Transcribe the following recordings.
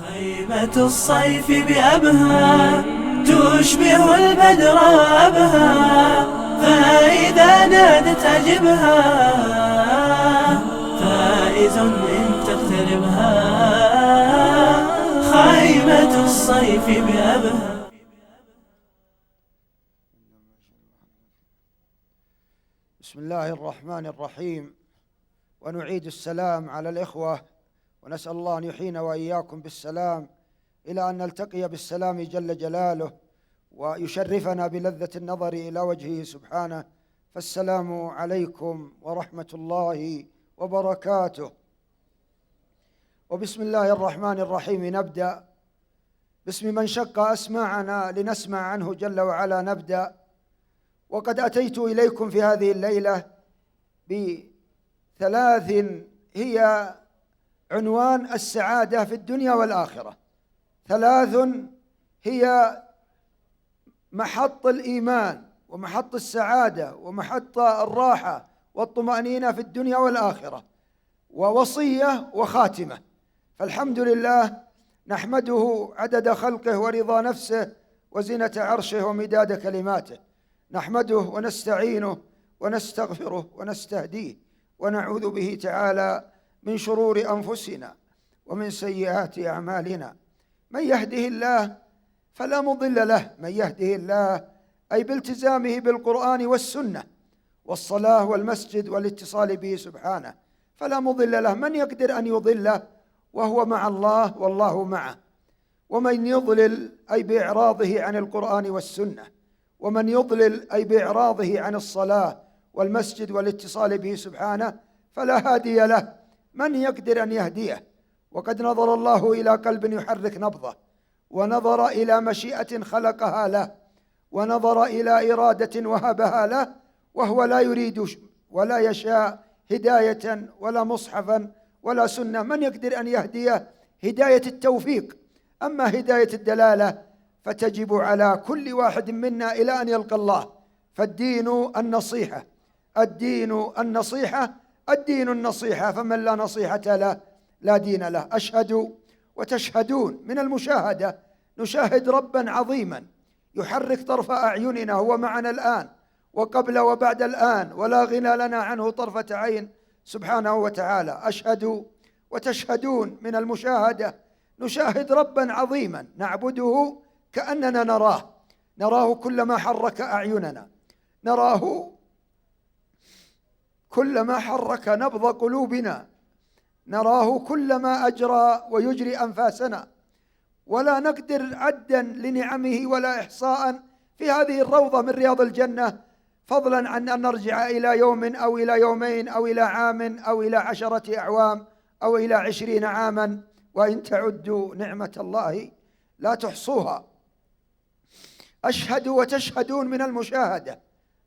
خيمة الصيف بأبها تشبه البدر أبها، فإذا نادت أجبها، فائز إن تقتربها. خيمة الصيف بأبها. بسم الله الرحمن الرحيم، ونعيد السلام على الإخوة، ونسأل الله أن يحيينا وإياكم بالسلام إلى أن نلتقي بالسلام جل جلاله، ويشرفنا بلذة النظر إلى وجهه سبحانه. فالسلام عليكم ورحمة الله وبركاته. وبسم الله الرحمن الرحيم نبدأ، باسم من شق أسماعنا لنسمع عنه جل وعلا نبدأ. وقد أتيت إليكم في هذه الليلة بثلاث هي عنوان السعادة في الدنيا والآخرة، ثلاث هي محط الإيمان ومحط السعادة ومحط الراحة والطمأنينة في الدنيا والآخرة، ووصية وخاتمة. فالحمد لله نحمده عدد خلقه ورضا نفسه وزنة عرشه ومداد كلماته، نحمده ونستعينه ونستغفره ونستهديه، ونعوذ به تعالى من شرور أنفسنا ومن سيئات أعمالنا. من يهده الله فلا مضل له، من يهده الله أي بالتزامه بالقرآن والسنة والصلاة والمسجد والاتصال به سبحانه فلا مضل له. من يقدر أن يضله وهو مع الله والله معه. ومن يضلل أي بإعراضه عن القرآن والسنة، ومن يضلل أي بإعراضه عن الصلاة والمسجد والاتصال به سبحانه فلا هادي له. من يقدر أن يهديه؟ وقد نظر الله إلى قلب يحرك نبضه، ونظر إلى مشيئة خلقها له، ونظر إلى إرادة وهبها له، وهو لا يريد ولا يشاء هداية ولا مصحفا ولا سنة. من يقدر أن يهديه؟ هداية التوفيق. أما هداية الدلالة فتجب على كل واحد منا إلى أن يلقى الله. فالدين النصيحة، الدين النصيحة، الدين النصيحة، فمن لا نصيحة له لا دين له. أشهد وتشهدون من المشاهدة نشاهد ربا عظيما يحرك طرف أعيننا، هو معنا الآن وقبل وبعد الآن، ولا غنى لنا عنه طرفة عين سبحانه وتعالى. أشهد وتشهدون من المشاهدة نشاهد ربا عظيما نعبده كأننا نراه كلما حرك أعيننا، نراه كلما حرك نبض قلوبنا، نراه كلما أجرى ويجري أنفاسنا، ولا نقدر عدا لنعمه ولا إحصاء في هذه الروضة من رياض الجنة، فضلا عن أن نرجع إلى يوم أو إلى يومين أو إلى عام أو إلى 10 أعوام أو إلى 20 عاما، وإن تعدوا نعمة الله لا تحصوها. أشهد وتشهدون من المشاهدة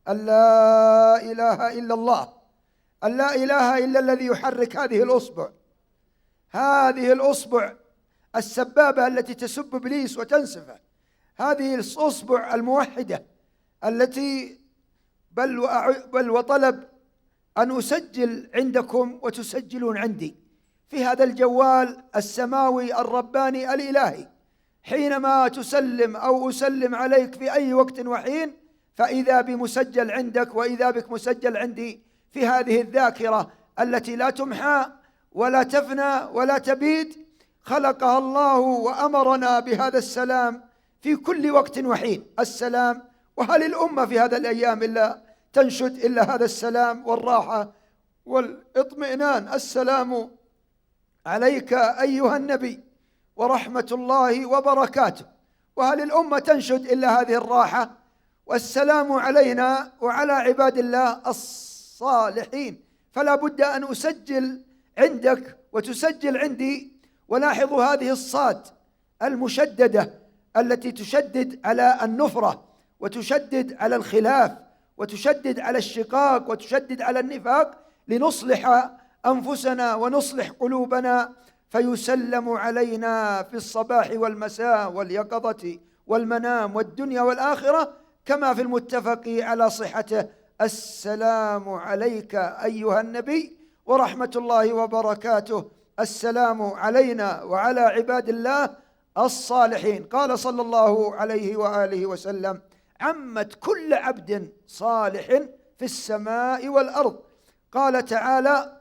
أن لا إله إلا الله، أن لا إله إلا الذي يحرك هذه الأصبع، هذه الأصبع السبابة التي تسب إبليس وتنسفه، هذه الأصبع الموحدة التي بل وطلب أن أسجل عندكم وتسجلون عندي في هذا الجوال السماوي الرباني الإلهي. حينما تسلم أو أسلم عليك في أي وقت وحين فإذا بمسجل عندك وإذا بك مسجل عندي في هذه الذاكرة التي لا تمحى ولا تفنى ولا تبيد. خلقها الله وأمرنا بهذا السلام في كل وقت وحين. السلام، وهل الأمة في هذا الأيام إلا تنشد إلا هذا السلام والراحة والاطمئنان؟ السلام عليك أيها النبي ورحمة الله وبركاته. وهل الأمة تنشد إلا هذه الراحة؟ والسلام علينا وعلى عباد الله الصالحين. فلا بد أن أسجل عندك وتسجل عندي. ولاحظوا هذه الصاد المشددة التي تشدد على النفرة وتشدد على الخلاف وتشدد على الشقاق وتشدد على النفاق، لنصلح أنفسنا ونصلح قلوبنا. فيسلم علينا في الصباح والمساء واليقظة والمنام والدنيا والآخرة كما في المتفق على صحته: السلام عليك أيها النبي ورحمة الله وبركاته السلام علينا وعلى عباد الله الصالحين. قال صلى الله عليه وآله وسلم: عمت كل عبد صالح في السماء والأرض. قال تعالى: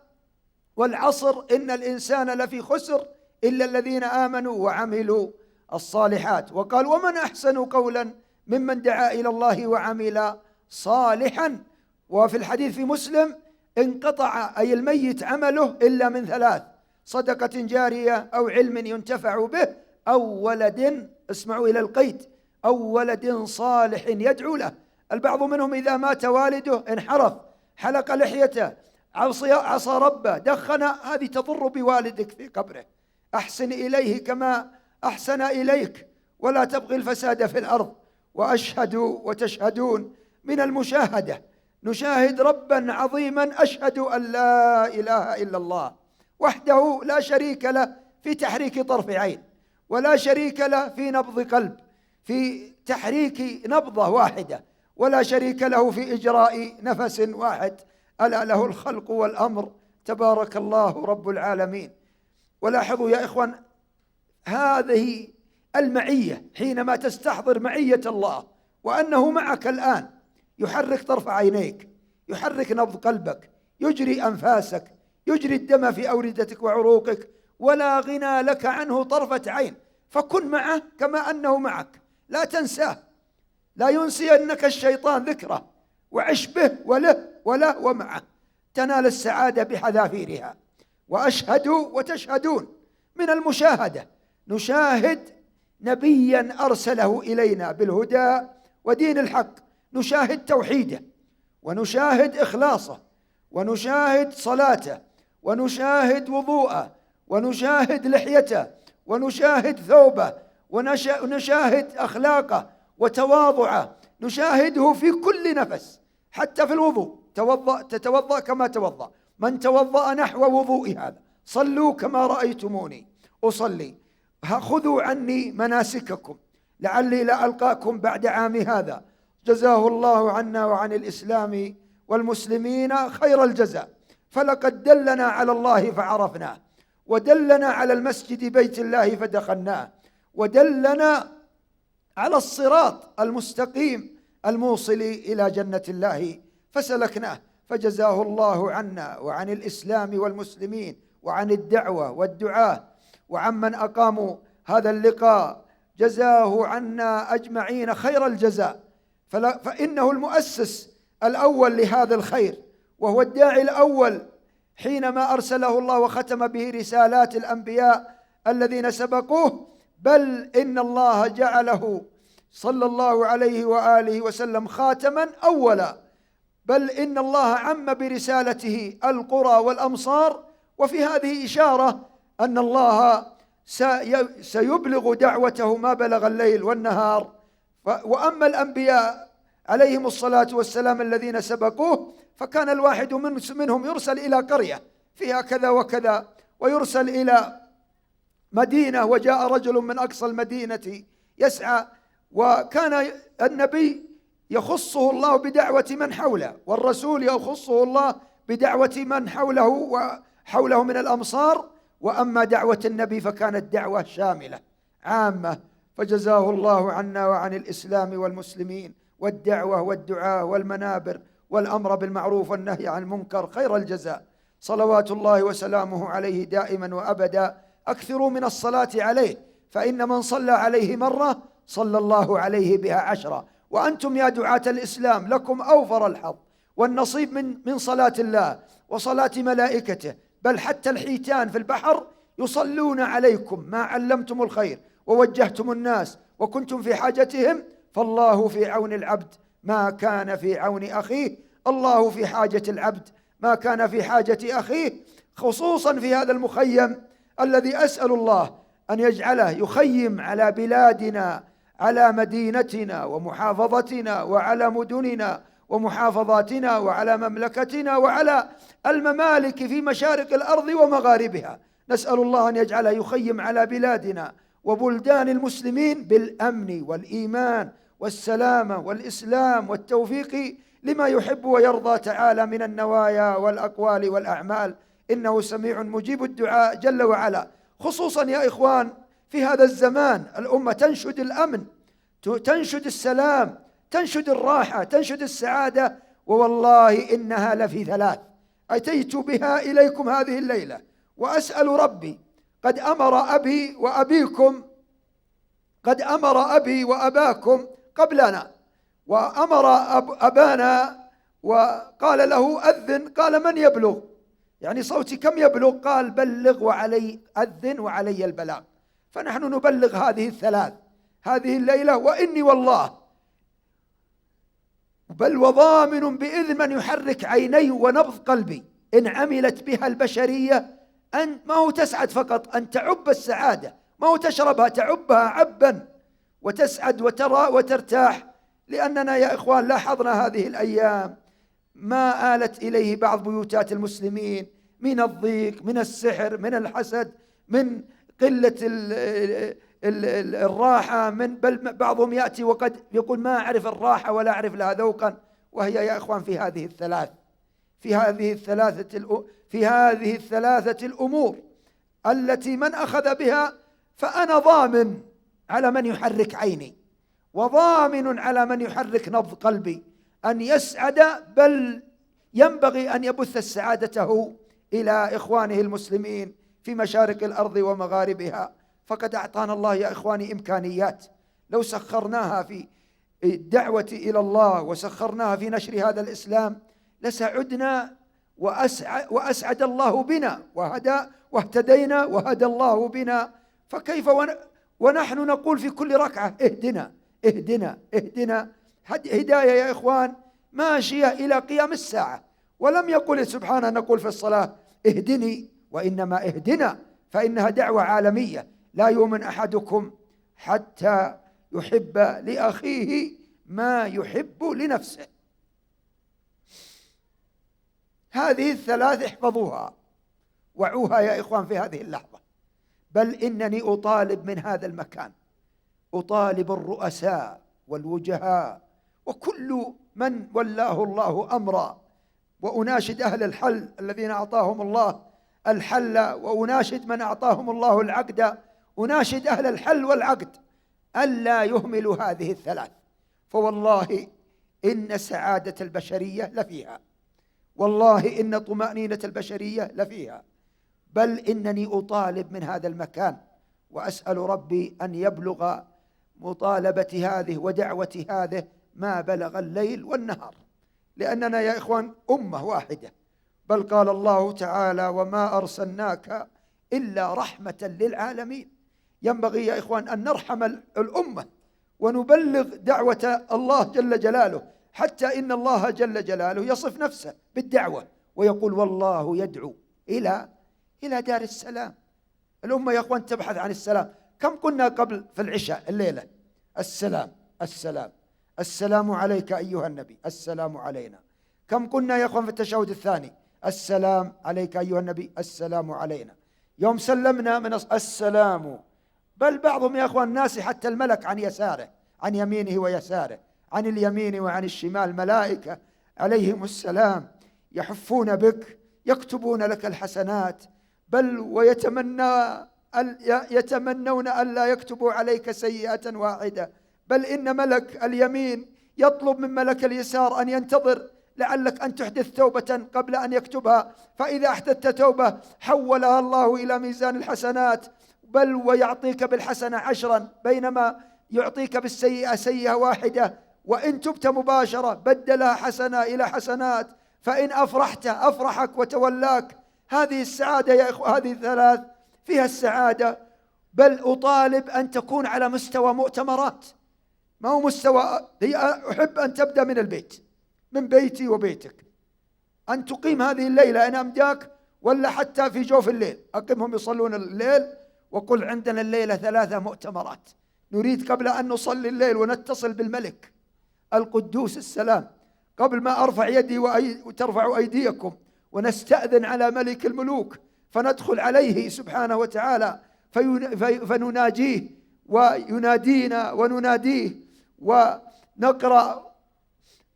والعصر إن الإنسان لفي خسر إلا الذين آمنوا وعملوا الصالحات. وقال: ومن أحسن قولا ممن دعا إلى الله وعمل صالحا. وفي الحديث في مسلم: انقطع أي الميت عمله إلا من ثلاث: صدقة جارية أو علم ينتفع به أو ولد، اسمعوا إلى القيد، أو ولد صالح يدعو له. البعض منهم إذا مات والده انحرف، حلق لحيته، عصى ربه، دخن، هذه تضر بوالدك في قبره. أحسن إليه كما أحسن إليك ولا تبغي الفساد في الأرض. وأشهد وتشهدون من المشاهدة، نشاهد ربا عظيما: أشهد أن لا إله إلا الله وحده لا شريك له في تحريك طرف عين، ولا شريك له في نبض قلب، في تحريك نبضة واحدة، ولا شريك له في إجراء نفس واحد. ألا له الخلق والأمر، تبارك الله رب العالمين. ولاحظوا يا إخوان هذه المعية، حينما تستحضر معية الله وأنه معك الآن، يحرك طرف عينيك، يحرك نبض قلبك، يجري أنفاسك، يجري الدم في أوردتك وعروقك، ولا غنى لك عنه طرفة عين. فكن معه كما أنه معك، لا تنساه، لا ينسينك الشيطان ذكره، وعش به وله ومعه، تنال السعادة بحذافيرها. وأشهد وتشهدون من المشاهدة، نشاهد نبيا أرسله إلينا بالهدى ودين الحق، نشاهد توحيده، ونشاهد إخلاصه، ونشاهد صلاته، ونشاهد وضوءه، ونشاهد لحيته، ونشاهد ثوبه، ونشاهد أخلاقه وتواضعه، نشاهده في كل نفس، حتى في الوضوء. تتوضأ كما توضأ، من توضأ نحو وضوء هذا، صلوا كما رأيتموني أصلي، خذوا عني مناسككم لعلي لا ألقاكم بعد عام هذا. جزاه الله عنا وعن الإسلام والمسلمين خير الجزاء. فلقد دلنا على الله فعرفناه، ودلنا على المسجد بيت الله فدخلناه، ودلنا على الصراط المستقيم الموصل إلى جنة الله فسلكناه. فجزاه الله عنا وعن الإسلام والمسلمين وعن الدعوة والدعاة وعمن أقاموا هذا اللقاء، جزاه عنا أجمعين خير الجزاء. فإنه المؤسس الأول لهذا الخير، وهو الداعي الأول حينما أرسله الله وختم به رسالات الأنبياء الذين سبقوه. بل إن الله جعله صلى الله عليه وآله وسلم خاتما أولا، بل إن الله عم برسالته القرى والأمصار. وفي هذه إشارة أن الله سيبلغ دعوته ما بلغ الليل والنهار. وأما الأنبياء عليهم الصلاة والسلام الذين سبقوه، فكان الواحد منهم يرسل إلى قرية فيها كذا وكذا، ويرسل إلى مدينة، وجاء رجل من أقصى المدينة يسعى، وكان النبي يخصه الله بدعوة من حوله، والرسول يخصه الله بدعوة من حوله وحوله من الأمصار. وأما دعوة النبي فكانت دعوة شاملة عامة. فجزاه الله عنا وعن الإسلام والمسلمين والدعوة والدعاء والمنابر والأمر بالمعروف والنهي عن المنكر خير الجزاء. صلوات الله وسلامه عليه دائما وأبدا. أكثروا من الصلاة عليه، فإن من صلى عليه مرة صلى الله عليه بها 10. وأنتم يا دعاة الإسلام لكم أوفر الحظ والنصيب من صلاة الله وصلاة ملائكته، بل حتى الحيتان في البحر يصلون عليكم ما علمتم الخير ووجهتم الناس وكنتم في حاجتهم. فالله في عون العبد ما كان في عون أخيه، الله في حاجة العبد ما كان في حاجة أخيه، خصوصا في هذا المخيم الذي أسأل الله أن يجعله يخيم على بلادنا، على مدينتنا ومحافظتنا، وعلى مدننا ومحافظاتنا، وعلى مملكتنا، وعلى الممالك في مشارق الأرض ومغاربها. نسأل الله أن يجعله يخيم على بلادنا وبلدان المسلمين بالأمن والإيمان والسلامة والإسلام والتوفيق لما يحب ويرضى تعالى من النوايا والأقوال والأعمال، إنه سميع مجيب الدعاء جل وعلا. خصوصا يا إخوان في هذا الزمان الأمة تنشد الأمن، تنشد السلام، تنشد الراحة، تنشد السعادة، ووالله إنها لفي ثلاث أتيت بها إليكم هذه الليلة، وأسأل ربي قد أمر أبي وأباكم قبلنا، وأمر أبانا وقال له أذن، قال من يبلغ؟ يعني صوتي كم يبلغ؟ قال بلغ وعلي أذن وعلي البلاغ. فنحن نبلغ هذه الثلاث هذه الليلة، وإني والله بل وضامن بإذن من يحرك عيني ونبض قلبي إن عملت بها البشرية أن ما هو تسعد فقط، أن تعب السعادة، ما هو تشربها، تعبها عبا وتسعد وترى وترتاح. لأننا يا إخوان لاحظنا هذه الأيام ما آلت إليه بعض بيوتات المسلمين من الضيق، من السحر، من الحسد، من قلة الراحة، بل بعضهم يأتي وقد يقول ما أعرف الراحة ولا أعرف لها ذوقا. وهي يا إخوان في هذه الثلاثة الأمور التي من أخذ بها فأنا ضامن على من يحرك عيني، وضامن على من يحرك نبض قلبي أن يسعد، بل ينبغي أن يبث سعادته إلى إخوانه المسلمين في مشارق الأرض ومغاربها. فقد أعطانا الله يا إخواني إمكانيات لو سخرناها في الدعوة إلى الله وسخرناها في نشر هذا الإسلام لسعدنا وأسعد الله بنا واهتدينا وهدى الله بنا. فكيف ونحن نقول في كل ركعة اهدنا اهدنا اهدنا؟ هداية يا إخوان ماشية إلى قيام الساعة. ولم يقل سبحانه نقول في الصلاة اهدني، وإنما اهدنا، فإنها دعوة عالمية. لا يؤمن أحدكم حتى يحب لأخيه ما يحب لنفسه. هذه الثلاث احفظوها، وعوها يا إخوان في هذه اللحظة. بل إنني أطالب من هذا المكان، أطالب الرؤساء والوجهاء وكل من ولاه الله أمرا، وأناشد أهل الحل الذين أعطاهم الله الحل، وأناشد من أعطاهم الله العقد، أناشد أهل الحل والعقد ألا يهملوا هذه الثلاث. فوالله إن سعادة البشرية لفيها، والله إن طمأنينة البشرية لفيها. بل إنني أطالب من هذا المكان وأسأل ربي أن يبلغ مطالبة هذه ودعوة هذه ما بلغ الليل والنهار، لأننا يا إخوان أمة واحدة. بل قال الله تعالى وما أرسلناك إلا رحمة للعالمين. ينبغي يا إخوان أن نرحم الأمة ونبلغ دعوة الله جل جلاله، حتى إن الله جل جلاله يصف نفسه بالدعوة ويقول والله يدعو إلى دار السلام. الأمة يا أخوان تبحث عن السلام. كم قلنا قبل في العشاء الليلة؟ السلام السلام السلام عليك أيها النبي، السلام علينا. كم قلنا يا أخوان في التشهد الثاني؟ السلام عليك أيها النبي، السلام علينا. يوم سلمنا من السلام، بل بعضهم يا أخوان ناسي حتى الملك عن يساره، عن يمينه ويساره، عن اليمين وعن الشمال ملائكة عليهم السلام يحفون بك، يكتبون لك الحسنات، بل يتمنون ألا يكتبوا عليك سيئة واحدة. بل إن ملك اليمين يطلب من ملك اليسار أن ينتظر لعلك أن تحدث توبة قبل أن يكتبها، فإذا أحدثت توبة حولها الله إلى ميزان الحسنات، بل ويعطيك بالحسنة 10، بينما يعطيك بالسيئة سيئة واحدة. وإن تبت مباشرة بدلها حسنة إلى حسنات، فإن أفرحت أفرحك وتولاك. هذه السعادة يا إخوة، هذه الثلاث فيها السعادة. بل أطالب أن تكون على مستوى مؤتمرات، ما هو مستوى. أحب أن تبدأ من البيت، من بيتي وبيتك، أن تقيم هذه الليلة إن أمداك، ولا حتى في جوف الليل أقيمهم يصلون الليل، وقل عندنا الليلة 3 مؤتمرات نريد قبل أن نصلي الليل ونتصل بالملك القدوس السلام، قبل ما أرفع يدي وترفعوا أيديكم، ونستأذن على ملك الملوك فندخل عليه سبحانه وتعالى فنناجيه وينادينا ونناديه، ونقرأ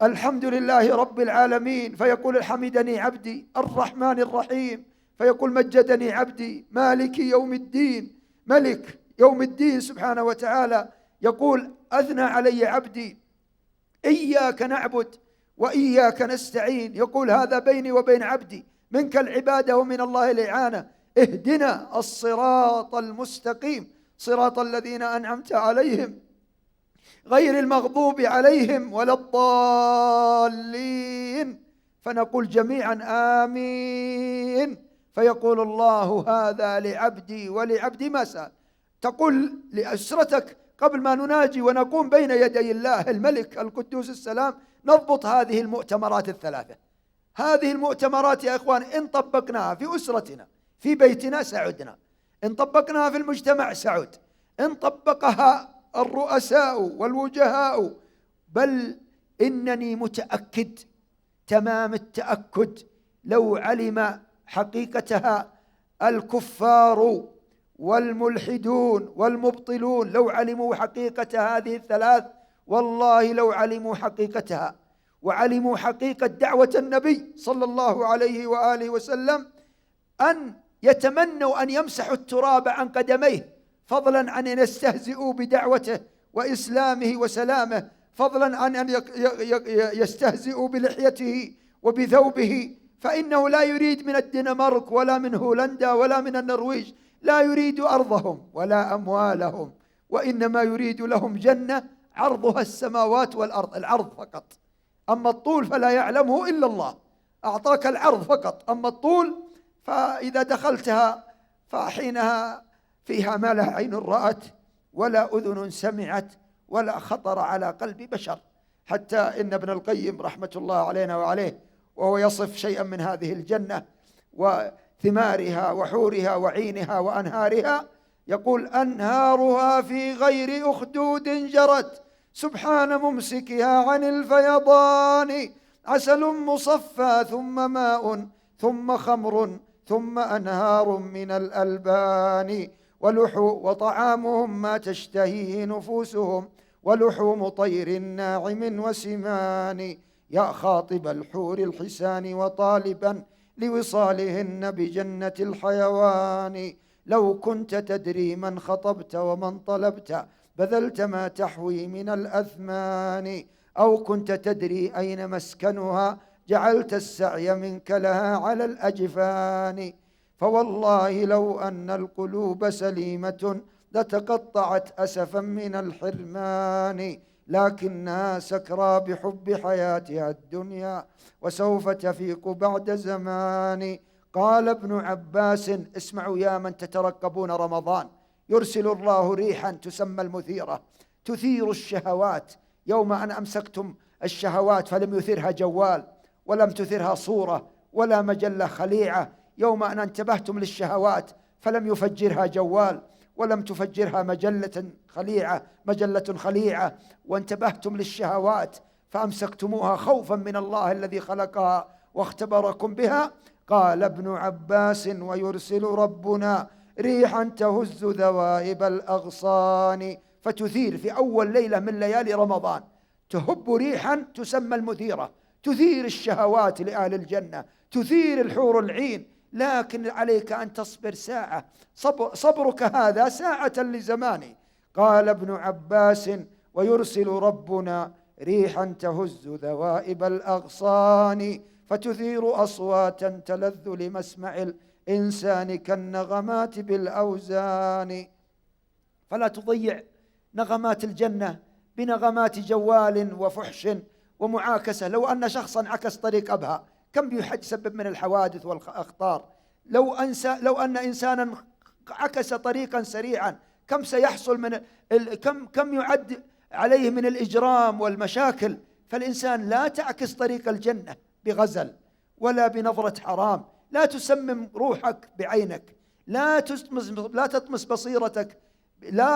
الحمد لله رب العالمين فيقول حمدني عبدي الرحمن الرحيم فيقول مجدني عبدي مالك يوم الدين، ملك يوم الدين سبحانه وتعالى يقول أثنى علي عبدي، إياك نعبد وإياك نستعين، يقول هذا بيني وبين عبدي، منك العبادة ومن الله الإعانة، اهدنا الصراط المستقيم صراط الذين أنعمت عليهم غير المغضوب عليهم ولا الضالين. فنقول جميعا آمين، فيقول الله هذا لعبدي ولعبدي ما سأل. تقول لأسرتك قبل ما نناجي ونقوم بين يدي الله الملك القدوس السلام نضبط هذه المؤتمرات الثلاثة. هذه المؤتمرات يا إخوان إن طبقناها في أسرتنا في بيتنا سعدنا، إن طبقناها في المجتمع سعد، إن طبقها الرؤساء والوجهاء، بل إنني متأكد تمام التأكد لو علم حقيقتها الكفار والملحدون والمبطلون، لو علموا حقيقة هذه الثلاث، والله لو علموا حقيقتها وعلموا حقيقة دعوة النبي صلى الله عليه وآله وسلم، أن يتمنوا أن يمسحوا التراب عن قدميه، فضلا عن أن يستهزئوا بدعوته وإسلامه وسلامه، فضلا عن أن يستهزئوا بلحيته وبثوبه، فإنه لا يريد من الدنمارك ولا من هولندا ولا من النرويج، لا يريد أرضهم ولا أموالهم، وإنما يريد لهم جنة عرضها السماوات والأرض، العرض فقط، أما الطول فلا يعلمه إلا الله، أعطاك العرض فقط، أما الطول فإذا دخلتها فحينها فيها ما لا عين رأت ولا أذن سمعت ولا خطر على قلب بشر. حتى إن ابن القيم رحمة الله علينا وعليه وهو يصف شيئا من هذه الجنة وثمارها وحورها وعينها وأنهارها، يقول أنهارها في غير أخدود جرت سبحان ممسكها عن الفيضان، عسل مصفى ثم ماء ثم خمر ثم أنهار من الألبان، وطعامهم ما تشتهيه نفوسهم ولحوم طير ناعم وسمان، يا خاطب الحور الحسان وطالبا لوصالهن بجنة الحيوان، لو كنت تدري من خطبت ومن طلبت بذلت ما تحوي من الأثمان، أو كنت تدري أين مسكنها جعلت السعي منك لها على الأجفان، فوالله لو أن القلوب سليمة لتقطعت أسفا من الحرمان، لكنها سكرى بحب حياتها الدنيا وسوف تفيق بعد زمان. قال ابن عباس: اسمعوا يا من تترقبون رمضان، يرسل الله ريحا تسمى المثيرة تثير الشهوات، يوم أن أمسكتم الشهوات فلم يثرها جوال ولم تثرها صورة ولا مجلة خليعة، يوم أن انتبهتم للشهوات فلم يفجرها جوال ولم تفجرها مجلة خليعة، وانتبهتم للشهوات فأمسكتموها خوفا من الله الذي خلقها واختبركم بها. قال ابن عباس: ويرسل ربنا ريحا تهز ذوائب الأغصان، فتثير في أول ليلة من ليالي رمضان تهب ريحا تسمى المثيرة، تثير الشهوات لأهل الجنة، تثير الحور العين، لكن عليك أن تصبر ساعة، صبرك هذا ساعة لزماني. قال ابن عباس: ويرسل ربنا ريحا تهز ذوائب الأغصان، فتثير أصواتا تلذ لمسمع الإنسان كالنغمات بالأوزان. فلا تضيع نغمات الجنة بنغمات جوال وفحش ومعاكسة. لو أن شخصا عكس طريق أبها كم بيسبب من الحوادث والأخطار، لو أن إنسانا عكس طريقا سريعا كم سيحصل من كم يعد عليه من الإجرام والمشاكل. فالإنسان لا تعكس طريق الجنة بغزل ولا بنظرة حرام، لا تسمم روحك بعينك، لا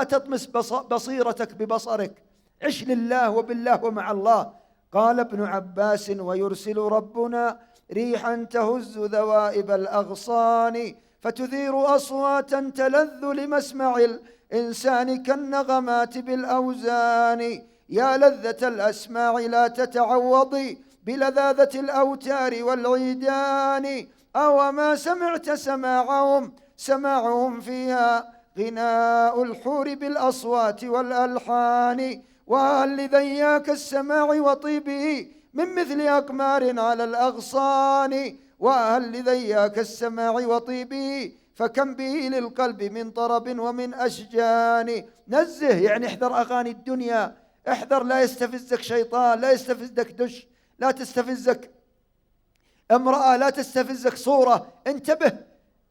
تطمس بصيرتك ببصرك، عش لله وبالله ومع الله. قال ابن عباس: ويرسل ربنا ريحا تهز ذوائب الأغصان، فتثير أصواتا تلذ لمسمع الإنسان كالنغمات بالأوزان، يا لذة الأسماع لا تتعوضي بلذاذة الأوتار والعيدان، أو ما سمعت سماعهم فيها غناء الحور بالأصوات والألحان. وهل لذياك السماع وطيبه من مثل أقمار على الأغصان. وهل لذياك السماع وطيبه فكم به للقلب من طرب ومن أشجان. نزه يعني احذر أغاني الدنيا، احذر لا يستفزك شيطان، لا يستفزك دش، لا تستفزك امرأة، لا تستفزك صورة.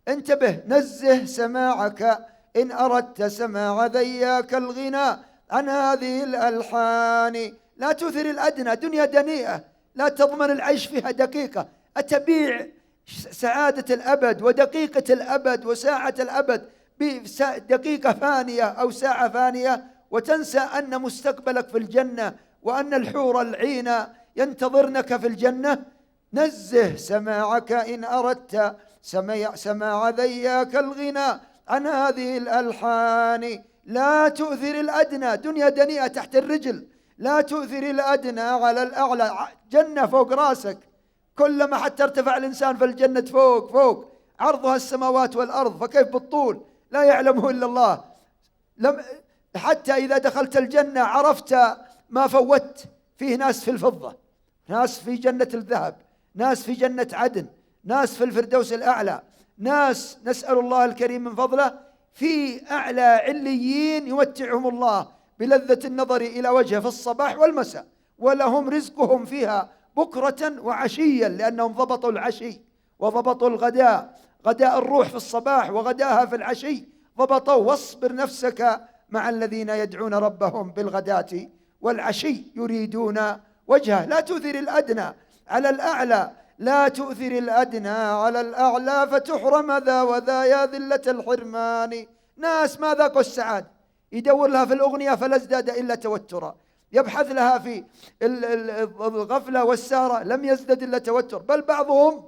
انتبه نزه سماعك إن أردت سماع ذياك الغنى عن هذه الألحان. لا تثر الأدنى، دنيا دنيئة لا تضمن العيش فيها دقيقة. أتبيع سعادة الأبد ودقيقة الأبد وساعة الأبد بدقيقة فانية أو ساعة فانية، وتنسى أن مستقبلك في الجنة وأن الحور العين ينتظرنك في الجنة. نزه سماعك إن أردت سماع ذياك الغنى عن هذه الألحان. لا تؤثر الأدنى، دنيا دنيئة تحت الرجل، لا تؤثر الأدنى على الأعلى. جنة فوق راسك، كلما حتى ارتفع الإنسان في الجنة فوق عرضها السماوات والأرض، فكيف بالطول لا يعلمه إلا الله. حتى إذا دخلت الجنة عرفت ما فوت. فيه ناس في الفضة، ناس في جنة الذهب، ناس في جنة عدن، ناس في الفردوس الأعلى، ناس نسأل الله الكريم من فضله في أعلى عليين يمتعهم الله بلذة النظر إلى وجهه في الصباح والمساء، ولهم رزقهم فيها بكرة وعشيا، لأنهم ضبطوا العشي وضبطوا الغداء، غداء الروح في الصباح وغداها في العشي ضبطوا. واصبر نفسك مع الذين يدعون ربهم بالغداة والعشي يريدون وجهه. لا تؤثر الأدنى على الأعلى، لا تؤثر الأدنى على الأعلى فتحرم ذا وذا يا ذلة الحرمان. ناس ما ذاقوا السعادة، يدور لها في الأغنية فلا ازداد إلا توترا، يبحث لها في الغفلة والسهرة لم يزدد إلا توتر. بل بعضهم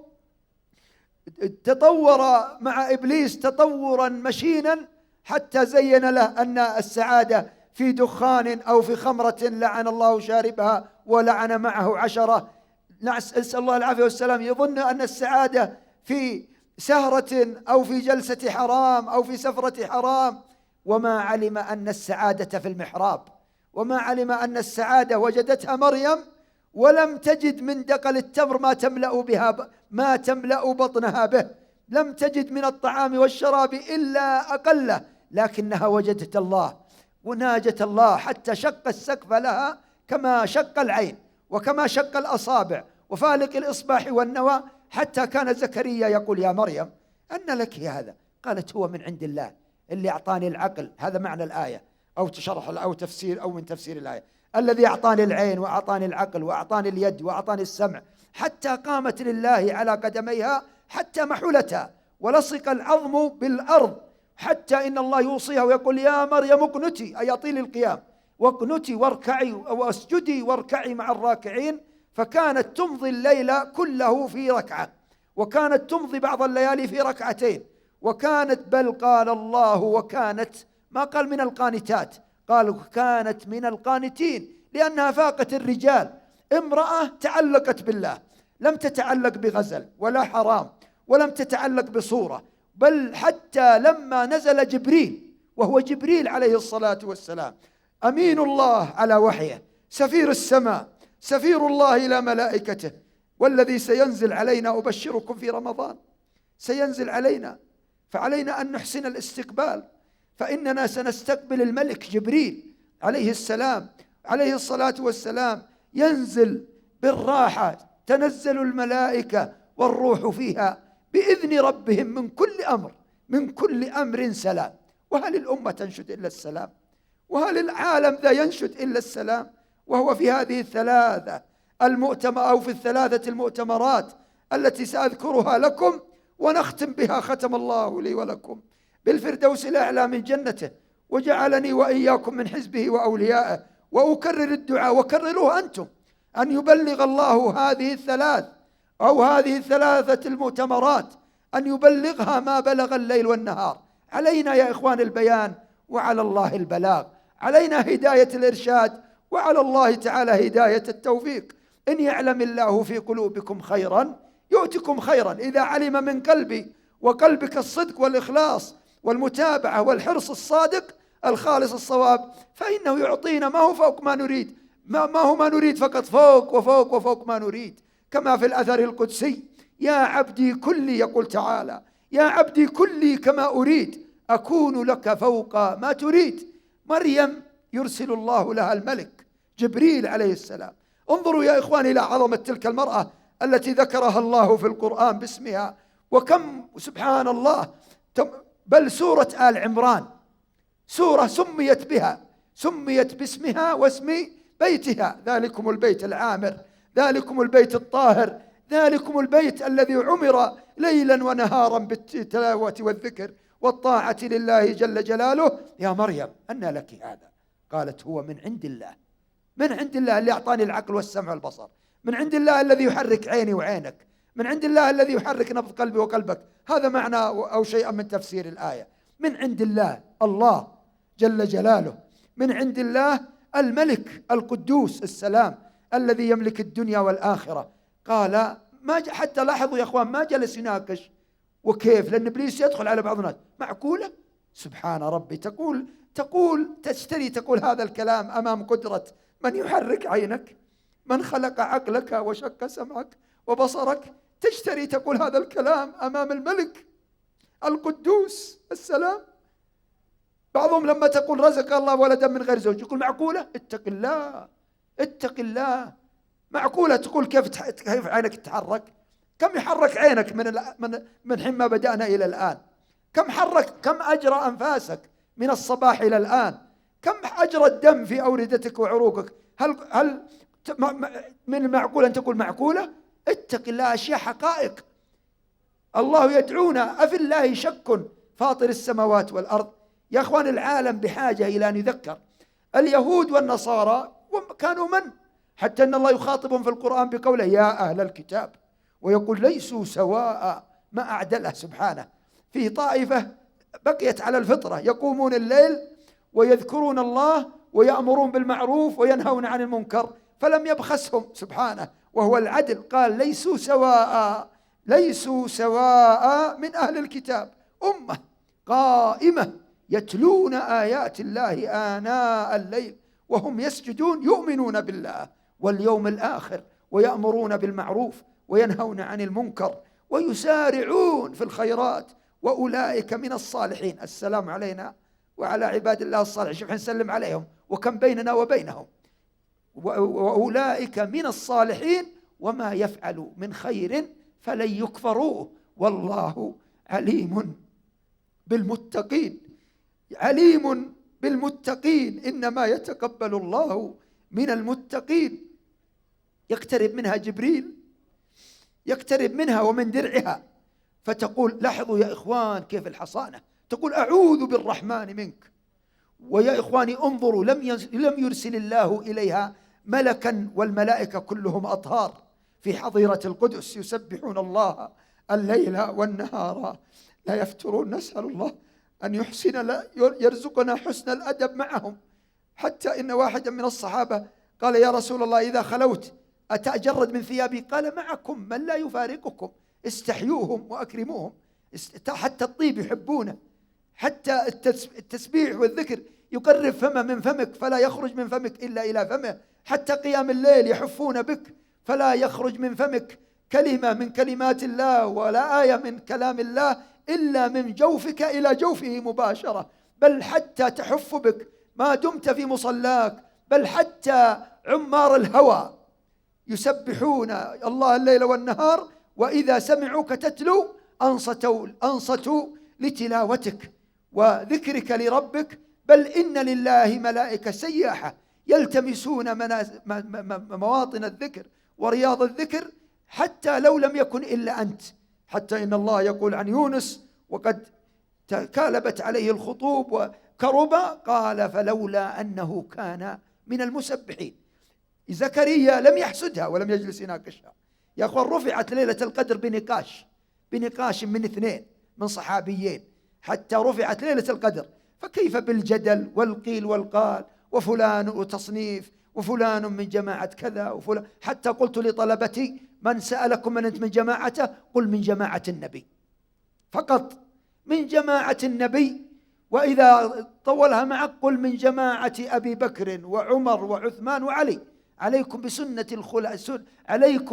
تطور مع إبليس تطورا مشينا حتى زين له أن السعادة في دخان أو في خمرة لعن الله شاربها ولعن معه 10. نسأل الله العافية والسلام. يظن أن السعادة في سهرة أو في جلسة حرام أو في سفرة حرام، وما علم أن السعادة في المحراب، وما علم أن السعادة وجدتها مريم ولم تجد من دقل التمر ما تملأ بطنها به، لم تجد من الطعام والشراب إلا أقله، لكنها وجدت الله وناجت الله حتى شق السقف لها كما شق العين وكما شق الأصابع وفالق الإصباح والنوى، حتى كان زكريا يقول يا مريم أن لك هذا؟ قالت هو من عند الله اللي أعطاني العقل. هذا معنى الآية أو تشرح أو تفسير أو من تفسير الآية. الذي أعطاني العين وأعطاني العقل وأعطاني اليد وأعطاني السمع، حتى قامت لله على قدميها، حتى محلتها ولصق العظم بالأرض، حتى إن الله يوصيها ويقول يا مريم اقنتي، أي أطيلي القيام، واقنتي واركعي واسجدي واركعي مع الراكعين. فكانت تمضي الليل كله في ركعة، وكانت تمضي بعض الليالي في ركعتين، وكانت بل قال الله وكانت، ما قال من القانتات، قال كانت من القانتين، لأنها فاقت الرجال. امرأة تعلقت بالله، لم تتعلق بغزل ولا حرام ولم تتعلق بصورة، بل حتى لما نزل جبريل، وهو جبريل عليه الصلاة والسلام أمين الله على وحيه، سفير السماء، سفير الله إلى ملائكته، والذي سينزل علينا أبشركم في رمضان سينزل علينا، فعلينا أن نحسن الاستقبال، فإننا سنستقبل الملك جبريل عليه السلام عليه الصلاة والسلام، ينزل بالراحة، تنزل الملائكة والروح فيها بإذن ربهم من كل أمر سلام. وهل الأمة تنشد إلا السلام؟ وهل العالم ذا ينشد إلا السلام؟ وهو في هذه الثلاثة أو في الثلاثة المؤتمرات التي سأذكرها لكم ونختم بها، ختم الله لي ولكم بالفردوس الأعلى من جنته، وجعلني وإياكم من حزبه وأوليائه. وأكرر الدعاء، وكرروه أنتم، أن يبلغ الله هذه الثلاثة المؤتمرات، أن يبلغها ما بلغ الليل والنهار. علينا يا إخوان البيان، وعلى الله البلاغ، علينا هداية الإرشاد، وعلى الله تعالى هداية التوفيق. إن يعلم الله في قلوبكم خيرا يؤتكم خيرا. إذا علم من قلبي وقلبك الصدق والإخلاص والمتابعة والحرص الصادق الخالص الصواب، فإنه يعطينا ما هو فوق ما نريد، ما هو ما نريد فقط، فوق وفوق وفوق ما نريد. كما في الأثر القدسي: يا عبدي كلي، يقول تعالى: يا عبدي كلي كما أريد أكون لك فوق ما تريد. مريم يرسل الله لها الملك جبريل عليه السلام. انظروا يا إخواني إلى عظمة تلك المرأة التي ذكرها الله في القرآن باسمها، وكم سبحان الله. بل سورة آل عمران سورة سميت باسمها واسم بيتها: ذلكم البيت العامر، ذلكم البيت الطاهر، ذلكم البيت الذي عمر ليلا ونهارا بالتلاوة والذكر والطاعة لله جل جلاله. يا مريم أنى لك هذا؟ قالت: هو من عند الله، من عند الله اللي أعطاني العقل والسمع والبصر، من عند الله الذي يحرك عيني وعينك، من عند الله الذي يحرك نبض قلبي وقلبك. هذا معنى أو شيئا من تفسير الآية. من عند الله، الله جل جلاله، من عند الله الملك القدوس السلام الذي يملك الدنيا والآخرة. قال ما حتى لاحظوا يا أخوان، ما جلس يناقش وكيف، لأن إبليس يدخل على بعض الناس: معقولة؟ سبحان ربي، تقول هذا الكلام أمام قدرة من يحرك عينك، من خلق عقلك وشق سمعك وبصرك، تشتري تقول هذا الكلام أمام الملك القدوس السلام. بعضهم لما تقول رزق الله ولدا من غير زوج يقول: معقولة؟ اتق الله، اتق الله. معقولة تقول كيف عينك تتحرك؟ كم يحرك عينك من حين ما بدأنا إلى الآن؟ كم أجرى أنفاسك من الصباح إلى الآن؟ كم أجرى الدم في أوردتك وعروقك؟ هل من المعقول أن تقول معقولة؟ اتق الله. أشياء حقائق. الله يدعونا: أفي الله شك فاطر السماوات والأرض. يا أخوان، العالم بحاجة إلى أن يذكر. اليهود والنصارى كانوا من؟ حتى أن الله يخاطبهم في القرآن بقوله: يا أهل الكتاب، ويقول: ليسوا سواء. ما أعدله سبحانه. في طائفة بقيت على الفطرة، يقومون الليل ويذكرون الله ويأمرون بالمعروف وينهون عن المنكر، فلم يبخسهم سبحانه، وهو العدل. قال: ليسوا سواء، ليسوا سواء من أهل الكتاب أمة قائمة يتلون آيات الله آناء الليل وهم يسجدون يؤمنون بالله واليوم الآخر ويأمرون بالمعروف وينهون عن المنكر ويسارعون في الخيرات وأولئك من الصالحين. السلام علينا وعلى عباد الله الصالحين. شوف نسلم عليهم وكم بيننا وبينهم. وأولئك من الصالحين وما يفعلوا من خير فلن يكفروه والله عليم بالمتقين. عليم بالمتقين، إنما يتقبل الله من المتقين. يقترب منها جبريل، يقترب منها ومن درعها، فتقول: لاحظوا يا إخوان كيف الحصانة، تقول: أعوذ بالرحمن منك. ويا إخواني انظروا، لم يرسل الله إليها ملكا، والملائكة كلهم أطهار في حظيرة القدس يسبحون الله الليل والنهار لا يفترون. نسأل الله أن يرزقنا حسن الأدب معهم. حتى إن واحدا من الصحابة قال: يا رسول الله، إذا خلوت أتأجرد من ثيابي؟ قال: معكم من لا يفارقكم، استحيوهم وأكرموهم. حتى الطيب يحبونه، حتى التسبيح والذكر يقرب فمه من فمك فلا يخرج من فمك إلا إلى فمه. حتى قيام الليل يحفون بك فلا يخرج من فمك كلمة من كلمات الله ولا آية من كلام الله إلا من جوفك إلى جوفه مباشرة. بل حتى تحف بك ما دمت في مصلاك، بل حتى عمار الهوى يسبحون الله الليل والنهار، وإذا سمعوك تتلو أنصتوا لتلاوتك وذكرك لربك. بل إن لله ملائكة سياحة يلتمسون مواطن الذكر ورياض الذكر حتى لو لم يكن إلا أنت. حتى إن الله يقول عن يونس: وقد تكالبت عليه الخطوب وكرب، قال: فلولا أنه كان من المسبحين. زكريا لم يحسدها ولم يجلس يناقشها. يا أخوان، رفعت ليلة القدر بنقاش من 2 من صحابيين، حتى رفعت ليلة القدر. فكيف بالجدل والقيل والقال، وفلان وتصنيف، وفلان من جماعة كذا وفلان. حتى قلت لطلبتي: من سألكم من أنت من جماعته قل من جماعة النبي فقط، من جماعة النبي. وإذا طولها معك قل من جماعة أبي بكر وعمر وعثمان وعلي. عليكم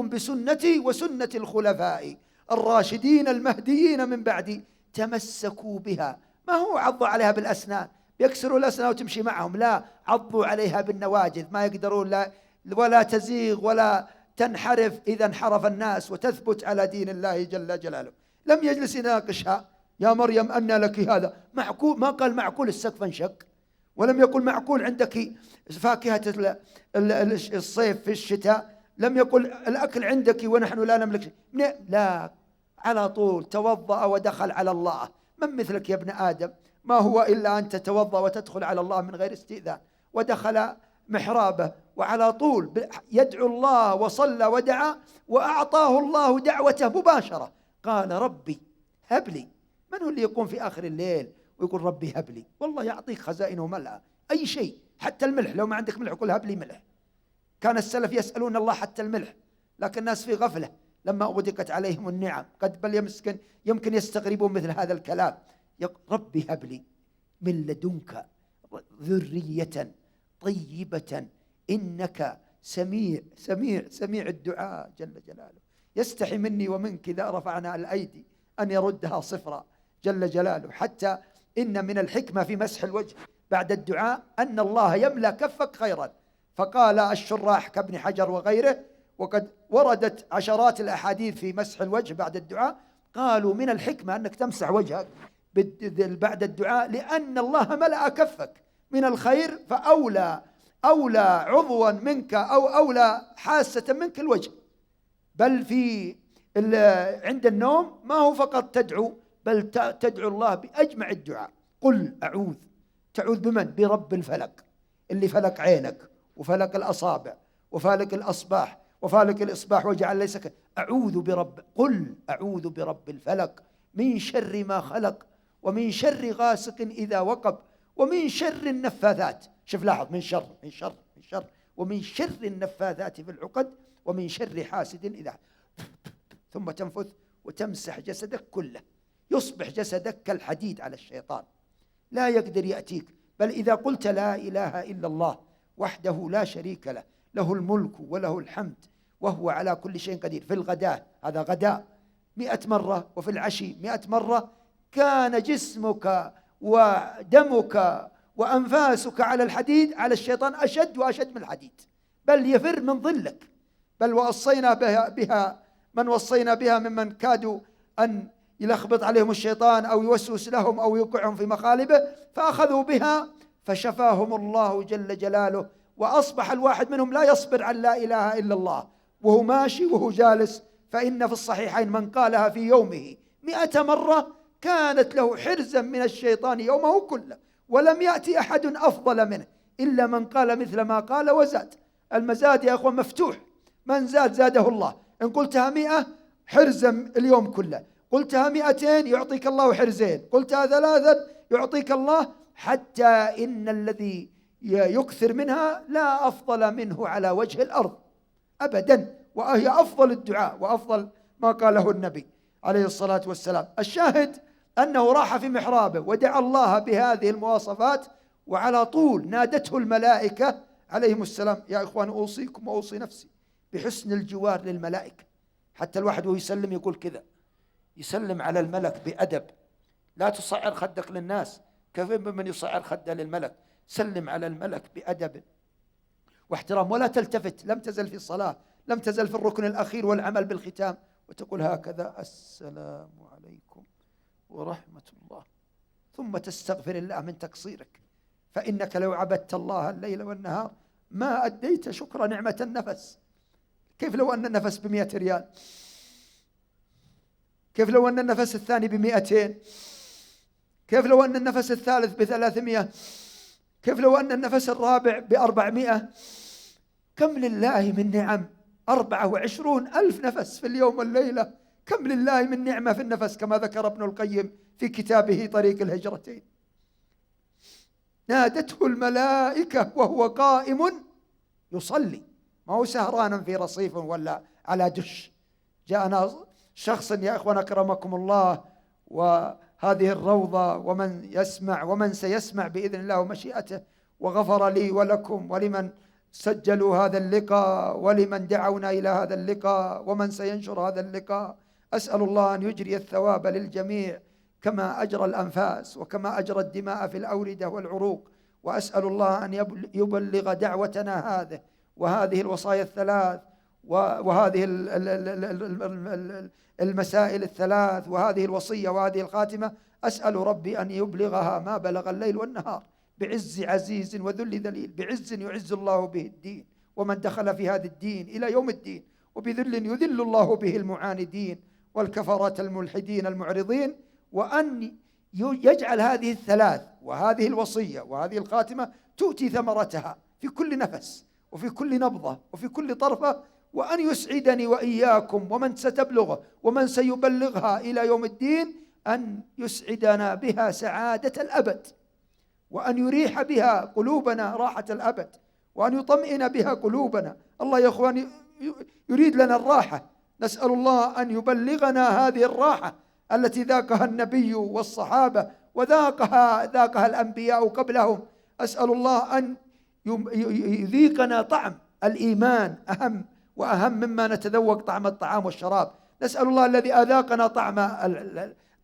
بسنتي وسنة الخلفاء الراشدين المهديين من بعدي تمسكوا بها. ما هو عضوا عليها بالأسنان، بيكسروا الأسنان وتمشي معهم، لا، عضوا عليها بالنواجذ، ما يقدرون لا ولا تزيغ ولا تنحرف إذا انحرف الناس، وتثبت على دين الله جل جلاله. لم يجلس يناقشها يا مريم أن لك هذا معقول، ما قال معقول السقف انشق، ولم يقل معقول عندك فاكهة الصيف في الشتاء، لم يقل الأكل عندك ونحن لا نملك شيء. لا، على طول توضأ ودخل على الله. من مثلك يا ابن آدم؟ ما هو إلا أن تتوضأ وتدخل على الله من غير استئذان. ودخل محرابه وعلى طول يدعو الله وصلى ودعا، وأعطاه الله دعوته مباشرة. قال ربي هب لي. من هو اللي يقوم في آخر الليل ويقول ربي هب لي؟ والله يعطيك خزائنه ملأ، أي شيء، حتى الملح، لو ما عندك ملح قل هب لي ملح. كان السلف يسألون الله حتى الملح، لكن الناس في غفلة لما أغدقت عليهم النعم، بل يمكن يستغربون مثل هذا الكلام. ربي هب لي من لدنك ذرية طيبة إنك سميع الدعاء جل جلاله. يستحي مني ومنك إذا رفعنا الأيدي أن يردها صفرا جل جلاله. حتى إن من الحكمة في مسح الوجه بعد الدعاء أن الله يملأ كفك خيرا. فقال الشراح كابن حجر وغيره، وقد وردت عشرات الأحاديث في مسح الوجه بعد الدعاء، قالوا من الحكمة أنك تمسح وجهك بعد الدعاء لأن الله ملأ كفك من الخير، فأولى عضوا منك أو أولى حاسة منك الوجه. بل عند النوم ما هو فقط تدعو، بل تدعو الله بأجمع الدعاء. قل أعوذ، تعوذ بمن؟ برب الفلك، اللي فلك عينك وفلك الأصابع وفلك الأصباح وفالك الإصباح وجعل ليس قل أعوذ برب الفلك من شر ما خلق ومن شر غاسق إذا وقب ومن شر النفاثات. شوف لاحظ، من شر ومن شر النفاثات في العقد ومن شر حاسد إذا. ثم تنفث وتمسح جسدك كله، يصبح جسدك كالحديد على الشيطان، لا يقدر يأتيك. بل إذا قلت لا إله إلا الله وحده لا شريك له، له الملك وله الحمد وهو على كل شيء قدير، في الغداء، هذا غداء 100 مرة، وفي العشي 100 مرة، كان جسمك ودمك وأنفاسك على الحديد، على الشيطان أشد وأشد من الحديد، بل يفر من ظلك. بل وصينا بها من وصينا بها ممن كادوا أن يلخبط عليهم الشيطان أو يوسوس لهم أو يوقعهم في مخالبه، فأخذوا بها فشفاهم الله جل جلاله، وأصبح الواحد منهم لا يصبر عن لا إله إلا الله وهو ماشي وهو جالس. فإن في الصحيحين من قالها في يومه 100 مرة كانت له حرزا من الشيطان يومه كله، ولم يأتي أحد أفضل منه إلا من قال مثل ما قال وزاد. المزاد يا أخوان مفتوح، من زاد زاده الله. إن قلتها 100 حرزا اليوم كله، قلتها 200 يعطيك الله حرزين، قلتها 3 يعطيك الله، حتى إن الذي يكثر منها لا أفضل منه على وجه الأرض أبدا، وهي أفضل الدعاء وأفضل ما قاله النبي عليه الصلاة والسلام. الشاهد أنه راح في محرابه ودعا الله بهذه المواصفات، وعلى طول نادته الملائكة عليهم السلام. يا إخوان أوصيكم وأوصي نفسي بحسن الجوار للملائكة. حتى الواحد وهو يسلم يقول كذا، يسلم على الملك بأدب، لا تصعر خدك للناس. كيف من يصعر خده للملك؟ سلم على الملك بأدب واحترام، ولا تلتفت. لم تزل في الصلاة، لم تزل في الركن الأخير والعمل بالختام، وتقول هكذا: السلام عليكم ورحمة الله، ثم تستغفر الله من تقصيرك، فإنك لو عبدت الله الليل والنهار ما أديت شكر نعمة النفس. كيف لو أن النفس ب100 ريال؟ كيف لو أن النفس الثاني ب200؟ كيف لو أن النفس الثالث ب300؟ كيف لو أن النفس الرابع ب400؟ كم لله من نعم، 24,000 نفس في اليوم والليلة. كم لله من نعمة في النفس، كما ذكر ابن القيم في كتابه طريق الهجرتين. نادته الملائكة وهو قائم يصلي، ما هو سهرانا في رصيف ولا على دش، جاءنا شخص يا إخوان أكرمكم الله، وهذه الروضة ومن يسمع ومن سيسمع بإذن الله ومشيئته، وغفر لي ولكم ولمن سجلوا هذا اللقاء ولمن دعونا إلى هذا اللقاء ومن سينشر هذا اللقاء. أسأل الله أن يجري الثواب للجميع كما أجرى الأنفاس وكما أجرى الدماء في الأوردة والعروق، وأسأل الله أن يبلغ دعوتنا هذه وهذه الوصايا الثلاث وهذه المسائل الثلاث وهذه الوصية وهذه الخاتمة. أسأل ربي أن يبلغها ما بلغ الليل والنهار بعز عزيز وذل ذليل، بعز يعز الله به الدين ومن دخل في هذا الدين إلى يوم الدين، وبذل يذل الله به المعاندين والكفرة الملحدين المعرضين، وأن يجعل هذه الثلاث وهذه الوصية وهذه الخاتمة تؤتي ثمرتها في كل نفس وفي كل نبضة وفي كل طرفة، وأن يسعدني وإياكم ومن ستبلغ ومن سيبلغها إلى يوم الدين، أن يسعدنا بها سعادة الأبد، وأن يريح بها قلوبنا راحة الأبد، وأن يطمئن بها قلوبنا. الله يا أخواني يريد لنا الراحة، نسأل الله أن يبلغنا هذه الراحة التي ذاقها النبي والصحابة وذاقها الأنبياء قبلهم. أسأل الله أن يذيقنا طعم الإيمان أهم وأهم مما نتذوق طعم الطعام والشراب. نسأل الله الذي أذاقنا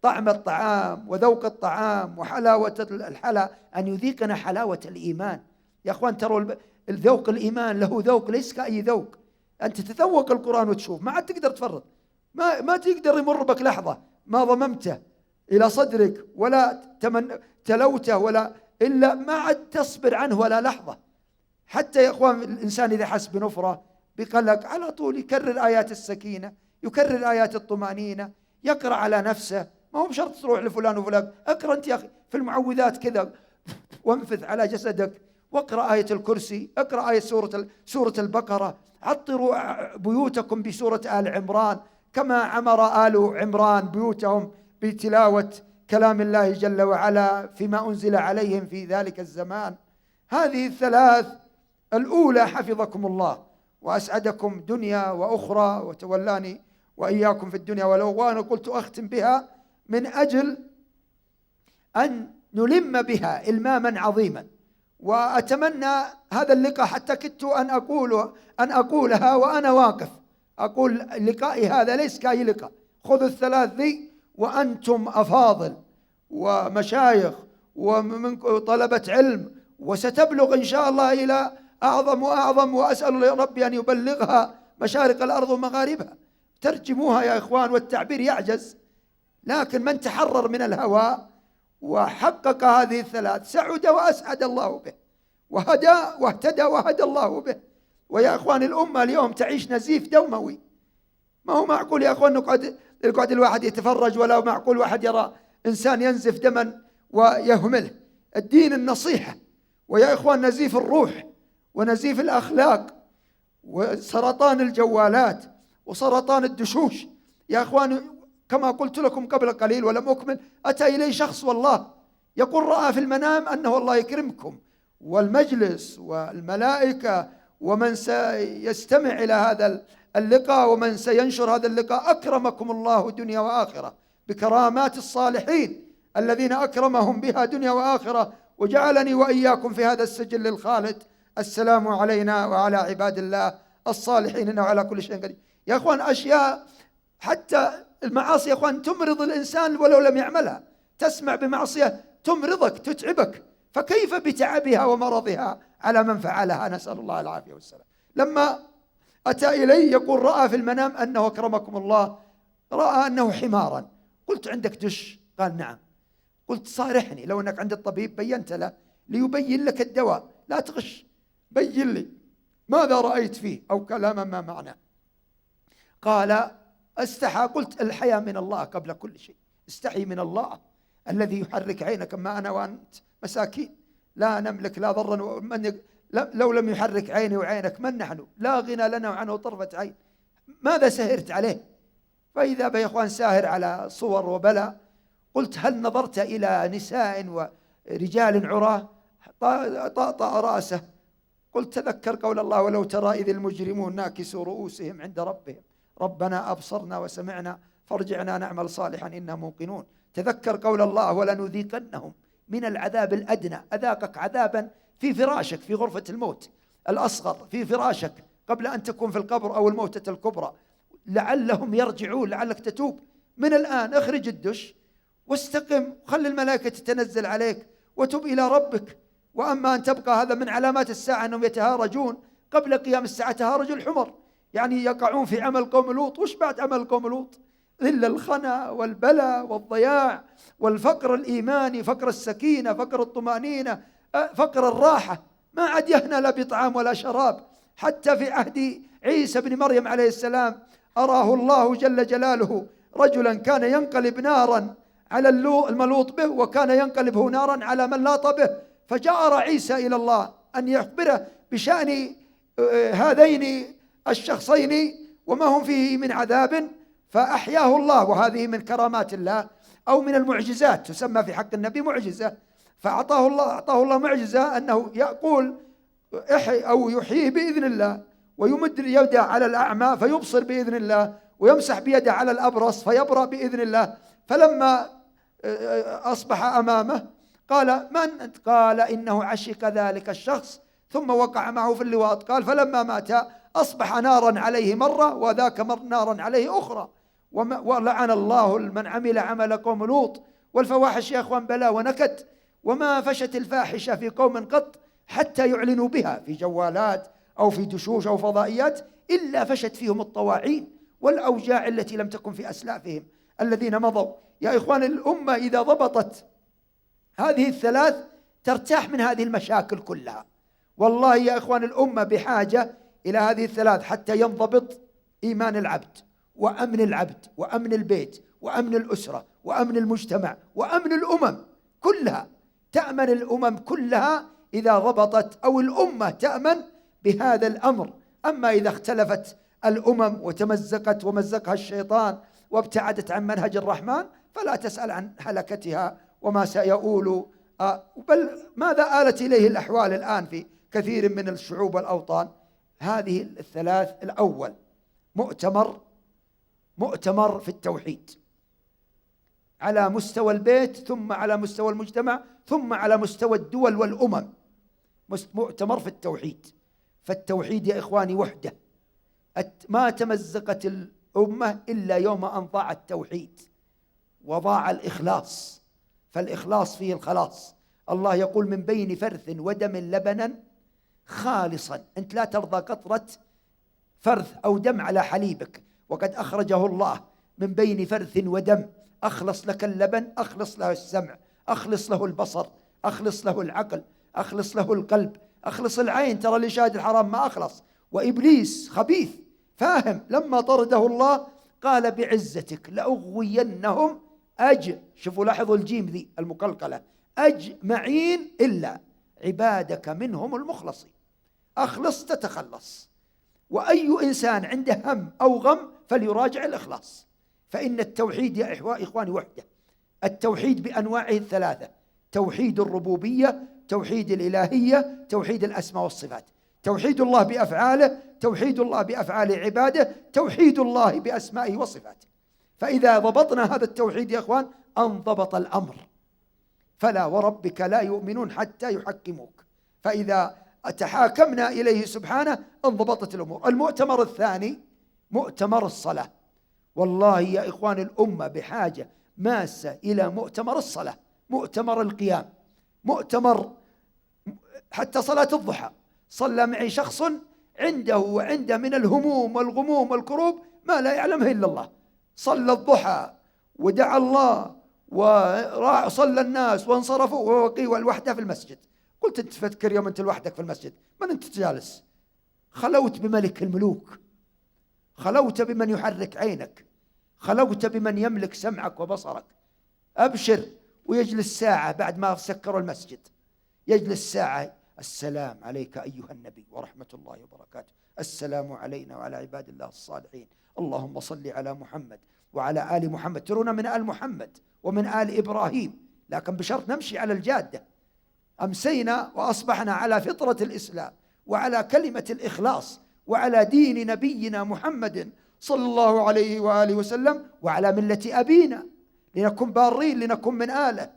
طعم الطعام وذوق الطعام وحلاوة الحلا أن يذيقنا حلاوة الإيمان. يا أخوان تروا الذوق الإيمان له ذوق ليس كأي ذوق. أنت تذوق القرآن وتشوف ما عاد تقدر تفرط، ما تقدر يمر بك لحظة ما ضممته إلى صدرك ولا تلوته ولا إلا ما عاد تصبر عنه ولا لحظة. حتى يا أخوان الإنسان إذا حس بنفرة بقلق على طول يكرر آيات السكينة، يكرر آيات الطمأنينة، يقرأ على نفسه. ما هو بشرط تروح لفلان وفلان، اقرأ أنت يا أخي في المعوذات كذا وانفذ على جسدك، واقرأ آية الكرسي، اقرأ آية سورة البقرة، عطروا بيوتكم بسورة آل عمران كما عمر آل عمران بيوتهم بتلاوة كلام الله جل وعلا فيما أنزل عليهم في ذلك الزمان. هذه الثلاث الأولى حفظكم الله وأسعدكم دنيا وأخرى وتولاني وإياكم في الدنيا ولو، وأنا قلت أختم بها من أجل أن نلم بها إلماما عظيما. وأتمنى هذا اللقاء حتى كدت أن أقولها وأنا واقف، أقول لقائي هذا ليس كأي لقاء. خذوا الثلاث ذي وأنتم أفاضل ومشايخ ومن طلبة علم، وستبلغ إن شاء الله إلى أعظم وأعظم، وأسأل ربي أن يبلغها مشارق الأرض ومغاربها. ترجموها يا إخوان والتعبير يعجز، لكن من تحرر من الهوى وحقق هذه الثلاث سعد وأسعد الله به، وهدى واهتدى وهدى الله به. ويا إخوان الأمة اليوم تعيش نزيف دوموي، ما هو معقول يا إخوان يقعد الواحد يتفرج، ولا معقول واحد يرى إنسان ينزف دما ويهمله. الدين النصيحة، ويا إخوان نزيف الروح ونزيف الأخلاق وسرطان الجوالات وسرطان الدشوش. يا إخوان كما قلت لكم قبل قليل ولم أكمل، أتى إلي شخص والله يقول رأى في المنام أنه الله يكرمكم والمجلس والملائكة ومن سيستمع إلى هذا اللقاء ومن سينشر هذا اللقاء أكرمكم الله دنيا وآخرة بكرامات الصالحين الذين أكرمهم بها دنيا وآخرة، وجعلني وإياكم في هذا السجل الخالد. السلام علينا وعلى عباد الله الصالحين إنه على كل شيء قدير. يا أخوان أشياء حتى المعاصي يا أخوان تمرض الإنسان ولو لم يعملها، تسمع بمعصية تمرضك تتعبك، فكيف بتعبها ومرضها على من فعلها؟ نسأل الله العافية والسلام. لما أتى إلي يقول رأى في المنام أنه أكرمكم الله رأى أنه حمارا. قلت عندك دش؟ قال نعم. قلت صارحني، لو أنك عند الطبيب بينت له ليبين لك الدواء، لا تغش، بين لي ماذا رأيت فيه أو كلاما ما معناه. قال استحى. قلت الحياة من الله قبل كل شيء، استحي من الله الذي يحرك عينك. أما أنا وأنت مساكين لا نملك لا ضرا، لو لم يحرك عيني وعينك من نحن؟ لا غنى لنا عنه طرفة عين. ماذا سهرت عليه؟ فإذا يا إخوان ساهر على صور وبلاء. قلت هل نظرت إلى نساء ورجال عراه؟ طأطأ رأسه. قلت تذكر قول الله ولو ترى إذ المجرمون ناكسوا رؤوسهم عند ربهم ربنا أبصرنا وسمعنا فارجعنا نعمل صالحا إنا موقنون. تذكر قول الله ولنذيقنهم من العذاب الأدنى. أذاقك عذابا في فراشك، في غرفة الموت الأصغر، في فراشك قبل أن تكون في القبر أو الموتة الكبرى، لعلهم يرجعون، لعلك تتوب من الآن. اخرج الدش واستقم، خلي الملائكة تتنزل عليك وتب إلى ربك. وأما أن تبقى، هذا من علامات الساعة أنهم يتهارجون قبل قيام الساعة تهارج الحمر، يعني يقعون في عمل قوم لوط. وش بعد عمل قوم لوط إلا الخنا والبلاء والضياع والفقر الإيماني، فقر السكينة، فقر الطمأنينة، فقر الراحة. ما عاد يهنى لا بطعام ولا شراب. حتى في عهد عيسى بن مريم عليه السلام أراه الله جل جلاله رجلا كان ينقلب نارا على الملوط به، وكان ينقلبه نارا على من لاط به، فجاء عيسى إلى الله أن يخبره بشأن هذين الشخصين وما هم فيه من عذاب، فأحياه الله. وهذه من كرامات الله أو من المعجزات، تسمى في حق النبي معجزة. أعطاه الله معجزة أنه يقول أو يحييه بإذن الله، ويمد يده على الأعمى فيبصر بإذن الله، ويمسح بيده على الأبرص فيبرأ بإذن الله. فلما أصبح أمامه قال: من أنت؟ قال: إنه عشق ذلك الشخص ثم وقع معه في اللواط. قال: فلما مات أصبح نارا عليه مرة، وذاك نارا عليه أخرى. ولعن الله من عمل عمل قوم لوط. والفواحش يا أخوان بلاء ونكد، وما فشت الفاحشة في قوم قط حتى يعلنوا بها في جوالات أو في دشوش أو فضائيات، إلا فشت فيهم الطواعين والأوجاع التي لم تكن في أسلافهم الذين مضوا. يا إخوان، الأمة إذا ضبطت هذه الثلاث ترتاح من هذه المشاكل كلها. والله يا إخوان، الأمة بحاجة إلى هذه الثلاث حتى ينضبط إيمان العبد وأمن العبد وأمن البيت وأمن الأسرة وأمن المجتمع وأمن الأمم كلها. تأمن الأمم كلها إذا ضبطت، أو الأمة تأمن بهذا الأمر. أما إذا اختلفت الأمم وتمزقت ومزقها الشيطان وابتعدت عن منهج الرحمن، فلا تسأل عن هلكتها وما سيؤول. بل ماذا آلت إليه الأحوال الآن في كثير من الشعوب والأوطان؟ هذه الثلاث. الأول مؤتمر في التوحيد على مستوى البيت، ثم على مستوى المجتمع، ثم على مستوى الدول والأمم. مؤتمر في التوحيد. فالتوحيد يا إخواني وحده. ما تمزقت الأمة إلا يوم أن ضاع التوحيد وضاع الإخلاص. فالإخلاص فيه الخلاص. الله يقول: من بين فرث ودم لبنا خالصا. أنت لا ترضى قطرة فرث أو دم على حليبك، وقد أخرجه الله من بين فرث ودم. أخلص لك اللبن، أخلص له السمع، أخلص له البصر، أخلص له العقل، أخلص له القلب، أخلص العين. ترى اللي شاهد الحرام ما أخلص. وإبليس خبيث فاهم، لما طرده الله قال: بعزتك لأغوينهم شوفوا لاحظوا الجيم ذي المقلقلة، أجمعين إلا عبادك منهم المخلصين. أخلص تتخلص. وأي إنسان عنده هم أو غم فليراجع الإخلاص. فإن التوحيد يا إخواني وحده. التوحيد بأنواعه الثلاثة: توحيد الربوبية، توحيد الإلهية، توحيد الأسماء والصفات. توحيد الله بأفعاله، توحيد الله بأفعال عباده، توحيد الله بأسمائه وصفاته. فإذا ضبطنا هذا التوحيد يا إخوان انضبط الأمر. فلا وربك لا يؤمنون حتى يحكموك. فإذا تحاكمنا إليه سبحانه انضبطت الأمور. المؤتمر الثاني مؤتمر الصلاة. والله يا إخوان، الأمة بحاجة ماسة إلى مؤتمر الصلاة، مؤتمر القيام، مؤتمر حتى صلاة الضحى. صلى معي شخص عنده من الهموم والغموم والكروب ما لا يعلمه إلا الله. صلى الضحى ودعا الله وصلى الناس وانصرفوا ووقي الوحدة في المسجد. قلت: أنت تفكر يوم أنت لوحدك في المسجد من أنت جالس؟ خلوت بملك الملوك، خلوت بمن يحرك عينك، خلوت بمن يملك سمعك وبصرك. أبشر. ويجلس ساعة بعد ما سكروا المسجد، يجلس ساعة: السلام عليك أيها النبي ورحمة الله وبركاته، السلام علينا وعلى عباد الله الصالحين، اللهم صل على محمد وعلى آل محمد. ترون من آل محمد ومن آل إبراهيم، لكن بشرط نمشي على الجادة. أمسينا وأصبحنا على فطرة الإسلام وعلى كلمة الإخلاص وعلى دين نبينا محمد صلى الله عليه وآله وسلم وعلى ملة أبينا، لنكن بارين، لنكن من آله،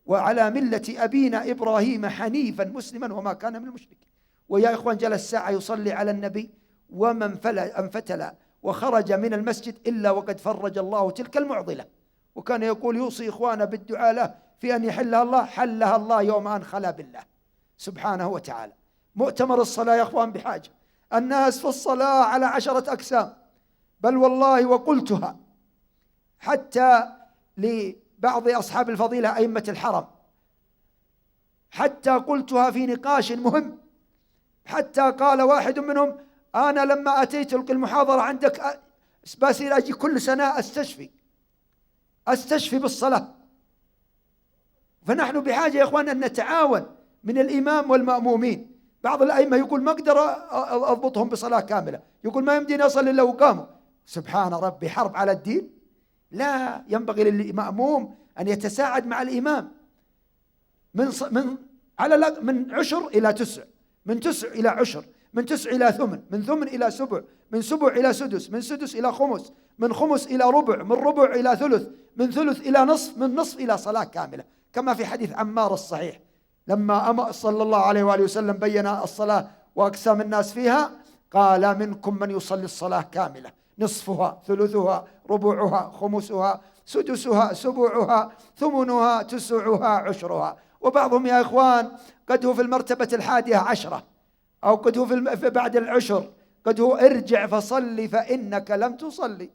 وعلى ملة أبينا إبراهيم حنيفا مسلما وما كان من المشركين. ويا إخوان جلس ساعة يصلي على النبي ومن انفتل وخرج من المسجد إلا وقد فرج الله تلك المعضلة. وكان يقول يوصي إخوانا بالدعاء له في أن يحلها الله، حلها الله يوم أن خلا بالله سبحانه وتعالى. مؤتمر الصلاة يا إخوان بحاجة. الناس في الصلاة على 10 أقسام، بل والله وقلتها حتى لبعض أصحاب الفضيلة أئمة الحرم، حتى قلتها في نقاش مهم، حتى قال واحد منهم: أنا لما أتيت ألقي المحاضرة عندك بصير أجي كل سنة أستشفي بالصلاة. فنحن بحاجة يا إخوان أن نتعاون من الإمام والمأمومين. بعض الأئمة يقول ما أقدر أضبطهم بصلاة كاملة، يقول ما يمديني أصلي إلا وقاموا. سبحان ربي، حرب على الدين؟ لا، ينبغي للمأموم أن يتساعد مع الإمام من 10 إلى 9، من 9 إلى 10، من 9 إلى 8، من 8 إلى 7، من 7 إلى 6، من 6 إلى 5، من 5 إلى ربع، من ربع إلى ثلث، من ثلث إلى نصف، من نصف إلى صلاة كاملة، كما في حديث عمار الصحيح لما صلى الله عليه وآله وسلم بين الصلاة وأقسام الناس فيها، قال: منكم من يصلي الصلاة كاملة، نصفها، ثلثها، ربعها، خمسها، سدسها، سبعها، ثمنها، تسعها، عشرها. وبعضهم يا إخوان قد هو في المرتبة 11، أو قد هو في بعد 10، قد هو ارجع فصلي فإنك لم تصلي،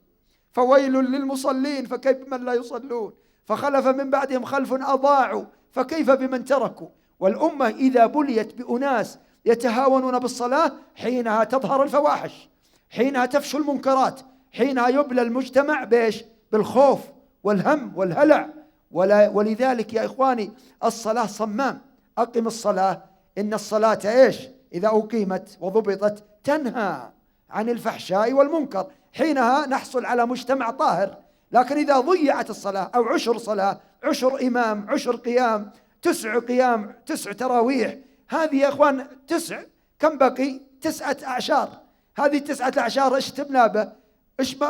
فويل للمصلين فكيف من لا يصلون، فخلف من بعدهم خلف أضاعوا فكيف بمن تركوا. والأمة إذا بليت بأناس يتهاونون بالصلاة حينها تظهر الفواحش، حينها تفشو المنكرات، حينها يبلى المجتمع بإيش؟ بالخوف والهم والهلع. ولذلك يا إخواني الصلاة صمام. أقم الصلاة، إن الصلاة إيش؟ إذا أقيمت وضبطت تنهى عن الفحشاء والمنكر، حينها نحصل على مجتمع طاهر. لكن إذا ضيعت الصلاة أو 10 صلاة، 10 إمام، 10 قيام، 9 قيام، 9 تراويح، هذه يا إخوان 9، كم بقي؟ 9 أعشار. هذه 9 أعشار إيش تبنى به؟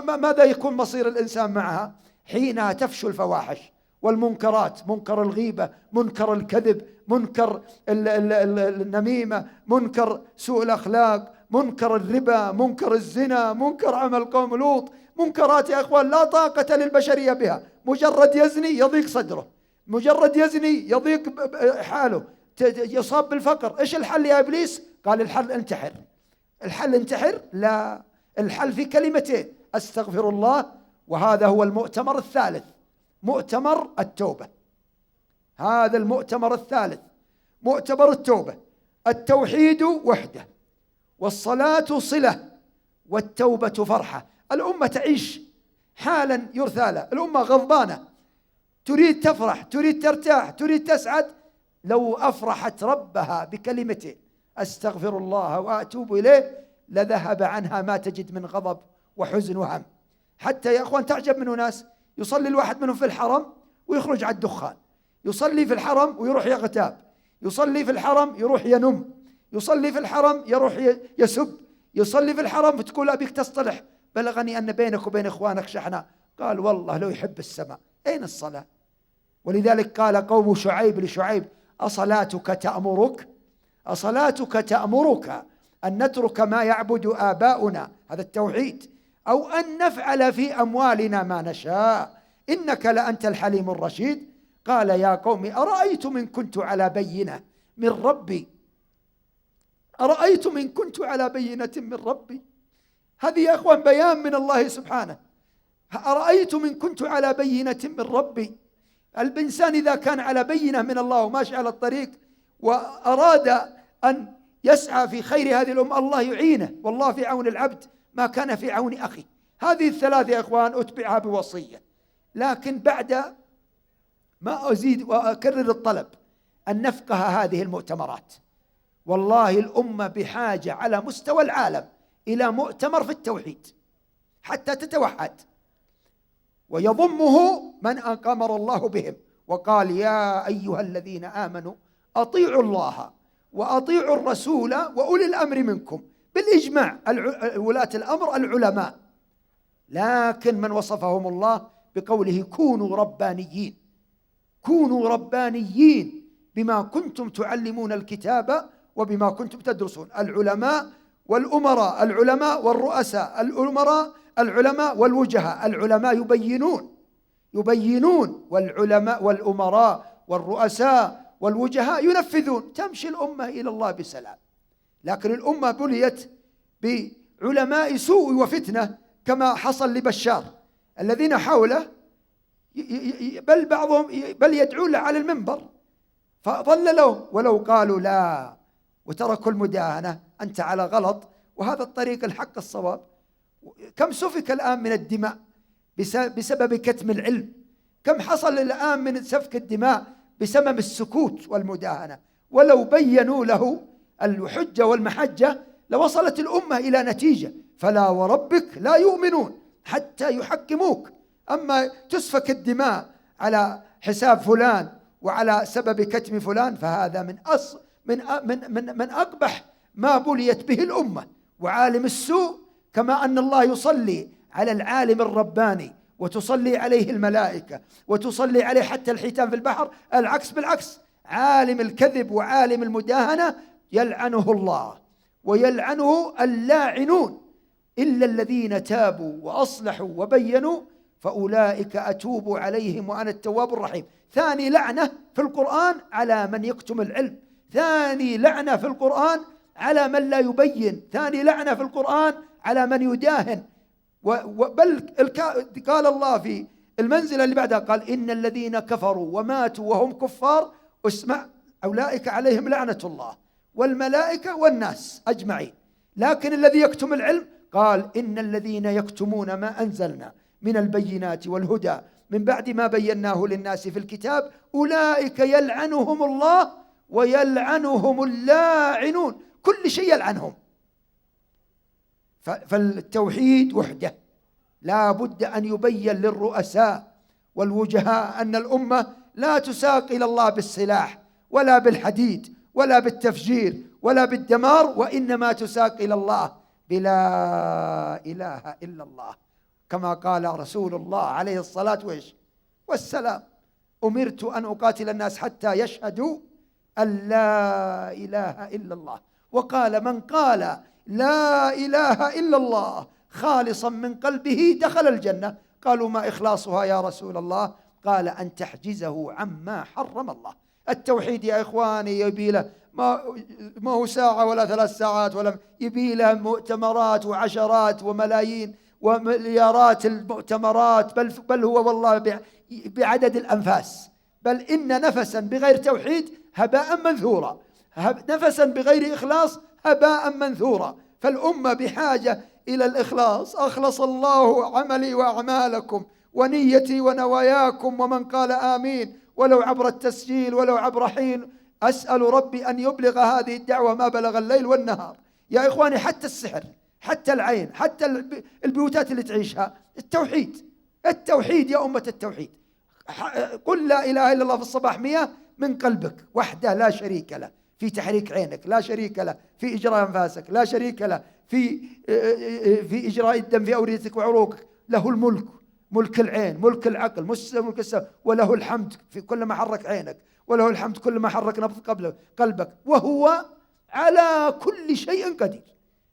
ماذا يكون مصير الإنسان معها؟ حينها تفشو الفواحش والمنكرات، منكر الغيبة، منكر الكذب، منكر النميمة، منكر سوء الأخلاق، منكر الربا، منكر الزنا، منكر عمل قوم لوط. منكرات يا إخوان لا طاقة للبشرية بها. مجرد يزني يضيق صدره، مجرد يزني يضيق حاله، يصاب بالفقر. إيش الحل يا إبليس؟ قال: الحل انتحر. الحل انتحر؟ لا، الحل في كلمتين: أستغفر الله. وهذا هو المؤتمر الثالث، مؤتمر التوبة. هذا المؤتمر الثالث، مؤتمر التوبة. التوحيد وحده، والصلاة صلة، والتوبة فرحة. الأمة تعيش حالا يرثى لها، الأمة غضبانة، تريد تفرح، تريد ترتاح، تريد تسعد. لو أفرحت ربها بكلمتين: أستغفر الله وأتوب إليه، لذهب عنها ما تجد من غضب وحزن وهم. حتى يا أخوان تعجب من ناس يصلي الواحد منهم في الحرم ويخرج على الدخان، يصلي في الحرم ويروح يغتاب، يصلي في الحرم يروح ينم، يصلي في الحرم يروح يسب، يصلي في الحرم فتقول أبيك تصطلح: بلغني أن بينك وبين إخوانك شحناء. قال: والله لو يحب السماء. أين الصلاة؟ ولذلك قال قوم شعيب لشعيب: أصلاتك تأمرك؟ أصلاتك تأمرك أن نترك ما يعبد آباؤنا، هذا التوحيد، أو أن نفعل في أموالنا ما نشاء، إنك لأنت الحليم الرشيد. قال: يا قوم أرأيتم إن كنت على بينة من ربي، أرأيتم إن كنت على بينة من ربي. هذه يا أخوان بيان من الله سبحانه. أرأيتم إن كنت على بينة من ربي. الإنسان إذا كان على بينة من الله وماشي على الطريق وأراد أن يسعى في خير هذه الأمة، الله يعينه، والله في عون العبد ما كان في عون أخي. هذه الثلاث يا أخوان أتبعها بوصية. لكن بعد ما أزيد وأكرر الطلب أن نفقه هذه المؤتمرات. والله الأمة بحاجة على مستوى العالم إلى مؤتمر في التوحيد حتى تتوحد، ويضمه من أمر الله بهم وقال: يا أيها الذين آمنوا أطيعوا الله وأطيعوا الرسول وأولي الأمر منكم. بالإجماع ولاة الأمر العلماء، لكن من وصفهم الله بقوله كونوا ربانيين، كونوا ربانيين بما كنتم تعلمون الكتاب وبما كنتم تدرسون. العلماء والأمراء، العلماء والرؤساء، الأمراء العلماء والوجهاء. العلماء يبينون والعلماء والأمراء والرؤساء والوجهاء ينفذون، تمشي الأمة إلى الله بسلام. لكن الأمة بليت بعلماء سوء وفتنة كما حصل لبشار، الذين حوله بل بعضهم يدعون له على المنبر فضللوا، ولو قالوا لا وتركوا المداهنة أنت على غلط وهذا الطريق الحق الصواب. كم سفك الآن من الدماء بسبب كتم العلم، كم حصل الآن من سفك الدماء بسبب السكوت والمداهنة. ولو بينوا له الحجة والمحجة لوصلت الأمة إلى نتيجة. فلا وربك لا يؤمنون حتى يحكموك. أما تسفك الدماء على حساب فلان وعلى سبب كتم فلان فهذا من أقبح ما بليت به الأمة. وعالم السوء كما أن الله يصلي على العالم الرباني وتصلي عليه الملائكة وتصلي عليه حتى الحيتان في البحر، العكس بالعكس، عالم الكذب وعالم المداهنة يلعنه الله ويلعنه اللاعنون، إلا الذين تابوا وأصلحوا وبينوا فأولئك أتوب عليهم وأنا التواب الرحيم. ثاني لعنة في القرآن على من يكتم العلم، ثاني لعنة في القرآن على من لا يبين، ثاني لعنة في القرآن على من يداهن. بل قال الله في المنزلة اللي بعدها قال إن الذين كفروا وماتوا وهم كفار اسمع أولئك عليهم لعنة الله والملائكة والناس أجمعين. لكن الذي يكتم العلم قال إن الذين يكتمون ما أنزلنا من البينات والهدى من بعد ما بيناه للناس في الكتاب أولئك يلعنهم الله ويلعنهم اللاعنون، كل شيء يلعنهم. فالتوحيد وحده لا بد أن يبين للرؤساء والوجهاء أن الأمة لا تساق إلى الله بالسلاح ولا بالحديد ولا بالتفجير ولا بالدمار، وإنما تساق إلى الله بلا إله إلا الله، كما قال رسول الله عليه الصلاة والسلام أمرت أن أقاتل الناس حتى يشهدوا أن لا إله إلا الله. وقال من قال لا إله إلا الله خالصا من قلبه دخل الجنة. قالوا ما إخلاصها يا رسول الله؟ قال أن تحجزه عما حرم الله. التوحيد يا إخواني يبي له ما هو ساعة ولا 3 ساعات، ولا يبي له مؤتمرات وعشرات وملايين ومليارات المؤتمرات، بل هو والله بعدد الأنفاس. بل إن نفسا بغير توحيد هباء منثورا، نفسا بغير إخلاص هباء منثورا. فالأمة بحاجة إلى الإخلاص. أخلص الله عملي وأعمالكم ونيتي ونواياكم، ومن قال آمين ولو عبر التسجيل ولو عبر حين. أسأل ربي أن يبلغ هذه الدعوة ما بلغ الليل والنهار. يا إخواني حتى السحر، حتى العين، حتى البيوتات اللي تعيشها، التوحيد يا أمة التوحيد. قل لا إله إلا الله في الصباح 100 من قلبك وحده لا شريك له في تحريك عينك، لا شريك له في إجراء أنفاسك، لا شريك له في إجراء الدم في أوردتك وعروقك. له الملك، ملك العين، ملك العقل، ملك السمع، وله الحمد في كل ما حرك عينك، وله الحمد كل ما حرك نبض قلبك، وهو على كل شيء قدير.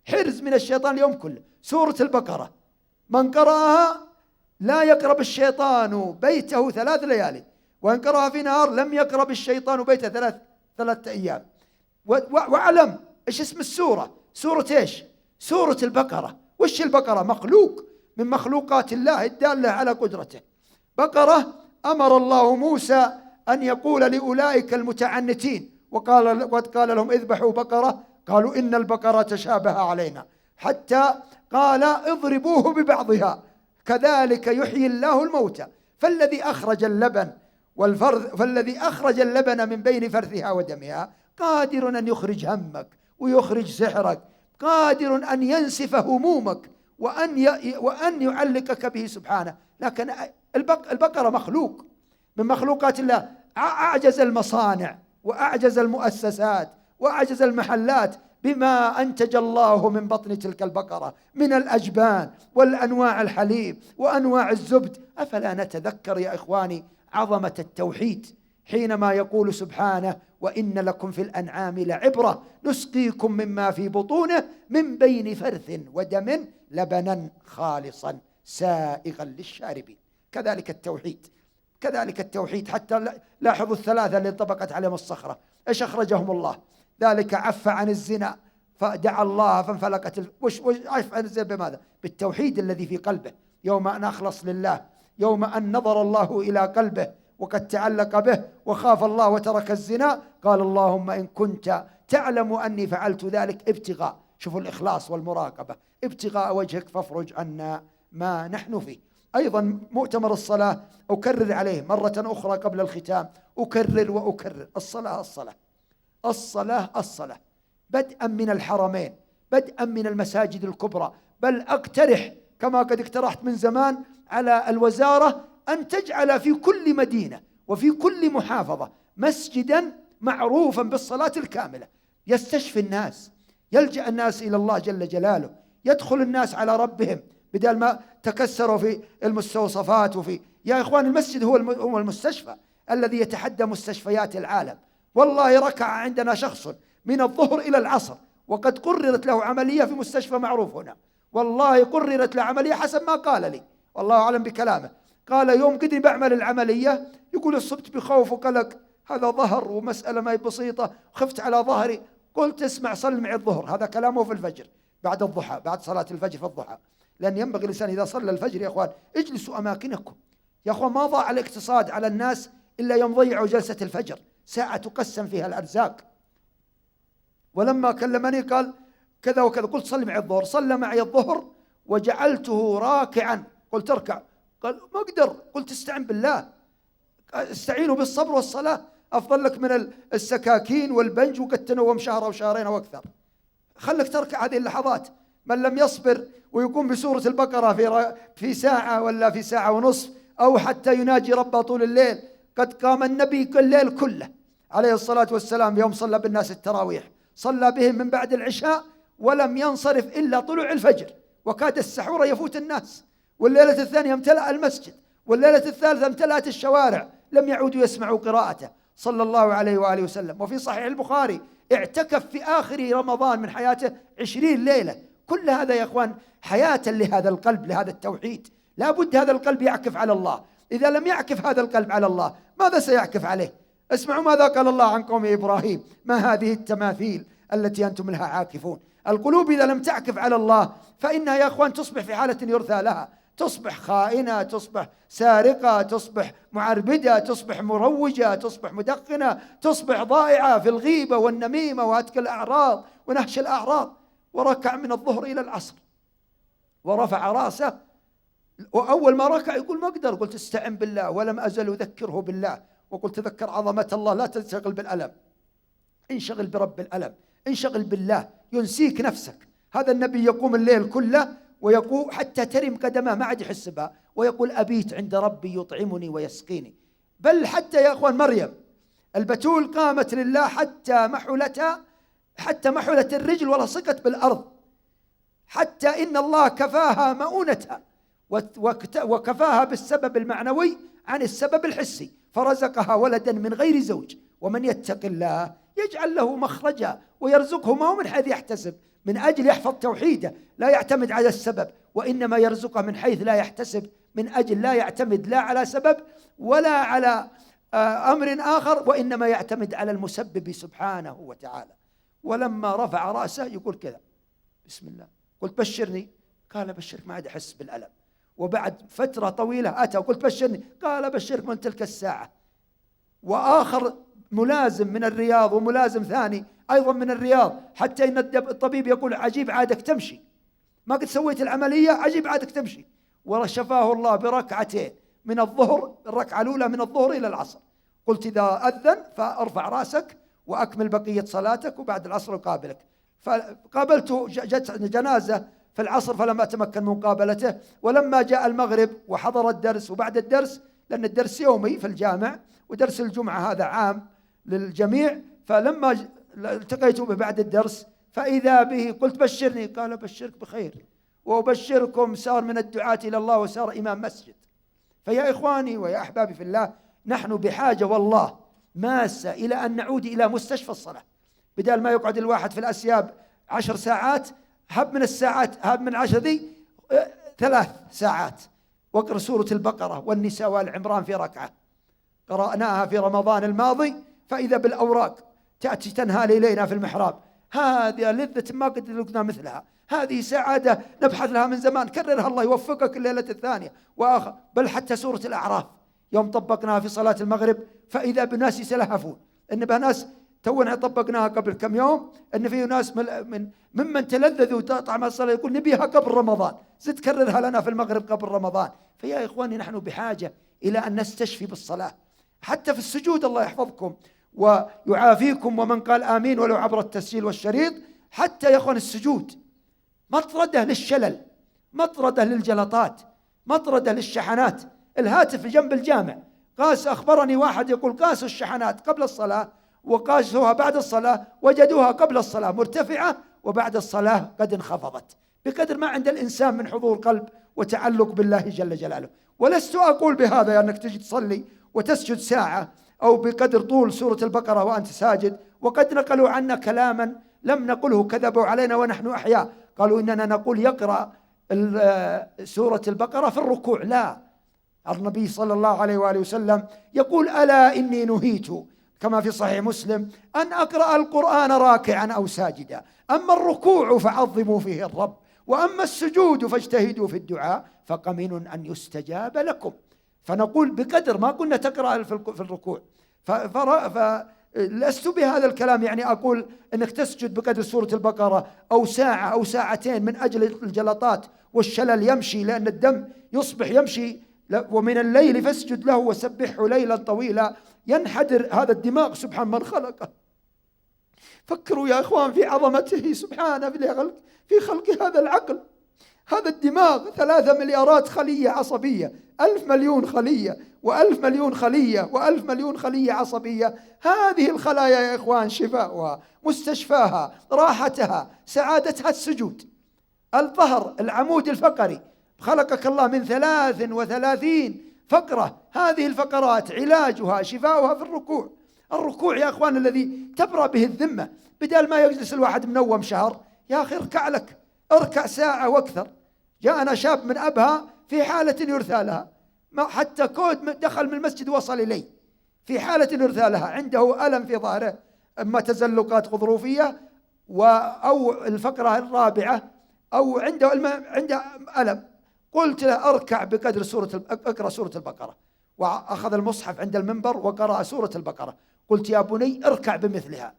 حرز من الشيطان اليوم كله. سورة البقرة من قرأها لا يقرب الشيطان بيته 3 ليالي، وإن قرأها في نهار لم يقرب الشيطان بيته 3 أيام. واعلم إيش اسم السورة؟ سورة إيش؟ سورة البقرة. وش البقرة؟ مخلوق من مخلوقات الله الدالة على قدرته. بقرة أمر الله موسى أن يقول لأولئك المتعنتين وقد قال لهم اذبحوا بقرة، قالوا إن البقرة تشابه علينا، حتى قال اضربوه ببعضها كذلك يحيي الله الموتى. فالذي أخرج اللبن من بين فرثها ودمها قادر أن يخرج همك ويخرج سحرك، قادر أن ينسف همومك وأن يعلقك به سبحانه. لكن البقرة مخلوق من مخلوقات الله. أعجز المصانع وأعجز المؤسسات وأعجز المحلات بما أنتج الله من بطن تلك البقرة من الأجبان والأنواع الحليب وأنواع الزبد. أفلا نتذكر يا إخواني عظمة التوحيد حينما يقول سبحانه: وإن لكم في الأنعام لعبرة نسقيكم مما في بطونه من بين فرث ودم لبنا خالصا سائغا للشاربين. كذلك التوحيد حتى لاحظوا الثلاثة اللي انطبقت عليهم الصخرة إيش أخرجهم الله؟ ذلك عف عن الزنا فدعا الله فانفلقت وش عف عن الزنا بماذا؟ بالتوحيد الذي في قلبه. يوم أن أخلص لله، يوم أن نظر الله إلى قلبه وقد تعلق به وخاف الله وترك الزنا، قال: اللهم إن كنت تعلم أني فعلت ذلك ابتغاء، شوفوا الإخلاص والمراقبة، ابتغاء وجهك فافرج عنا ما نحن فيه. أيضا مؤتمر الصلاة أكرر عليه مرة أخرى قبل الختام، أكرر وأكرر: الصلاة بدءا من الحرمين، بدءا من المساجد الكبرى، بل أقترح كما قد اقترحت من زمان على الوزارة أن تجعل في كل مدينة وفي كل محافظة مسجدا معروفا بالصلاة الكاملة، يستشفي الناس، يلجأ الناس إلى الله جل جلاله، يدخل الناس على ربهم بدل ما تكسروا في المستوصفات يا إخوان المسجد هو المستشفى الذي يتحدى مستشفيات العالم. والله ركع عندنا شخص من الظهر إلى العصر وقد قررت له عملية في مستشفى معروف هنا، والله قررت له عملية حسب ما قال لي والله أعلم بكلامه. قال يوم قدي بعمل العملية يقول صبت بخوف وقلق، هذا ظهر ومسألة ما هي بسيطة، خفت على ظهري. قلت اسمع صل معي الظهر، هذا كلامه في الفجر بعد الضحى، بعد صلاة الفجر في الضحى، لأن ينبغي الإنسان إذا صلى الفجر يا أخوان اجلسوا أماكنكم. يا أخوان ما ضاع الاقتصاد على الناس إلا يوم ضيعوا جلسة الفجر، ساعة تقسم فيها الأرزاق. ولما كلمني قال كذا وكذا، قلت صلي معي الظهر، صلى معي الظهر وجعلته راكعا، قلت اركع، قال ما أقدر، قلت استعن بالله، استعينوا بالصبر والصلاة، أفضل لك من السكاكين والبنج وقد تنوم شهر أو شهرين أو أكثر، خلك تركع هذه اللحظات. من لم يصبر ويقوم بسورة البقرة في ساعة ولا في ساعة ونصف أو حتى يناجي ربه طول الليل، قد قام النبي كل الليل كله عليه الصلاة والسلام. يوم صلى بالناس التراويح صلى بهم من بعد العشاء ولم ينصرف إلا طلوع الفجر، وكاد السحور يفوت الناس. والليلة الثانية امتلأ المسجد، والليلة الثالثة امتلأت الشوارع، لم يعودوا يسمعوا قراءته صلى الله عليه وآله وسلم. وفي صحيح البخاري اعتكف في آخر رمضان من حياته 20 ليلة. كل هذا يا أخوان حياة لهذا القلب، لهذا التوحيد. لا بد هذا القلب يعكف على الله. إذا لم يعكف هذا القلب على الله ماذا سيعكف عليه؟ اسمعوا ماذا قال الله عن قوم إبراهيم: ما هذه التماثيل التي أنتم لها عاكفون. القلوب إذا لم تعكف على الله فإنها يا أخوان تصبح في حالة يرثى لها، تصبح خائنة، تصبح سارقة، تصبح معربدة، تصبح مروجة، تصبح مدخنة، تصبح ضائعة في الغيبة والنميمة وهتك الأعراض ونهش الأعراض. وركع من الظهر إلى العصر ورفع رأسه، وأول ما ركع يقول ما أقدر، قلت استعن بالله، ولم أزل أذكره بالله، وقلت تذكر عظمة الله، لا تنشغل بالألم، انشغل برب الألم، انشغل بالله ينسيك نفسك. هذا النبي يقوم الليل كله ويقول حتى ترم قدمه ما عاد يحس بها، ويقول أبيت عند ربي يطعمني ويسقيني. بل حتى يا أخوان مريم البتول قامت لله حتى محلت الرجل ولصقت بالأرض، حتى إن الله كفاها مؤونتها وكفاها بالسبب المعنوي عن السبب الحسي، فرزقها ولدا من غير زوج. ومن يتق الله يجعل له مخرجا ويرزقه ما هو من حيث يحتسب، من أجل يحفظ توحيده، لا يعتمد على السبب، وإنما يرزقه من حيث لا يحتسب، من أجل لا يعتمد لا على سبب ولا على أمر آخر، وإنما يعتمد على المسبب سبحانه وتعالى. ولما رفع رأسه يقول كذا بسم الله، قلت بشرني، قال بشرك ما عاد أحس بالألم. وبعد فترة طويلة أتى وقلت بشرني، قال بشرك من تلك الساعة. وآخر ملازم من الرياض وملازم ثاني أيضا من الرياض، حتى إن الطبيب يقول عجيب عادك تمشي، ما قد سويت العملية عجيب عادك تمشي. ورشفاه الله بركعتين من الظهر، الركعة الأولى من الظهر إلى العصر. قلت إذا أذن فارفع رأسك وأكمل بقية صلاتك وبعد العصر أقابلك. فقابلته، جت جنازة في العصر فلم أتمكن من مقابلته. ولما جاء المغرب وحضر الدرس وبعد الدرس، لأن الدرس يومي في الجامع ودرس الجمعة هذا عام للجميع، فلما التقيت به بعد الدرس فإذا به قلت بشرني، قال بشرك بخير وأبشركم، صار من الدعاة إلى الله وصار إمام مسجد. فيا إخواني ويا أحبابي في الله، نحن بحاجة والله ماسة إلى أن نعود إلى مستشفى الصلاة. بدل ما يقعد الواحد في الأسياب 10 ساعات، هب من الساعات، هب من 10 دي 3 ساعات، واقرأ سورة البقرة والنساء والعمران في ركعة، قرأناها في رمضان الماضي، فإذا بالأوراق تأتي تنهال إلينا في المحراب. هذه لذة ما قد ذقنا مثلها، هذه سعادة نبحث لها من زمان. كررها الله يوفقك الليلة الثانية وآخر. بل حتى سورة الأعراف يوم طبقناها في صلاة المغرب، فإذا بناس يتلهفون، إن بناس تونا طبقناها قبل كم يوم، إن في ناس ممن تلذذوا طعم الصلاة يقول نبيها قبل رمضان، زد كررها لنا في المغرب قبل رمضان. فيا إخواني نحن بحاجة إلى أن نستشفي بالصلاة، حتى في السجود. الله يحفظكم ويعافيكم، ومن قال آمين ولو عبر التسجيل والشريط. حتى يا إخوان السجود مطردة للشلل، مطردة للجلطات، مطردة للشحنات. الهاتف جنب الجامع، أخبرني واحد يقول قاسوا الشحنات قبل الصلاة وقاسوها بعد الصلاة، وجدوها قبل الصلاة مرتفعة وبعد الصلاة قد انخفضت، بقدر ما عند الإنسان من حضور قلب وتعلق بالله جل جلاله. ولست أقول بهذا أنك تجي تصلي وتسجد ساعة أو بقدر طول سورة البقرة وأنت ساجد. وقد نقلوا عنا كلاما لم نقله، كذبوا علينا ونحن أحياء، قالوا إننا نقول يقرأ سورة البقرة في الركوع. لا، النبي صلى الله عليه وآله وسلم يقول ألا إني نهيت كما في صحيح مسلم أن أقرأ القرآن راكعا أو ساجدا، أما الركوع فعظموا فيه الرب، وأما السجود فاجتهدوا في الدعاء فقمن أن يستجاب لكم. فنقول بقدر ما كنا تقرأ في الركوع. فلست بهذا الكلام يعني أقول أنك تسجد بقدر سورة البقرة أو ساعة أو ساعتين من أجل الجلطات والشلل يمشي، لأن الدم يصبح يمشي. ومن الليل فاسجد له وسبحه ليلا طويلا، ينحدر هذا الدماغ سبحان من خلقه. فكروا يا إخوان في عظمته سبحانه في خلق هذا العقل، هذا الدماغ 3 مليارات خلية عصبية، 1000 مليون خلية و1000 مليون خلية و1000 مليون خلية عصبية. هذه الخلايا يا إخوان شفاؤها، مستشفاها، راحتها، سعادتها السجود. الظهر العمود الفقري خلقك الله من 33 فقرة، هذه الفقرات علاجها شفاؤها في الركوع. الركوع يا أخوان الذي تبرأ به الذمة. بدل ما يجلس الواحد منوم شهر، يا أخي اركع لك، اركع ساعة واكثر. جاءنا شاب من أبها في حالة يرثى لها، حتى كود دخل من المسجد وصل إلي في حالة يرثى لها، عنده ألم في ظهره، أما تزلقات غضروفية أو الفقرة الرابعة، أو عنده ألم. قلت له اركع بقدر اقرأ سورة البقرة، وأخذ المصحف عند المنبر وقرأ سورة البقرة. قلت يا بني اركع بمثلها،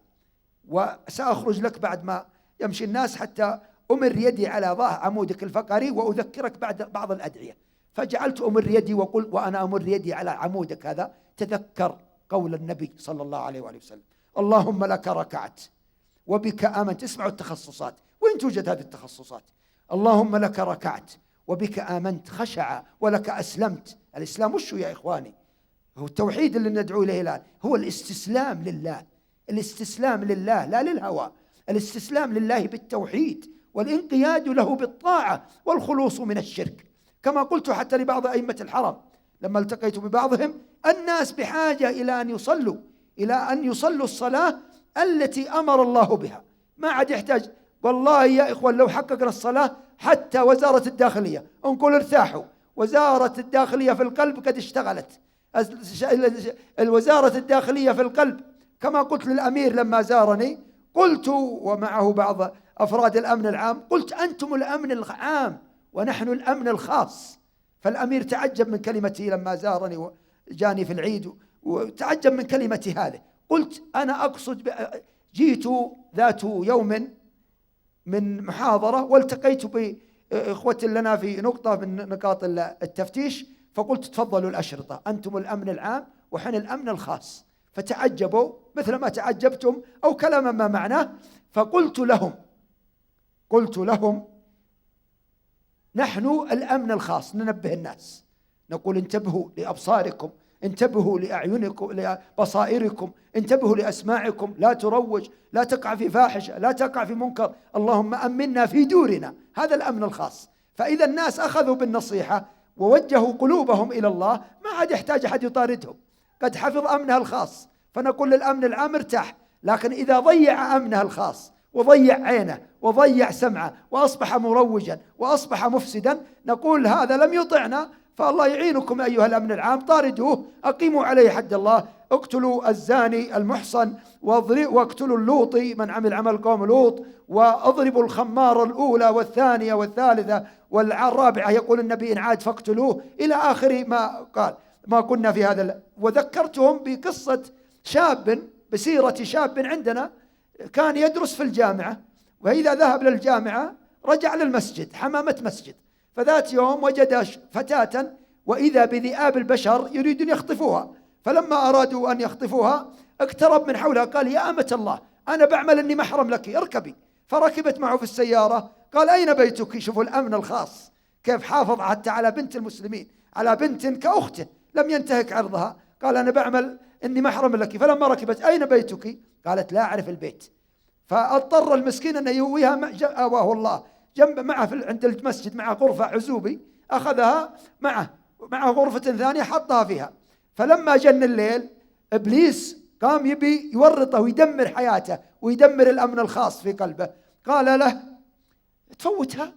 وسأخرج لك بعد ما يمشي الناس حتى أمر يدي على ظهر عمودك الفقري وأذكرك بعض الأدعية. فجعلت أمر يدي وقل وأنا أمر يدي على عمودك هذا تذكر قول النبي صلى الله عليه وآله وسلم: اللهم لك ركعت وبك آمنت. اسمعوا التخصصات، وين توجد هذه التخصصات؟ اللهم لك ركعت وبك آمنت، خشع ولك أسلمت. الإسلام وشو يا إخواني؟ هو التوحيد اللي ندعو إليه الآن، هو الاستسلام لله، الاستسلام لله لا للهوى، الاستسلام لله بالتوحيد والانقياد له بالطاعة والخلوص من الشرك. كما قلت حتى لبعض أئمة الحرم لما التقيت ببعضهم، الناس بحاجة إلى أن يصلوا الصلاة التي أمر الله بها، ما عاد يحتاج. والله يا إخوان لو حققنا الصلاة، حتى وزارة الداخلية نقول ارتاحوا، وزارة الداخلية في القلب قد اشتغلت. الوزارة الداخلية في القلب، كما قلت للأمير لما زارني، قلت ومعه بعض أفراد الأمن العام، قلت أنتم الأمن العام ونحن الأمن الخاص. فالأمير تعجب من كلمتي لما زارني وجاني في العيد، وتعجب من كلمتي هذه. قلت أنا أقصد جيت ذات يوم من محاضرة والتقيت بإخوة لنا في نقطة من نقاط التفتيش، فقلت تفضلوا الأشرطة، أنتم الأمن العام وحن الأمن الخاص. فتعجبوا مثل ما تعجبتم أو كلاما ما معناه. فقلت لهم نحن الأمن الخاص، ننبه الناس، نقول انتبهوا لأبصاركم، انتبهوا لأعينكم، لبصائركم، انتبهوا لأسماعكم، لا تروج، لا تقع في فاحشة، لا تقع في منكر. اللهم أمنا في دورنا، هذا الأمن الخاص. فإذا الناس أخذوا بالنصيحة ووجهوا قلوبهم إلى الله ما عاد يحتاج أحد يطاردهم، قد حفظ أمنها الخاص. فنقول للأمن العام ارتاح. لكن إذا ضيع أمنها الخاص وضيع عينه وضيع سمعه وأصبح مروجا وأصبح مفسدا، نقول هذا لم يطعنا. فالله يعينكم أيها الأمن العام، طاردوه، أقيموا عليه حد الله، اقتلوا الزاني المحصن، واقتلوا اللوطي من عمل عمل قوم لوط، واضربوا الخمار الأولى والثانية والثالثة والرابعة، يقول النبي إن عاد فاقتلوه، إلى آخر ما قال. ما كنا في هذا. وذكرتهم بقصة شاب، بسيرة شاب عندنا كان يدرس في الجامعة، وإذا ذهب للجامعة رجع للمسجد، حمامة مسجد. فذات يوم وجد فتاة وإذا بذئاب البشر يريدون يخطفوها، فلما أرادوا أن يخطفوها اقترب من حولها قال يا أمة الله أنا بعمل أني محرم لك، اركبي. فركبت معه في السيارة. قال أين بيتك؟ شوفوا الأمن الخاص كيف حافظ حتى على بنت المسلمين، على بنت كأخته لم ينتهك عرضها. قال أنا بعمل أني محرم لك. فلما ركبت أين بيتك؟ قالت لا أعرف البيت. فاضطر المسكين أن يويها، آواه الله، جنب معه عند المسجد معه غرفة عزوبي، أخذها معه غرفة ثانية حطها فيها. فلما جن الليل إبليس قام يبي يورطه ويدمر حياته ويدمر الأمن الخاص في قلبه. قال له تفوتها،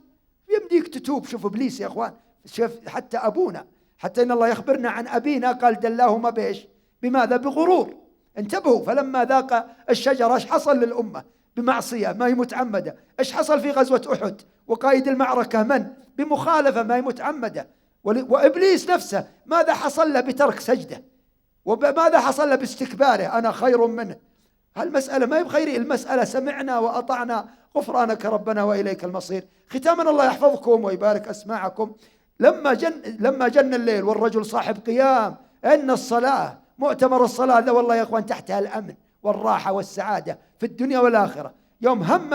يمديك تتوب. شوف إبليس يا أخوان، شوف حتى أبونا، حتى إن الله يخبرنا عن أبينا قال دلاهما بإيش؟ بماذا؟ بغرور. انتبهوا، فلما ذاق الشجرة ايش حصل للأمة؟ بمعصية ما هي متعمدة. ايش حصل في غزوة أحد وقائد المعركة من؟ بمخالفة ما هي متعمدة. وإبليس نفسه ماذا حصل له؟ بترك سجده. وماذا حصل له؟ باستكباره، أنا خير منه. هالمسألة ما هي بخير، المسألة سمعنا وأطعنا، غفرانك ربنا وإليك المصير. ختاما الله يحفظكم ويبارك أسماعكم. لما جن الليل والرجل صاحب قيام، إن الصلاة، مؤتمر الصلاة ذا والله يا أخوان تحتها الأمن والراحة والسعادة في الدنيا والآخرة. يوم هم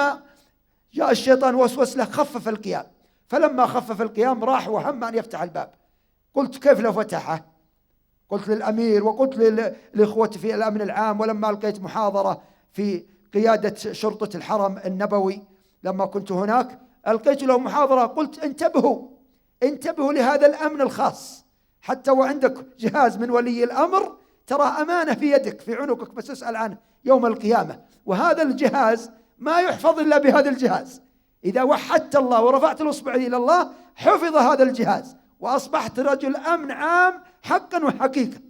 جاء الشيطان وسوس له خفف القيام، فلما خفف القيام راح وهم أن يفتح الباب. قلت كيف لو فتحه؟ قلت للأمير وقلت لإخوتي في الأمن العام، ولما ألقيت محاضرة في قيادة شرطة الحرم النبوي لما كنت هناك ألقيت لهم محاضرة، قلت انتبهوا لهذا الأمن الخاص. حتى وعندك جهاز من ولي الأمر ترى أمانة في يدك في عنقك، بس اسأل عنه يوم القيامة. وهذا الجهاز ما يحفظ إلا بهذا الجهاز. إذا وحدت الله ورفعت الأصبع إلى الله حفظ هذا الجهاز وأصبحت رجل أمن عام حقا وحقيقة.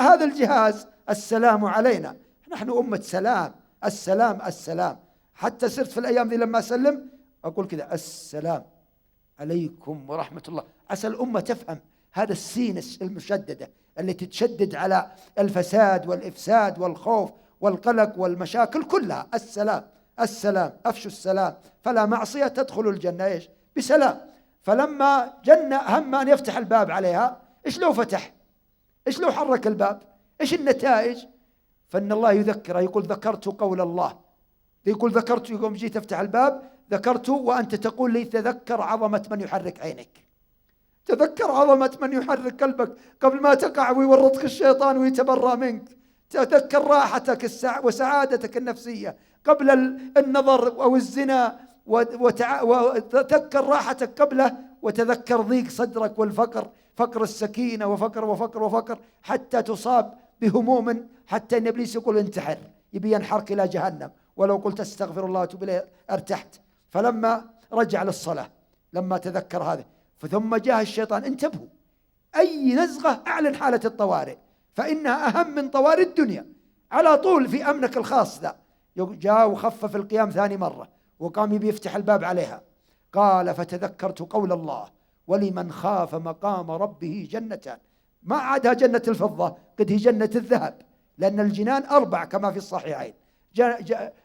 هذا الجهاز السلام علينا، نحن أمة سلام، السلام السلام. حتى صرت في الأيام ذي لما أسلم أقول كذا السلام عليكم ورحمة الله، عسى الأمة تفهم هذا السين المشددة التي تشدد على الفساد والإفساد والخوف والقلق والمشاكل كلها. السلام السلام، أفشوا السلام فلا معصية تدخل الجنة إيش؟ بسلام. فلما جن هم أن يفتح الباب عليها، إيش لو فتح؟ إيش لو حرك الباب؟ إيش النتائج؟ فإن الله يذكره، يقول ذكرت قول الله، يقول ذكرت، يقوم جيت أفتح الباب ذكرت وأنت تقول لي تذكر عظمة من يحرك عينك، تذكر عظمة من يحرك قلبك قبل ما تقع ويورطك الشيطان ويتبرأ منك. تذكر راحتك وسعادتك النفسية قبل النظر أو الزنا، وتذكر راحتك قبله، وتذكر ضيق صدرك والفقر، فقر السكينة وفقر وفقر وفقر، حتى تصاب بهموم، حتى أن إبليس يقول انتحر، يبي ينحرك إلى جهنم. ولو قلت استغفر الله وتوب إليه ارتحت. فلما رجع للصلاة لما تذكر هذا، ثم جاء الشيطان. انتبهوا، أي نزغة أعلن حالة الطوارئ، فإنها أهم من طوارئ الدنيا. على طول في أمنك الخاص ذا جاء وخفف القيام ثاني مرة وقام يبي يفتح الباب عليها. قال فتذكرت قول الله ولمن خاف مقام ربه جنتان. ما عادها جنة الفضة، قد هي جنة الذهب، لأن الجنان 4 كما في الصحيحين،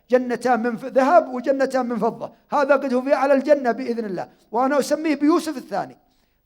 جنتان من ذهب وجنتان من فضة. هذا قد هو على الجنة بإذن الله، وأنا أسميه بيوسف الثاني.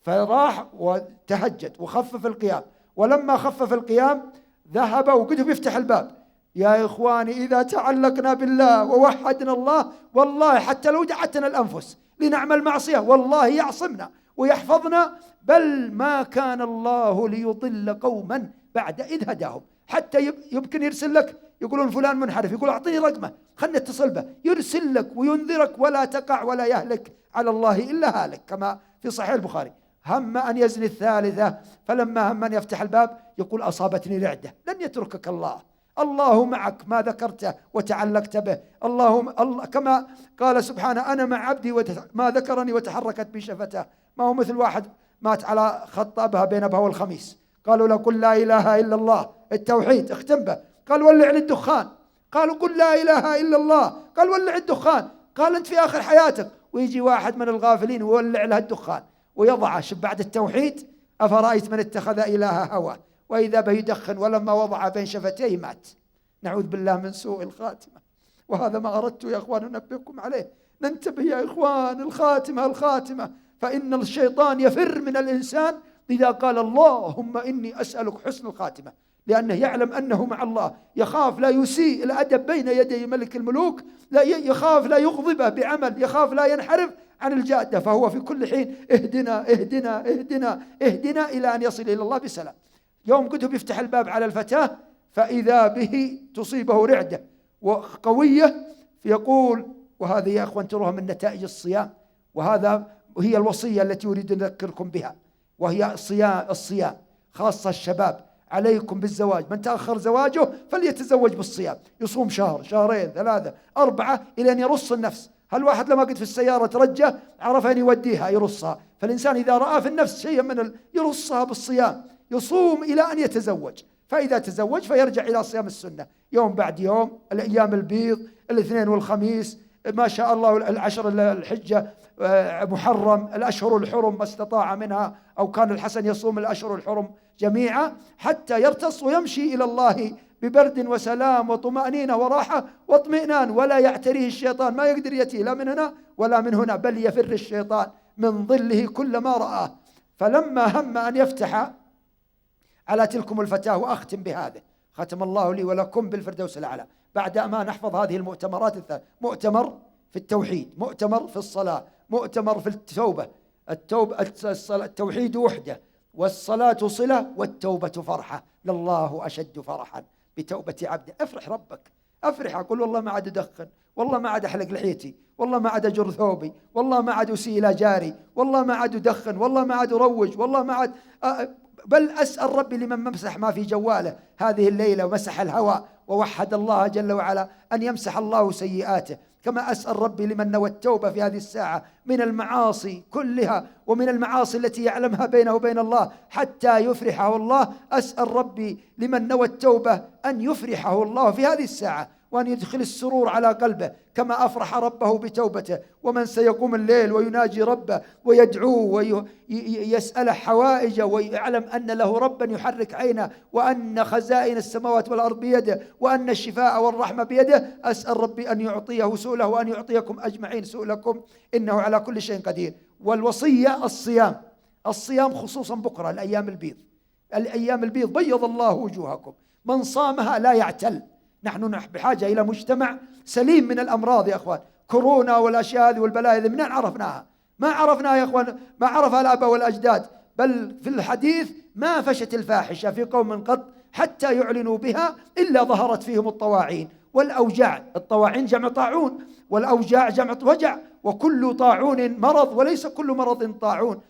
فراح وتهجد وخفف القيام، ولما خفف القيام ذهب وقد هو بيفتح الباب. يا إخواني إذا تعلقنا بالله ووحدنا الله، والله حتى لو دعتنا الأنفس لنعمل معصية والله يعصمنا ويحفظنا، بل ما كان الله ليضل قوما بعد إذ هداهم. حتى يمكن يرسل لك، يقولون فلان منحرف، يقول أعطيني رقمه خلنا نتصل به، يرسل لك وينذرك ولا تقع ولا يهلك على الله إلا هالك، كما في صحيح البخاري: هم أن يزني الثالثة فلما هم أن يفتح الباب يقول أصابتني رعدة. لن يتركك الله معك ما ذكرته وتعلقت به. الله كما قال سبحانه: أنا مع عبدي ما ذكرني وتحركت بي شفتاه. ما هو مثل واحد مات على خط أبها بين أبها والخميس، قالوا له قل لا إله إلا الله التوحيد، اختم به، قال ولع للدخان. قالوا قل لا إله إلا الله، قال ولع الدخان، قال أنت في آخر حياتك. ويجي واحد من الغافلين ويولع له الدخان ويضعه بعد التوحيد: أفرأيت من اتخذ إله هواه وإذا به يدخن ولما وضع بين شفتيه مات. نعوذ بالله من سوء الخاتمة. وهذا ما أردت يا إخوان أنبهكم عليه. ننتبه يا إخوان، الخاتمة، فإن الشيطان يفر من الإنسان إذا قال اللهم إني أسألك حسن الخاتمة، لأنه يعلم أنه مع الله، يخاف لا يسيء الأدب بين يدي ملك الملوك، لا يخاف لا يغضبه بعمل، يخاف لا ينحرف عن الجادة، فهو في كل حين اهدنا اهدنا اهدنا اهدنا إلى أن يصل إلى الله بسلام. يوم قد يفتح الباب على الفتاة فإذا به تصيبه رعدة وقوية، فيقول، وهذه يا أخوان تروها من نتائج الصيام، وهي الوصية التي أريد أن أذكركم بها، وهي الصيام خاصة الشباب. عليكم بالزواج، من تأخر زواجه فليتزوج بالصيام، يصوم شهر، شهرين، 3، 4 إلى أن يرص النفس. هالواحد لما قد في السيارة ترجه عرف أن يوديها يرصها، فالإنسان إذا رأى في النفس شيئا من يرصها بالصيام، يصوم إلى أن يتزوج، فإذا تزوج فيرجع إلى صيام السنة يوم بعد يوم، الأيام البيض، الاثنين والخميس، ما شاء الله، العشر الحجة، محرم، الأشهر الحرم ما استطاع منها، أو كان الحسن يصوم الأشهر الحرم جميعا حتى يرتص ويمشي إلى الله ببرد وسلام وطمأنينة وراحة واطمئنان، ولا يعتريه الشيطان، ما يقدر يأتيه لا من هنا ولا من هنا، بل يفر الشيطان من ظله كل ما رآه. فلما هم أن يفتح على تلكم الفتاة، وأختم بهذا: ختم الله لي ولكم بالفردوس الأعلى. بعد ما نحفظ هذه المؤتمرات الثلاث: مؤتمر في التوحيد، مؤتمر في الصلاة، مؤتمر في التوبة، التوحيد وحده، والصلاة صلة، والتوبة فرحة. لله أشد فرحا بتوبة عبده. أفرح ربك، أفرح، أقول والله ما عاد أدخن، والله ما عاد أحلق لحيتي، والله ما عاد أجر ثوبي، والله ما عاد أسيء إلى جاري، والله ما عاد أدخن، والله ما عاد أروج، والله ما عاد بل أسأل ربي لمن مسح ما في جواله هذه الليلة ومسح الهوى ووحد الله جل وعلا أن يمسح الله سيئاته، كما أسأل ربي لمن نوى التوبة في هذه الساعة من المعاصي كلها ومن المعاصي التي يعلمها بينه وبين الله حتى يفرحه الله. أسأل ربي لمن نوى التوبة أن يفرحه الله في هذه الساعة، وأن يدخل السرور على قلبه كما أفرح ربه بتوبته. ومن سيقوم الليل ويناجي ربه ويدعوه ويسأل حوائجه ويعلم أن له ربا يحرك عينه، وأن خزائن السماوات والأرض بيده، وأن الشفاء والرحمة بيده، أسأل ربي أن يعطيه سؤله وأن يعطيكم أجمعين سؤلكم، إنه على كل شيء قدير. والوصية الصيام خصوصا بكرة، الأيام البيض بيض الله وجوهكم، من صامها لا يعتل. نحن بحاجة إلى مجتمع سليم من الأمراض يا أخوان. كورونا والأشياء هذه والبلايا هذه منين عرفناها؟ ما عرفناها يا أخوان، ما عرفها الآباء والأجداد. بل في الحديث: ما فشت الفاحشة في قوم قط حتى يعلنوا بها إلا ظهرت فيهم الطواعين والأوجاع. الطواعين جمع طاعون، والأوجاع جمع وجع، وكل طاعون مرض وليس كل مرض طاعون،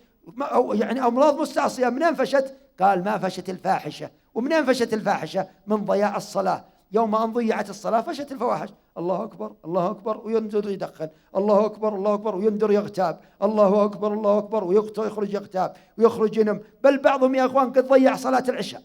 يعني أمراض مستعصية. منين فشت؟ قال: ما فشت الفاحشة. ومنين فشت الفاحشة؟ من ضياع الصلاة. يوم أن ضيعت الصلاة فشت الفواحش. الله أكبر الله أكبر ويندر يدخن، الله أكبر الله أكبر ويندر يغتاب، الله أكبر الله أكبر ويخرج يغتاب ويخرج ينم. بل بعضهم يا أخوان قد ضيع صلاة العشاء،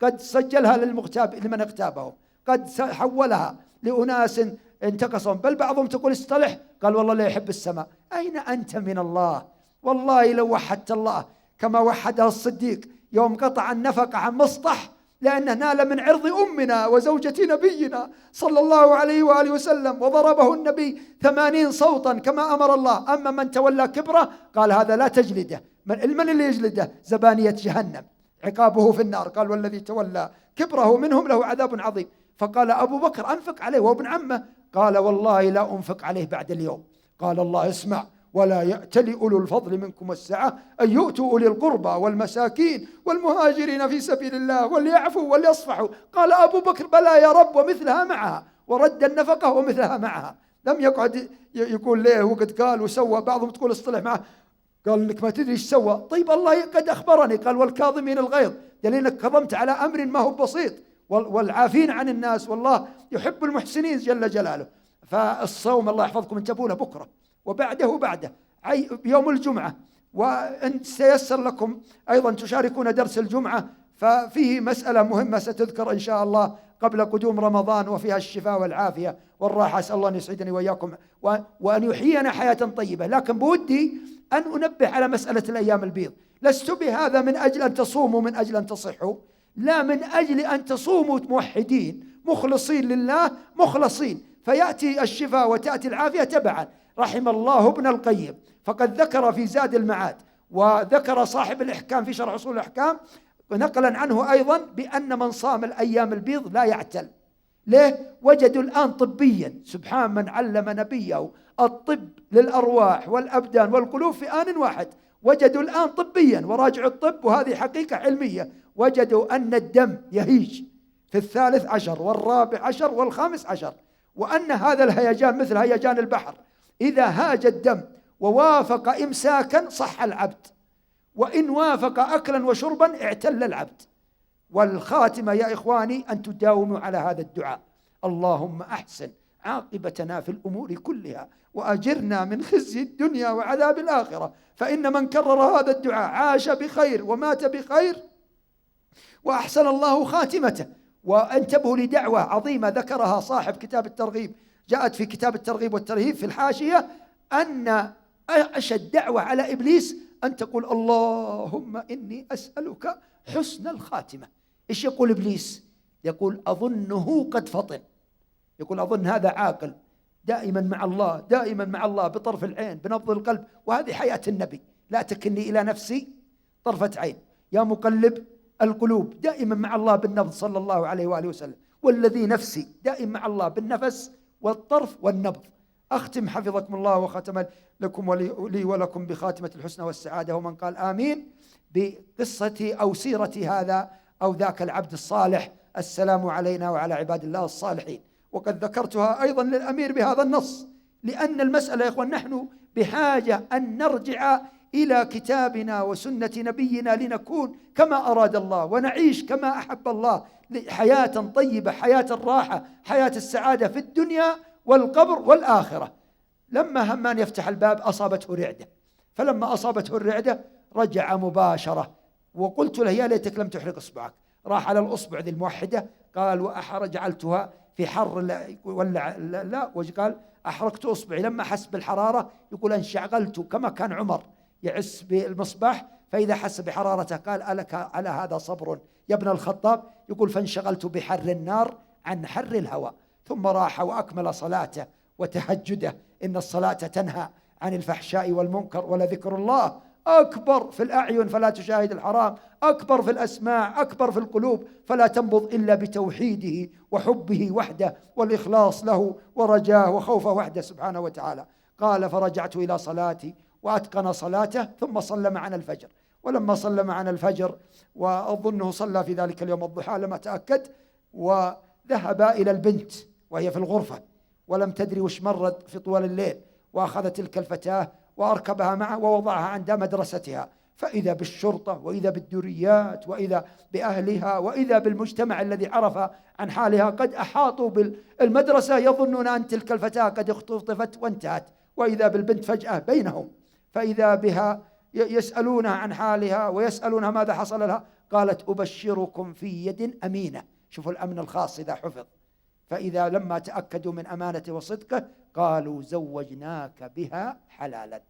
قد سجلها لمن اغتابهم، قد حولها لأناس انتقصهم. بل بعضهم تقول اصطلح، قال والله لا يحب السماء. أين أنت من الله؟ والله لو وحدت الله كما وحدها الصديق يوم قطع النفقة عن مصطح، لأنه نال من عرض أمنا وزوجة نبينا صلى الله عليه وآله وسلم، وضربه النبي 80 صوتا كما أمر الله. أما من تولى كبره قال هذا لا تجلده. من اللي يجلده؟ زبانية جهنم، عقابه في النار. قال والذي تولى كبره منهم له عذاب عظيم. فقال أبو بكر: أنفق عليه وابن عمه. قال: والله لا أنفق عليه بعد اليوم. قال الله: اسمع، ولا يأتل أولو الفضل منكم والسعة أن يؤتوا أولي القربى والمساكين والمهاجرين في سبيل الله وليعفوا وليصفحوا. قال أبو بكر بلى يا رب ومثلها معها، ورد النفقة ومثلها معها. لم يقعد يقول ليه وقد قال وسوى. بعضهم تقول اصطلح معه، قال انك ما تدري ايش سوى. طيب الله قد اخبرني، قال والكاظمين الغيظ، دليل انك كظمت على امر ما هو بسيط، والعافين عن الناس، والله يحب المحسنين جل جلاله. فالصوم الله يحفظكم انتبهوا له بكره وبعده يوم الجمعه، وان سيسر لكم ايضا تشاركون درس الجمعه، ففيه مساله مهمه ستذكر ان شاء الله قبل قدوم رمضان، وفيها الشفاء والعافيه والراحه. اسال الله ان يسعدني واياكم وان يحيينا حياه طيبه. لكن بودي أن أنبه على مسألة الأيام البيض. لست بهذا من أجل أن تصوموا من أجل أن تصحوا، لا، من أجل أن تصوموا موحدين مخلصين لله مخلصين، فيأتي الشفاء وتأتي العافية تبعا. رحم الله ابن القيم، فقد ذكر في زاد المعاد، وذكر صاحب الإحكام في شرح أصول الأحكام نقلا عنه أيضا بأن من صام الأيام البيض لا يعتل. ليه؟ وجدوا الآن طبيا، سبحان من علم نبيه الطب للأرواح والأبدان والقلوب في آن واحد. وجدوا الآن طبيا، وراجعوا الطب وهذه حقيقة علمية، وجدوا أن الدم يهيج في 13 و14 و15، وأن هذا الهيجان مثل هيجان البحر، إذا هاج الدم ووافق إمساكا صح العبد، وإن وافق أكلا وشربا اعتل العبد. والخاتمة يا إخواني أن تداوموا على هذا الدعاء: اللهم أحسن عاقبتنا في الأمور كلها وأجرنا من خزي الدنيا وعذاب الآخرة. فإن من كرر هذا الدعاء عاش بخير ومات بخير وأحسن الله خاتمته. وانتبهوا لدعوة عظيمة ذكرها صاحب كتاب الترغيب، جاءت في كتاب الترغيب والترهيب في الحاشية، أن أشد دعوة على إبليس أن تقول اللهم إني أسألك حسن الخاتمة. إيش يقول إبليس؟ يقول أظنه قد فطن، يقول أظن هذا عاقل دائما مع الله، دائما مع الله بطرف العين بنبض القلب، وهذه حياة النبي. لا تكلني إلى نفسي طرفة عين يا مقلب القلوب، دائما مع الله بالنبض صلى الله عليه وآله وسلم، والذي نفسي دائما مع الله بالنفس والطرف والنبض. أختم حفظكم الله وختم لكم ولي ولكم بخاتمة الحسنى والسعادة. ومن قال آمين بقصة أو سيرة هذا أو ذاك العبد الصالح: السلام علينا وعلى عباد الله الصالحين. وقد ذكرتها أيضا للأمير بهذا النص، لأن المسألة يا إخوان نحن بحاجة أن نرجع إلى كتابنا وسنة نبينا لنكون كما أراد الله ونعيش كما أحب الله، حياة طيبة، حياة الراحة، حياة السعادة في الدنيا والقبر والآخرة. لما همان يفتح الباب أصابته رعدة، فلما أصابته الرعدة رجع مباشرة، وقلت له يا ليتك لم تحرق إصبعك. راح على الأصبع ذي الموحدة، قال وأحر جعلتها في حر لا وقال أحرقت أصبعي لما حس بالحرارة، يقول انشغلت كما كان عمر يعس بالمصباح فإذا حس بحرارته قال ألك على هذا صبر يا ابن الخطاب؟ يقول فانشغلت بحر النار عن حر الهواء. ثم راح وأكمل صلاته وتهجده. إن الصلاة تنهى عن الفحشاء والمنكر، ولذكر الله أكبر في الأعين فلا تشاهد الحرام، أكبر في الأسماع، أكبر في القلوب، فلا تنبض إلا بتوحيده وحبه وحده والإخلاص له ورجاه وخوفه وحده سبحانه وتعالى. قال فرجعت إلى صلاتي وأتقن صلاته، ثم صلى معنا الفجر. ولما صلى معنا الفجر، وأظنه صلى في ذلك اليوم الضحى لما تأكد، وذهب إلى البنت وهي في الغرفة ولم تدري وش مرت في طوال الليل، وأخذ تلك الفتاة وأركبها معه ووضعها عند مدرستها، فإذا بالشرطة وإذا بالدوريات وإذا بأهلها وإذا بالمجتمع الذي عرف عن حالها قد أحاطوا بالمدرسة يظنون أن تلك الفتاة قد اختطفت وانتهت، وإذا بالبنت فجأة بينهم، فإذا بها يسألونها عن حالها ويسألونها ماذا حصل لها. قالت أبشركم في يد أمينة. شوفوا الأمن الخاص إذا حفظ. فإذا لما تأكدوا من أمانته وصدقه قالوا زوجناك بها حلالا.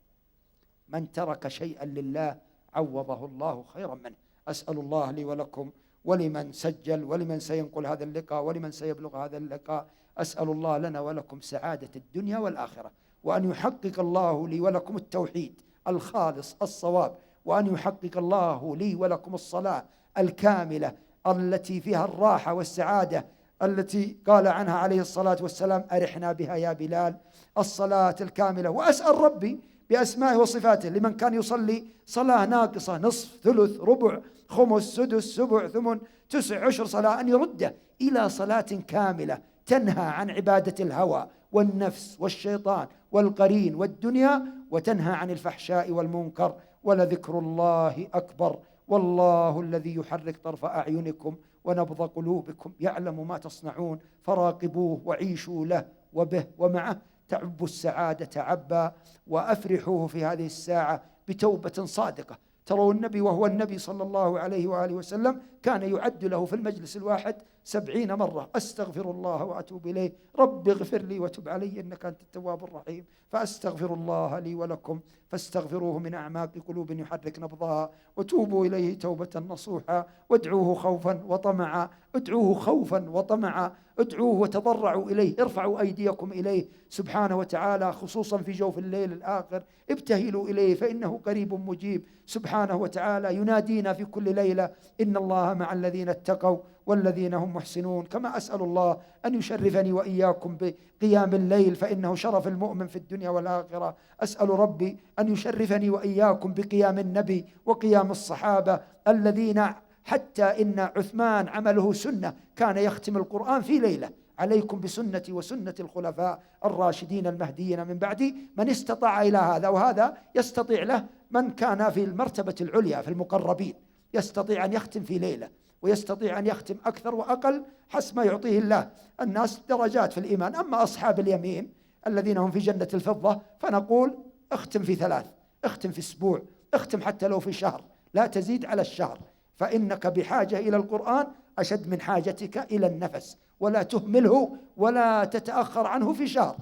من ترك شيئا لله عوضه الله خيرا منه. أسأل الله لي ولكم ولمن سجل ولمن سينقل هذا اللقاء ولمن سيبلغ هذا اللقاء، أسأل الله لنا ولكم سعادة الدنيا والآخرة، وأن يحقق الله لي ولكم التوحيد الخالص الصواب، وأن يحقق الله لي ولكم الصلاة الكاملة التي فيها الراحة والسعادة التي قال عنها عليه الصلاة والسلام أرحنا بها يا بلال، الصلاة الكاملة. وأسأل ربي بأسمائه وصفاته لمن كان يصلي صلاة ناقصة نصف ثلث ربع خمس سدس سبع ثمن تسع عشر صلاة أن يرده إلى صلاة كاملة تنهى عن عبادة الهوى والنفس والشيطان والقرين والدنيا، وتنهى عن الفحشاء والمنكر. ولذكر الله أكبر، والله الذي يحرك طرف أعينكم ونبض قلوبكم يعلم ما تصنعون، فراقبوه وعيشوا له وبه ومعه تعب السعادة عبا. وأفرحوه في هذه الساعة بتوبة صادقة. تروا النبي وهو النبي صلى الله عليه وآله وسلم كان يعد له في المجلس الواحد 70 مرة أستغفر الله وأتوب إليه، رب اغفر لي وتب علي إنك أنت التواب الرحيم. فأستغفر الله لي ولكم فاستغفروه من أعماق قلوب يحرك نبضها، وتوبوا إليه توبة نصوحا، وادعوه خوفا وطمعا، ادعوه خوفا وطمعا، ادعوه وتضرعوا إليه، ارفعوا أيديكم إليه سبحانه وتعالى، خصوصا في جوف الليل الآخر، ابتهلوا إليه فإنه قريب مجيب سبحانه وتعالى، ينادينا في كل ليلة إن الله مع الذين اتقوا والذين هم محسنون. كما أسأل الله أن يشرفني وإياكم بقيام الليل فإنه شرف المؤمن في الدنيا والآخرة. أسأل ربي أن يشرفني وإياكم بقيام النبي وقيام الصحابة الذين حتى إن عثمان عمله سنة، كان يختم القرآن في ليلة. عليكم بسنتي وسنة الخلفاء الراشدين المهديين من بعدي، من استطاع إلى هذا، وهذا يستطيع له من كان في المرتبة العليا في المقربين، يستطيع أن يختم في ليلة، ويستطيع أن يختم أكثر وأقل حسب ما يعطيه الله. الناس درجات في الإيمان. أما أصحاب اليمين الذين هم في جنة الفضة فنقول اختم في 3، اختم في أسبوع، اختم حتى لو في شهر، لا تزيد على الشهر، فإنك بحاجة إلى القرآن أشد من حاجتك إلى النفس، ولا تهمله ولا تتأخر عنه في شهر.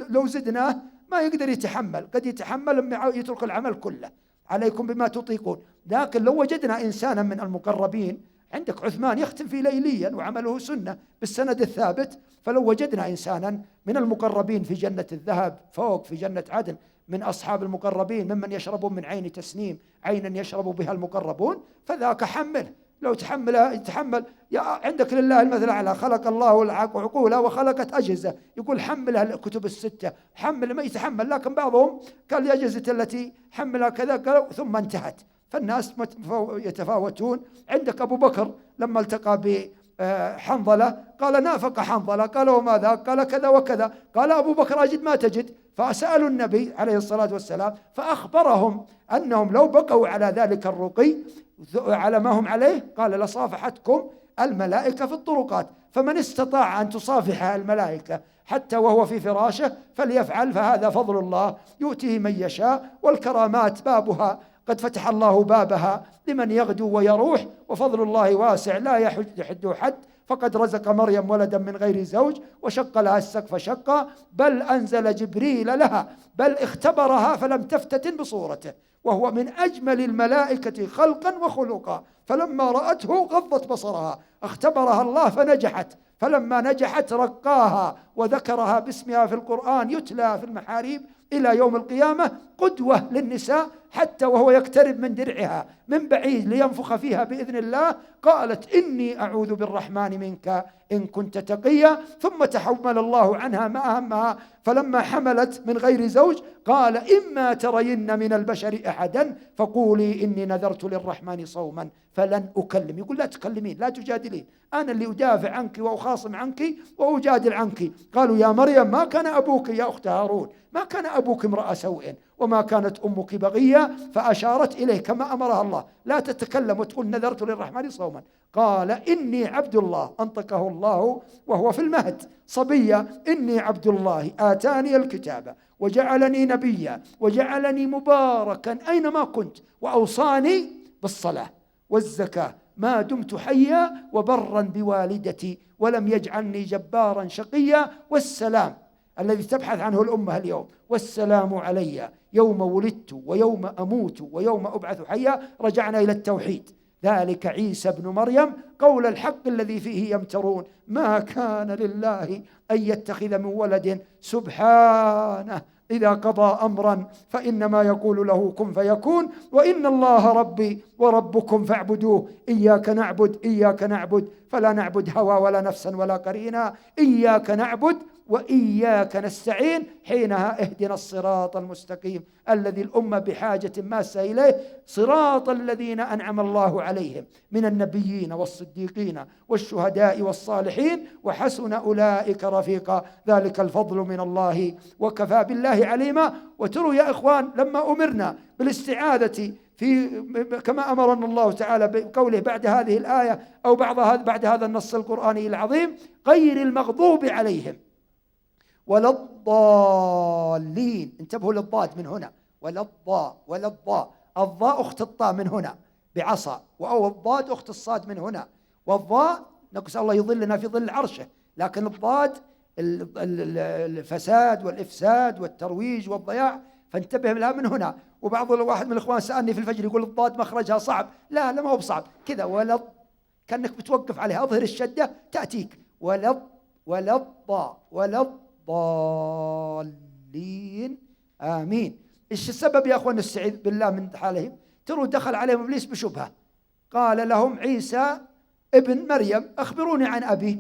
لو زدناه ما يقدر يتحمل، قد يتحمل يترك العمل كله. عليكم بما تطيقون. لكن لو وجدنا إنسانا من المقربين، عندك عثمان يختم في ليليا وعمله سنة بالسند الثابت، فلو وجدنا إنسانا من المقربين في جنة الذهب فوق في جنة عدن، من أصحاب المقربين ممن يشربون من عين تسنيم، عينا يشرب بها المقربون، فذاك حمله. لو يتحمل عندك لله المثل الأعلى، خلق الله العقول وخلقت أجهزة، يقول حملها الكتب الستة، حمل ما يتحمل. لكن بعضهم قال الأجهزة التي حملها كذا ثم انتهت. فالناس يتفاوتون. عندك أبو بكر لما التقى بحنظلة قال نافق حنظلة، قال وماذا؟ قال كذا وكذا. قال أبو بكر أجد ما تجد. فسألوا النبي عليه الصلاة والسلام فأخبرهم أنهم لو بقوا على ذلك الرقي على ما هم عليه قال لصافحتكم الملائكة في الطرقات. فمن استطاع أن تصافح الملائكة حتى وهو في فراشه فليفعل، فهذا فضل الله يؤتيه من يشاء. والكرامات بابها قد فتح الله بابها لمن يغدو ويروح، وفضل الله واسع لا يحد حد. فقد رزق مريم ولدا من غير زوج وشق لها السقف شقا، بل أنزل جبريل لها، بل اختبرها فلم تفتتن بصورته، وهو من أجمل الملائكة خلقا وخلقا. فلما رأته غضت بصرها، اختبرها الله فنجحت، فلما نجحت رقاها وذكرها باسمها في القرآن يتلى في المحاريب إلى يوم القيامة، قدوة للنساء. حتى وهو يقترب من درعها من بعيد لينفخ فيها بإذن الله قالت إني أعوذ بالرحمن منك إن كنت تقيا. ثم تحمل الله عنها ما أهمها، فلما حملت من غير زوج قال إما ترين من البشر أحدا فقولي إني نذرت للرحمن صوما فلن أكلم. يقول لا تكلمين، لا تجادلين، أنا اللي أدافع عنك وأخاصم عنك وأجادل عنك. قالوا يا مريم ما كان أبوك يا أخت هارون، ما كان أبوك امرأ سوء وما كانت أمك بغية. فأشارت إليه كما أمرها الله، لا تتكلم وتقول نذرت للرحمن صوما. قال إني عبد الله، أنطقه الله وهو في المهد صبية، إني عبد الله آتاني الكتاب وجعلني نبيا وجعلني مباركا أينما كنت وأوصاني بالصلاة والزكاة ما دمت حيا وبرا بوالدتي ولم يجعلني جبارا شقيا. والسلام الذي تبحث عنه الأمة اليوم، والسلام علي يوم ولدت ويوم أموت ويوم أبعث حيا. رجعنا إلى التوحيد. ذلك عيسى ابن مريم قول الحق الذي فيه يمترون. ما كان لله أن يتخذ من ولد سبحانه، إذا قضى أمرا فإنما يقول له كن فيكون. وإن الله ربي وربكم فاعبدوه، إياك نعبد إياك نعبد، فلا نعبد هوى ولا نفسا ولا قرينا، إياك نعبد وإياك نستعين، حينها اهدنا الصراط المستقيم الذي الأمة بحاجة ماسة إليه، صراط الذين أنعم الله عليهم من النبيين والصديقين والشهداء والصالحين وحسن أولئك رفيقا، ذلك الفضل من الله وكفى بالله عليما. وتروا يا إخوان، لما أمرنا بالاستعاذة كما أمرنا الله تعالى بقوله بعد هذه الآية أو بعد هذا النص القرآني العظيم: غير المغضوب عليهم ولا الضالين. انتبهوا للضاد من هنا، ولا الضاء، الضاء أخت الطاء من هنا بعصا، أو الضاد أخت الصاد من هنا، والضاء نسأل الله يظلنا في ظل عرشه، لكن الضاد الفساد والإفساد والترويج والضياع، فانتبه لها من هنا. وبعض واحد من الإخوان سألني في الفجر يقول الضاد مخرجها صعب. لا ما هو بصعب كذا، ولا كأنك بتوقف عليها، أظهر الشدة تأتيك، ولا الضالين آمين. إيش السبب يا أخوان نستعيذ بالله من حالهم؟ تروا دخل عليهم إبليس بشبهة، قال لهم عيسى ابن مريم أخبروني عن أبيه،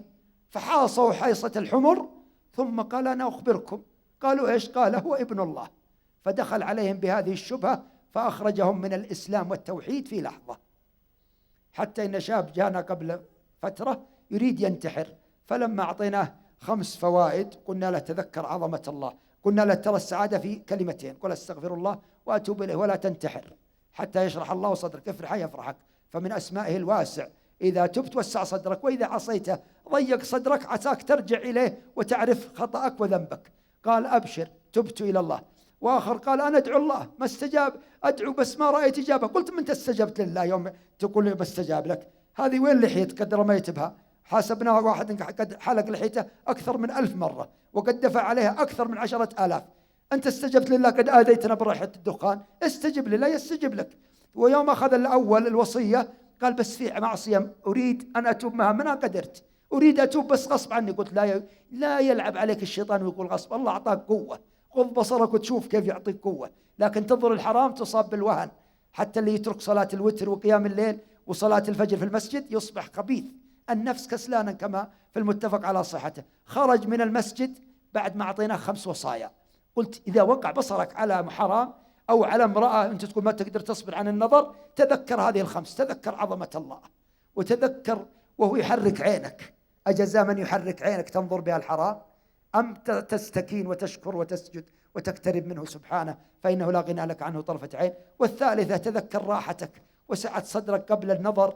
فحاصوا حيصة الحمر، ثم قال أنا أخبركم. قالوا إيش؟ قال هو ابن الله. فدخل عليهم بهذه الشبهة فأخرجهم من الإسلام والتوحيد في لحظة. حتى إن شاب جانا قبل فترة يريد ينتحر، فلما أعطيناه 5 فوائد قلنا له تذكر عظمة الله، قلنا له ترى السعادة في كلمتين: قل استغفر الله وأتوب إليه ولا تنتحر حتى يشرح الله صدرك، افرح يفرحك، فمن أسمائه الواسع، إذا تبت وسع صدرك، وإذا عصيته ضيق صدرك، عساك ترجع إليه وتعرف خطأك وذنبك. قال أبشر تبت إلى الله. وآخر قال أنا أدعو الله ما استجاب، أدعو بس ما رأيت إجابة. قلت من استجبت لله يوم تقول لي بستجاب لك؟ هذه وين لحيتك قد رميت بها؟ حاسبناها واحد قد حلق لحيته أكثر من 1000 مرة وقد دفع عليها أكثر من 10,000. أنت استجبت لله قد آذيتنا بريحة الدخان، استجب لله يستجب لك. ويوم أخذ الأول الوصية قال بس في معصية أريد أن أتوب منها، ما قدرت، أريد أتوب بس غصب عني. قلت لا يلعب عليك الشيطان ويقول غصب، الله أعطاك قوة، غض بصرك وتشوف كيف يعطيك قوة، لكن تنظر الحرام تصاب بالوهن. حتى اللي يترك صلاة الوتر وقيام الليل وصلاة الفجر في المسجد يصبح خبيث النفس كسلانا كما في المتفق على صحته. خرج من المسجد بعد ما أعطيناه 5 وصايا. قلت إذا وقع بصرك على حرام أو على امرأة أنت تقول ما تقدر تصبر عن النظر، تذكر هذه ال5، تذكر عظمة الله، وتذكر وهو يحرك عينك. أجزاء من يحرك عينك تنظر بها الحرام، أم تستكين وتشكر وتسجد وتقترب منه سبحانه، فإنه لا غنى لك عنه طرفة عين. والثالثة تذكر راحتك وسعة صدرك قبل النظر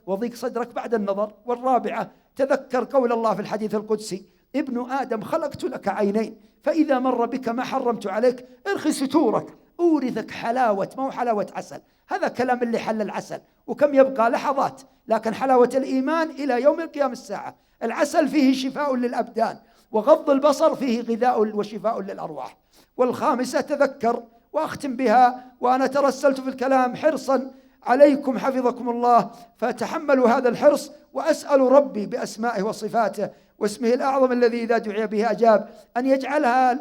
وضيق صدرك بعد النظر. والرابعة تذكر قول الله في الحديث القدسي: ابن آدم خلقت لك عينين فإذا مر بك ما حرمت عليك ارخي ستورك أورثك حلاوة، ما هو حلاوة عسل، هذا كلام اللي حل العسل وكم يبقى لحظات، لكن حلاوة الإيمان إلى يوم القيامة الساعة. العسل فيه شفاء للأبدان، وغض البصر فيه غذاء وشفاء للأرواح. والخامسة تذكر، وأختم بها وأنا ترسلت في الكلام حرصا عليكم حفظكم الله، فتحملوا هذا الحرص، وأسأل ربي بأسمائه وصفاته واسمه الأعظم الذي إذا دعي به أجاب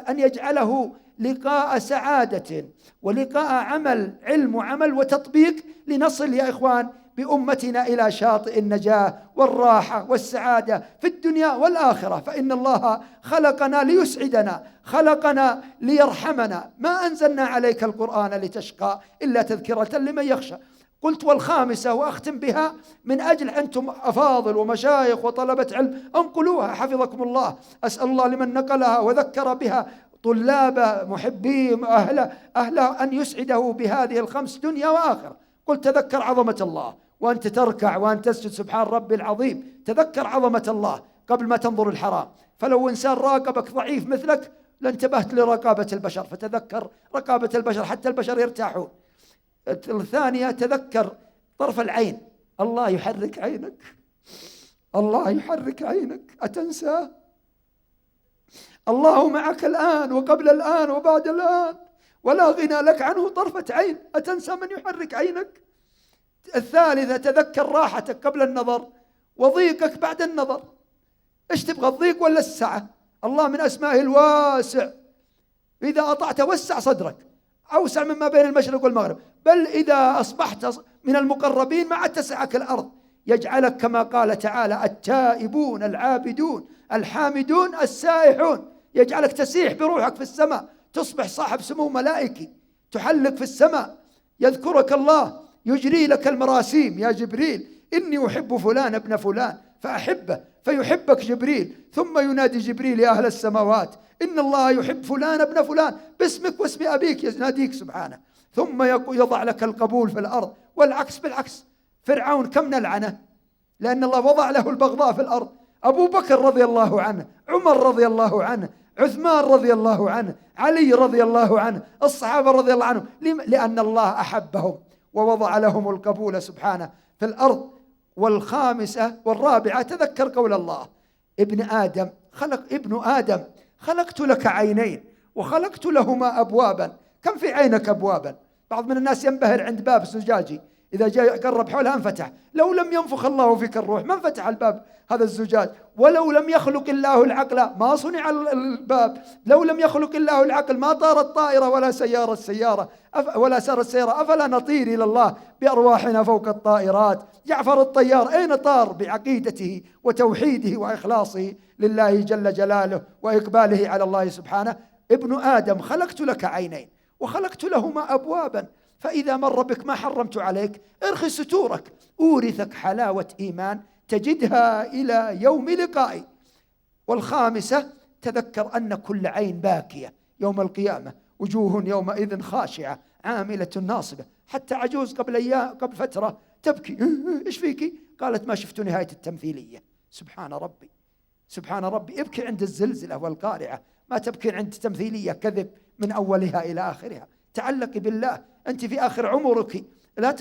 أن يجعله لقاء سعادة ولقاء عمل، علم وعمل وتطبيق، لنصل يا إخوان بأمتنا إلى شاطئ النجاة والراحة والسعادة في الدنيا والآخرة. فإن الله خلقنا ليسعدنا، خلقنا ليرحمنا، ما أنزلنا عليك القرآن لتشقى إلا تذكرة لمن يخشى. قلت والخامسة وأختم بها، من أجل أنتم أفاضل ومشايخ وطلبة علم انقلوها حفظكم الله. أسأل الله لمن نقلها وذكر بها طلاب محبين أهله أن يسعده بهذه ال5 دنيا وآخرة. قلت تذكر عظمة الله وأنت تركع وأنت تسجد سبحان ربي العظيم، تذكر عظمة الله قبل ما تنظر الحرام. فلو إنسان راقبك ضعيف مثلك لانتبهت لرقابة البشر، فتذكر رقابة البشر حتى البشر يرتاحون. الثانية تذكر طرف العين، الله يحرك عينك، الله يحرك عينك، أتنسى؟ الله معك الآن وقبل الآن وبعد الآن، ولا غنى لك عنه طرفة عين، أتنسى من يحرك عينك؟ الثالثة تذكر راحتك قبل النظر وضيقك بعد النظر. إيش تبغى، الضيق ولا السعة؟ الله من أسمائه الواسع، إذا أطعت وسع صدرك، أوسع مما بين المشرق والمغرب، بل إذا أصبحت من المقربين ما عاد تسعك الأرض، يجعلك كما قال تعالى التائبون العابدون الحامدون السائحون، يجعلك تسيح بروحك في السماء، تصبح صاحب سمو ملائكي، تحلق في السماء، يذكرك الله، يجري لك المراسيم، يا جبريل إني أحب فلان ابن فلان فأحبه، فيحبك جبريل، ثم ينادي جبريل يا أهل السماوات إن الله يحب فلان ابن فلان باسمك واسم أبيك، يناديك سبحانه، ثم يضع لك القبول في الأرض. والعكس بالعكس، فرعون كم نلعنه لأن الله وضع له البغضاء في الأرض، أبو بكر رضي الله عنه، عمر رضي الله عنه، عثمان رضي الله عنه، علي رضي الله عنه، الصحابة رضي الله عنهم، لأن الله أحبهم ووضع لهم القبول سبحانه في الأرض. والخامسة والرابعة تذكر قول الله ابن آدم خلقت لك عينين وخلقت لهما أبوابا. كم في عينك أبوابا؟ بعض من الناس ينبهر عند باب زجاجي إذا جاء قرب حولها انفتح، لو لم ينفخ الله فيك الروح ما انفتح الباب هذا الزجاج، ولو لم يخلق الله العقل ما صنع الباب، لو لم يخلق الله العقل ما طارت طائرة ولا سيارة السيارة، أفلا نطير إلى الله بأرواحنا فوق الطائرات؟ جعفر الطيار أين طار بعقيدته وتوحيده وإخلاصه لله جل جلاله وإقباله على الله سبحانه. ابن آدم خلقت لك عينين وخلقت لهما أبوابا، فإذا مر بك ما حرمت عليك ارخي ستورك، أورثك حلاوة إيمان تجدها إلى يوم لقائي. والخامسة تذكر أن كل عين باكية يوم القيامة، وجوه يومئذ خاشعة عاملة ناصبة. حتى عجوز قبل فترة تبكي، إيش فيكي؟ قالت ما شفت نهاية التمثيلية. سبحان ربي سبحان ربي، ابكي عند الزلزلة والقارعة، ما تبكي عند تمثيلية كذب من أولها إلى آخرها. تعلقي بالله، أنت في آخر عمرك، لا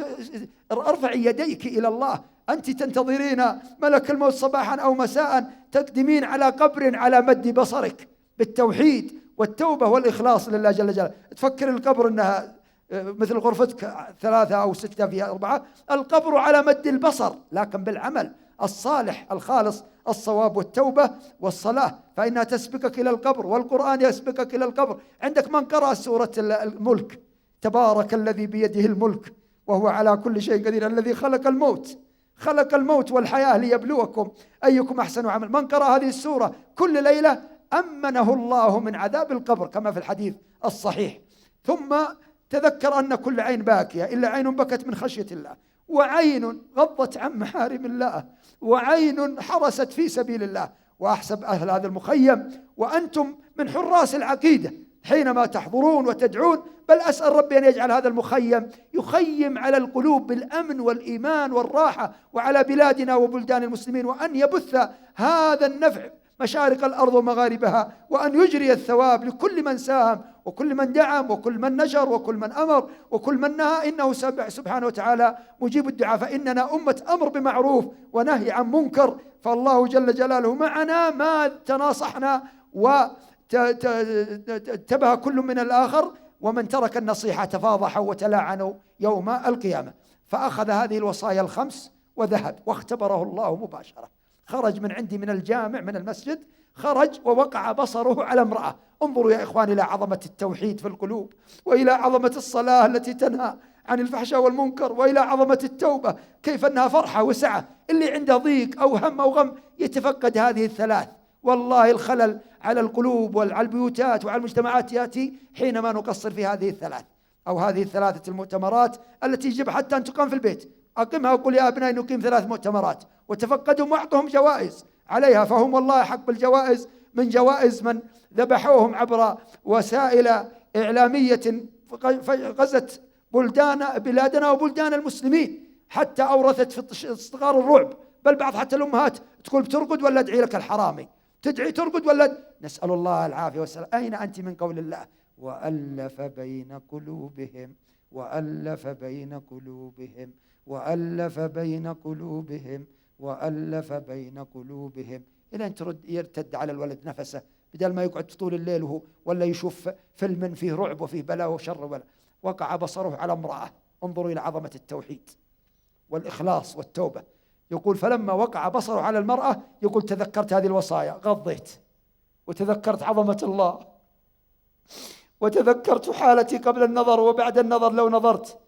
ارفعي يديك إلى الله، أنت تنتظرين ملك الموت صباحا أو مساء، تقدمين على قبر على مد بصرك بالتوحيد والتوبة والإخلاص لله جل جلاله. تفكر القبر أنها مثل غرفتك 3 أو 6 في 4، القبر على مد البصر، لكن بالعمل الصالح الخالص، الصواب والتوبة والصلاة، فإنها تسبقك إلى القبر، والقرآن يسبقك إلى القبر. عندك من قرأ سورة الملك، تبارك الذي بيده الملك وهو على كل شيء قدير، الذي خلق الموت والحياة ليبلوكم أيكم أحسن عمل. من قرأ هذه السورة كل ليلة أمنه الله من عذاب القبر كما في الحديث الصحيح. ثم تذكر أن كل عين باكية إلا عين بكت من خشية الله، وعين غضت عن محارم الله، وعين حرست في سبيل الله. وأحسب أهل هذا المخيم وأنتم من حراس العقيدة حينما تحضرون وتدعون، بل أسأل ربي أن يجعل هذا المخيم يخيم على القلوب بالأمن والإيمان والراحة، وعلى بلادنا وبلدان المسلمين، وأن يبث هذا النفع مشارق الأرض ومغاربها، وأن يجري الثواب لكل من ساهم وكل من دعم وكل من نشر وكل من أمر وكل من نهى، إنه سبحانه وتعالى مجيب الدعاء. فإننا أمة أمر بمعروف ونهي عن منكر، فالله جل جلاله معنا ما تناصحنا واتبه كل من الآخر، ومن ترك النصيحة تفاضحوا وتلاعنوا يوم القيامة. فأخذ هذه الوصايا الخمس وذهب واختبره الله مباشرة. خرج من عندي من الجامع من المسجد، خرج ووقع بصره على امرأة. انظروا يا إخواني إلى عظمة التوحيد في القلوب، وإلى عظمة الصلاة التي تنهى عن الفحشاء والمنكر، وإلى عظمة التوبة كيف أنها فرحة وسعة. اللي عنده ضيق أو هم أو غم يتفقد هذه الثلاث. والله الخلل على القلوب وعلى البيوتات وعلى المجتمعات يأتي حينما نقصر في هذه الثلاث أو هذه الثلاثة المؤتمرات التي يجب حتى أن تقام في البيت. أقمها وقل يا أبنائي نقيم 3 مؤتمرات وتفقدهم واعطهم جوائز عليها، فهم والله حق بالجوائز من جوائز من ذبحوهم عبر وسائل إعلامية غزت بلادنا وبلدان المسلمين، حتى أورثت في الصغار الرعب. بل بعض حتى الأمهات تقول بترقد ولا أدعي لك الحرامي، تدعي ترقد ولا نسأل الله العافية والسلام. أين أنت من قول الله وألف بين قلوبهم وألف بين قلوبهم وألف بين قلوبهم وألف بين قلوبهم، إلى أن يرتد على الولد نفسه، بدل ما يقعد طول الليل ولا يشوف فيلم فيه رعب وفيه بلاء وشر ولا. وقع بصره على امرأة. انظروا إلى عظمة التوحيد والإخلاص والتوبة. يقول فلما وقع بصره على المرأة يقول تذكرت هذه الوصايا، غضيت وتذكرت عظمة الله، وتذكرت حالتي قبل النظر وبعد النظر لو نظرت،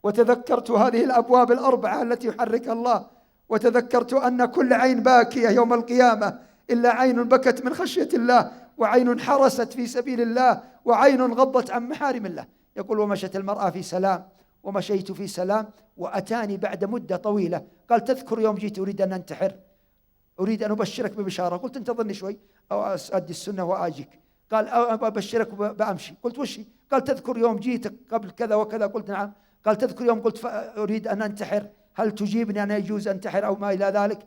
وتذكرت هذه الأبواب ال4 التي يحركها الله، وتذكرت أن كل عين باكية يوم القيامة إلا عين بكت من خشية الله، وعين حرست في سبيل الله، وعين غضت عن محارم الله. يقول: ومشت المرأة في سلام ومشيت في سلام، وأتاني بعد مدة طويلة قال: تذكر يوم جيت أريد أن أنتحر، أريد أن أبشرك ببشارة. قلت: انتظرني شوي أو أؤدي السنة وآجيك. قال: أبشرك بأمشي. قلت: وشي؟ قال: تذكر يوم جيتك قبل كذا وكذا. قلت: نعم. قال: تذكر يوم قلت أريد أن أنتحر، هل تجيبني أنا يجوز أنتحر أو ما إلى ذلك؟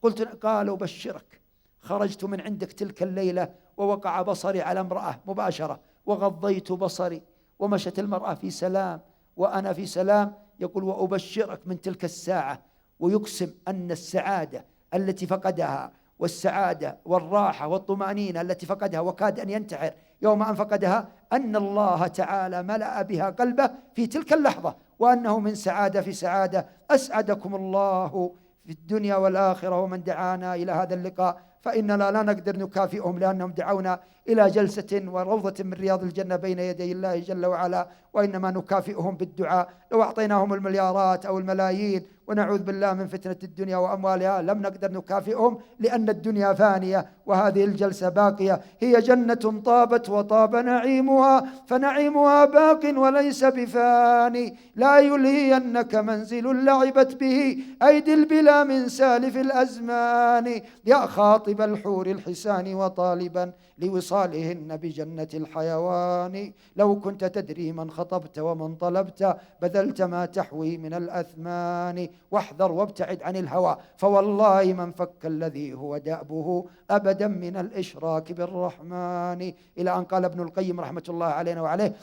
قلت: قال: أبشرك، خرجت من عندك تلك الليلة ووقع بصري على امرأة مباشرة، وغضيت بصري، ومشت المرأة في سلام وأنا في سلام. يقول: وأبشرك من تلك الساعة، ويقسم أن السعادة التي فقدها، والسعادة والراحة والطمأنينة التي فقدها وكاد أن ينتحر يوم أن فقدها، أن الله تعالى ملأ بها قلبه في تلك اللحظة، وأنه من سعادة في سعادة. أسعدكم الله في الدنيا والآخرة. ومن دعانا إلى هذا اللقاء فإننا لا نقدر نكافئهم، لأنهم دعونا إلى جلسة وروضة من رياض الجنة بين يدي الله جل وعلا، وإنما نكافئهم بالدعاء. لو أعطيناهم المليارات أو الملايين ونعوذ بالله من فتنة الدنيا وأموالها لم نقدر نكافئهم، لأن الدنيا فانية وهذه الجلسة باقية. هي جنة طابت وطاب نعيمها، فنعيمها باق وليس بفاني، لا يلهينك منزل لعبت به أيدي البلا من سالف الأزمان. يا خاطب الحور الحسان وطالبا لوصالهن بجنة الحيوان، لو كنت تدري من خطبت ومن طلبت بذلت ما تحوي من الأثمان. واحذر وابتعد عن الهوى، فوالله من فك الذي هو دأبه أبدا من الإشراك بالرحمن. إلى أن قال ابن القيم رحمة الله علينا وعليه: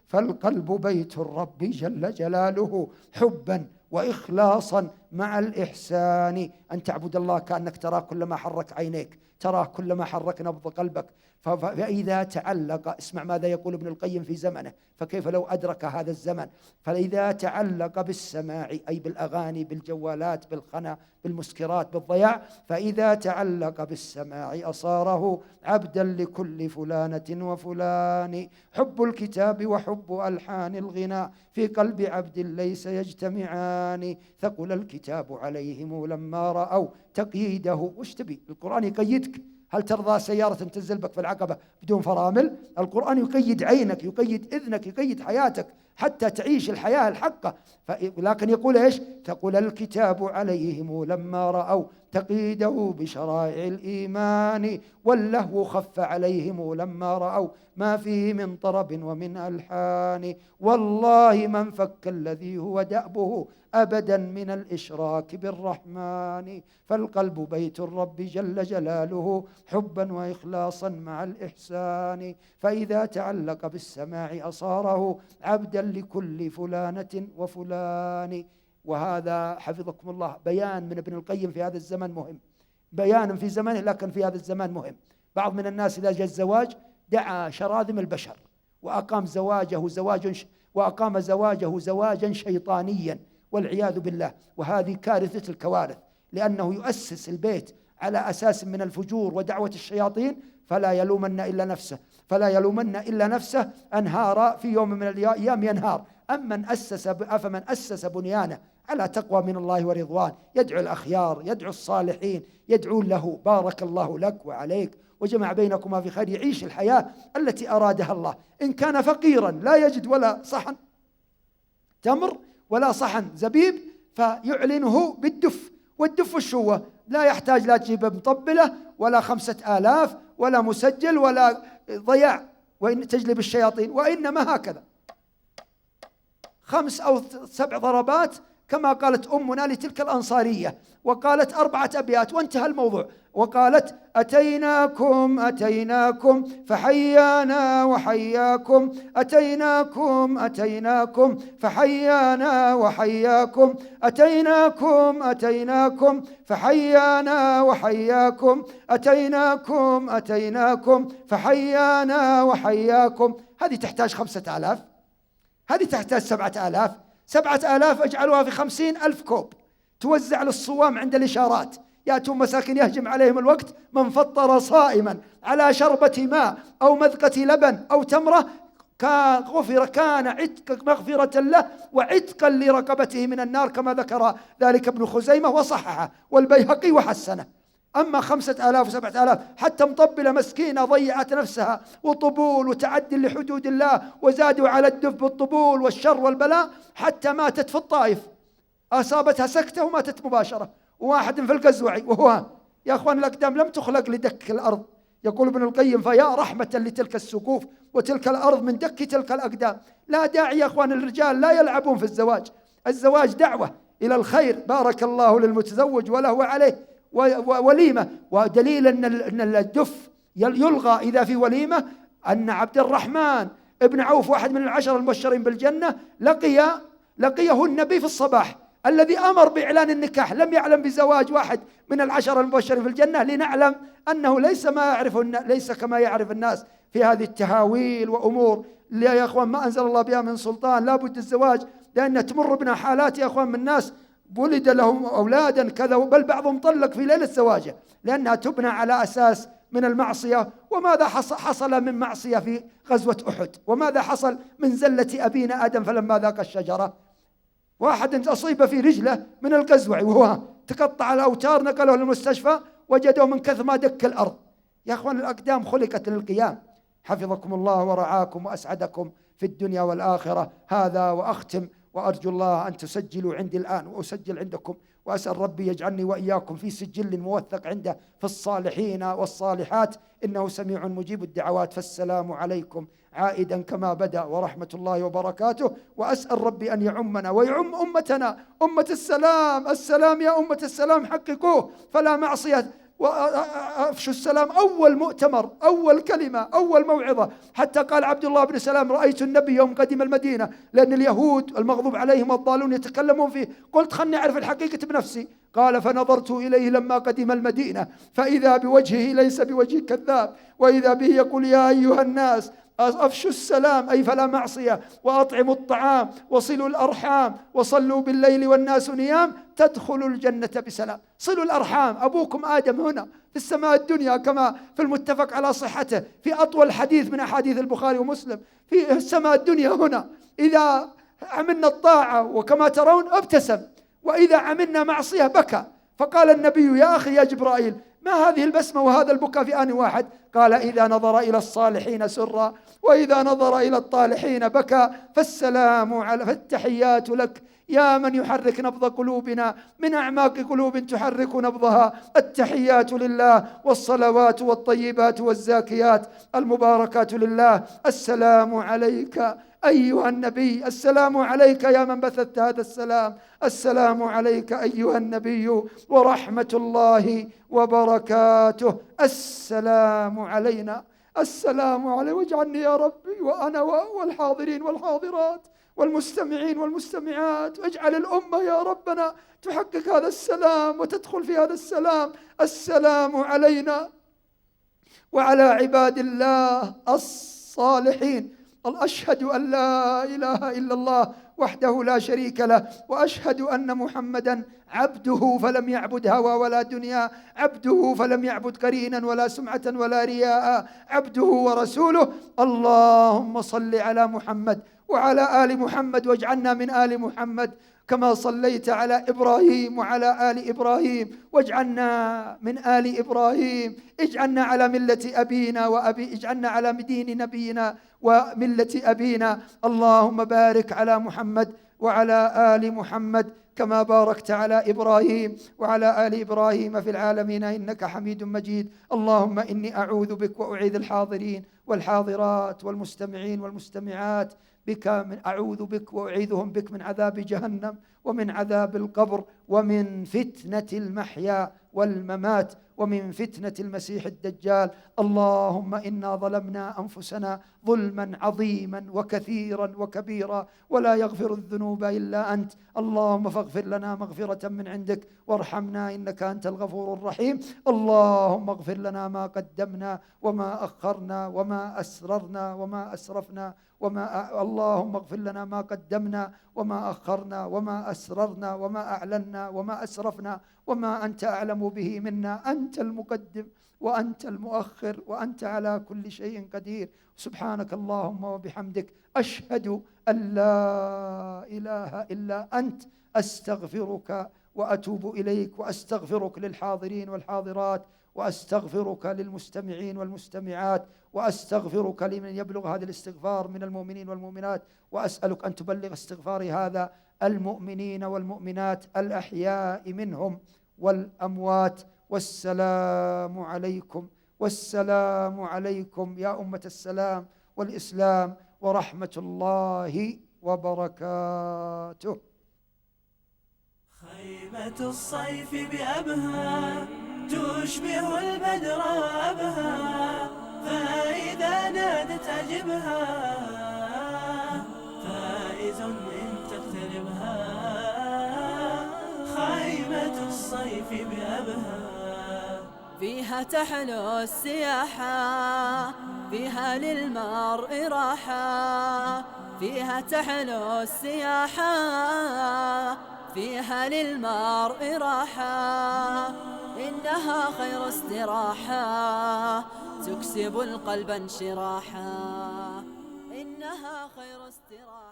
فالقلب بيت الرب جل جلاله حبا وإخلاصا مع الإحسان. أن تعبد الله كأنك تراه كلما حرك عينيك، تراه كلما حرك نبض قلبك. فإذا تعلق، اسمع ماذا يقول ابن القيم في زمنه، فكيف لو أدرك هذا الزمن. فإذا تعلق بالسماع، أي بالأغاني، بالجوالات، بالخنا، بالمسكرات، بالضياع، فإذا تعلق بالسماع أصاره عبدا لكل فلانة وفلان. حب الكتاب وحب ألحان الغناء في قلب عبد ليس يجتمعان. ثقل الكتاب عليهم لما رأوا تقييده. وش تبي؟ القرآن يقيدك. هل ترضى سيارة تنزل بك في العقبة بدون فرامل؟ القرآن يقيد عينك، يقيد إذنك، يقيد حياتك حتى تعيش الحياة الحقة. لكن يقول إيش؟ ثقل الكتاب عليهم لما رأوا تقييده بشرائع الإيمان، واللهو خف عليهم لما رأوا ما فيه من طرب ومن ألحان. والله من فك الذي هو دأبه أبدا من الإشراك بالرحمن. فالقلب بيت الرب جل جلاله حبا وإخلاصا مع الإحسان. فإذا تعلق بالسماع أصاره عبدا لكل فلانة وفلان. وهذا حفظكم الله بيان من ابن القيم في هذا الزمن مهم، بيان في زمنه لكن في هذا الزمان مهم. بعض من الناس إذا جاء الزواج دعا شراذم البشر وأقام زواجه زواجا شيطانيا والعياذ بالله. وهذه كارثة الكوارث، لأنه يؤسس البيت على أساس من الفجور ودعوة الشياطين. فلا يلومن إلا نفسه أنهار في يوم من الأيام ينهار. أفمن أسس بنيانه على تقوى من الله ورضوان، يدعو الأخيار، يدعو الصالحين، يدعو له بارك الله لك وعليك وجمع بينكما في خير، يعيش الحياة التي أرادها الله. إن كان فقيرا لا يجد ولا صحن تمر ولا صحن زبيب فيعلنه بالدف. والدف وش هو؟ لا يحتاج لا تجيب مطبلة ولا 5000 ولا مسجل ولا ضياع وإن تجلب الشياطين، وإنما هكذا 5 أو 7 ضربات كما قالت أمنا لتلك الأنصارية، وقالت 4 أبيات وانتهى الموضوع. وقالت: أتيناكم فحيانا وحياكم، أتيناكم فحيانا وحياكم، أتيناكم فحيانا وحياكم، أتيناكم فحيانا وحياكم. هذه تحتاج 5000، هذه تحتاج 7000. 7000 اجعلوها في 50,000 كوب توزع للصوام عند الإشارات، يأتون مساكين يهجم عليهم الوقت. من فطر صائما على شربة ماء أو مذقة لبن أو تمرة كان عتق مغفرة له وعتقا لرقبته من النار، كما ذكر ذلك ابن خزيمة وصححه والبيهقي وحسنه. أما 5000 و7000 حتى مطبلة مسكينة ضيعت نفسها وطبول وتعدي لحدود الله، وزادوا على الدف بالطبول والشر والبلاء حتى ماتت في الطائف، أصابتها سكتة وماتت مباشرة. وواحد في القزوعي، وهو يا أخوان الأقدام لم تخلق لدك الأرض، يقول ابن القيم: فيا رحمة لتلك السقوف وتلك الأرض من دك تلك الأقدام. لا داعي يا أخوان الرجال لا يلعبون في الزواج، الزواج دعوة إلى الخير، بارك الله للمتزوج وله وعليه وليمة. ودليل أن الدف يلغى إذا في وليمة أن عبد الرحمن ابن عوف واحد من العشر المبشرين بالجنة لقيه النبي في الصباح الذي أمر بإعلان النكاح، لم يعلم بزواج واحد من العشر المبشرين في الجنة، لنعلم أنه ليس كما يعرف الناس في هذه التهاويل وأمور يا أخوان ما أنزل الله بها من سلطان. لا بد الزواج، لأن تمر بنا حالات يا أخوان من ناس ولد لهم أولادا كذا، بل بعضهم طلق في ليلة زواجه لأنها تبنى على أساس من المعصية. وماذا حصل من معصية في غزوة أحد؟ وماذا حصل من زلة أبينا آدم فلما ذاق الشجرة؟ واحد أصيب في رجله من القزوع وهو تقطع الأوتار، نقله للمستشفى، وجدوا من كثر ما دك الأرض. يا أخوان الأقدام خلقت للقيام. حفظكم الله ورعاكم وأسعدكم في الدنيا والآخرة. هذا وأختم، وأرجو الله أن تسجلوا عندي الآن وأسجل عندكم، وأسأل ربي يجعلني وإياكم في سجل موثق عنده في الصالحين والصالحات، إنه سميع مجيب الدعوات. فالسلام عليكم عائدا كما بدأ، ورحمة الله وبركاته. وأسأل ربي أن يعمنا ويعم أمتنا، أمة السلام. السلام يا أمة السلام حققوه فلا معصية، وأفشوا السلام. أول مؤتمر، أول كلمة، أول موعظة، حتى قال عبد الله بن سلام: رأيت النبي يوم قدم المدينة، لأن اليهود المغضوب عليهم الضالون يتكلمون فيه، قلت خلني أعرف الحقيقة بنفسي. قال: فنظرت إليه لما قدم المدينة فإذا بوجهه ليس بوجه كذاب، وإذا به يقول: يا أيها الناس أفشوا السلام، أي فلا معصية، وأطعموا الطعام، وصلوا الأرحام، وصلوا بالليل والناس نيام، تدخلوا الجنة بسلام. صلوا الأرحام، أبوكم آدم هنا في السماء الدنيا كما في المتفق على صحته في أطول حديث من أحاديث البخاري ومسلم، في السماء الدنيا هنا إذا عملنا الطاعة وكما ترون ابتسم، وإذا عملنا معصية بكى. فقال النبي: يا أخي يا جبرائيل، ما هذه البسمة وهذا البكاء في آن واحد؟ قال: إذا نظر إلى الصالحين سرا، وإذا نظر إلى الطالحين بكى. فالتحيات لك يا من يحرك نبض قلوبنا من أعماق قلوب تحرك نبضها. التحيات لله، والصلوات والطيبات والزاكيات المباركات لله. السلام عليك أيها النبي، السلام عليك يا من بثت هذا السلام، السلام عليك أيها النبي ورحمة الله وبركاته. السلام علينا، السلام علي، واجعلني يا ربي وأنا والحاضرين والحاضرات والمستمعين والمستمعات، واجعل الأمة يا ربنا تحقق هذا السلام وتدخل في هذا السلام. السلام علينا وعلى عباد الله الصالحين. أشهد أن لا إله إلا الله وحده لا شريك له، وأشهد أن محمدا عبده فلم يعبد هوى ولا دنيا، عبده فلم يعبد قرينا ولا سمعة ولا رياء، عبده ورسوله. اللهم صل على محمد وعلى آل محمد، واجعلنا من آل محمد كما صليت على إبراهيم وعلى آل إبراهيم، واجعلنا من آل إبراهيم. اجعلنا على ملة أبينا اجعلنا على دين نبينا وملة أبينا. اللهم بارك على محمد وعلى آل محمد كما باركت على إبراهيم وعلى آل إبراهيم في العالمين إنك حميد مجيد. اللهم إني أعوذ بك وأعيذ الحاضرين والحاضرات والمستمعين والمستمعات أعوذ بك وأعيذهم بك من عذاب جهنم ومن عذاب القبر ومن فتنة المحيا والممات ومن فتنة المسيح الدجال. اللهم إنا ظلمنا أنفسنا ظلما عظيما وكثيرا وكبيرا، ولا يغفر الذنوب إلا أنت. اللهم فاغفر لنا مغفرة من عندك وارحمنا إنك أنت الغفور الرحيم. اللهم اغفر لنا ما قدمنا وما أخرنا وما أسررنا وما أسرفنا اللهم اغفر لنا ما قدمنا وما أخرنا وما أسررنا وما أعلنا وما أسرفنا وما أنت أعلم به منا. أنت أنت المقدم وأنت المؤخر وأنت على كل شيء قدير. سبحانك اللهم وبحمدك، أشهد أن لا إله إلا أنت، أستغفرك وأتوب إليك، وأستغفرك للحاضرين والحاضرات، وأستغفرك للمستمعين والمستمعات، وأستغفرك لمن يبلغ هذا الاستغفار من المؤمنين والمؤمنات، وأسألك أن تبلغ استغفاري هذا المؤمنين والمؤمنات الأحياء منهم والأموات. والسلام عليكم، والسلام عليكم يا أمة السلام والإسلام ورحمة الله وبركاته. خيمة الصيف بأبها تشبه البدر أبها، فإذا نادت أجبها، فائز إن تقتربها. خيمة الصيف بأبها فيها تحلو السياحة، فيها للمرء راحة، فيها تحلو السياحة، فيها للمرء راحة. إنها خير استراحة تكسب القلب انشراحا، إنها خير استراحة.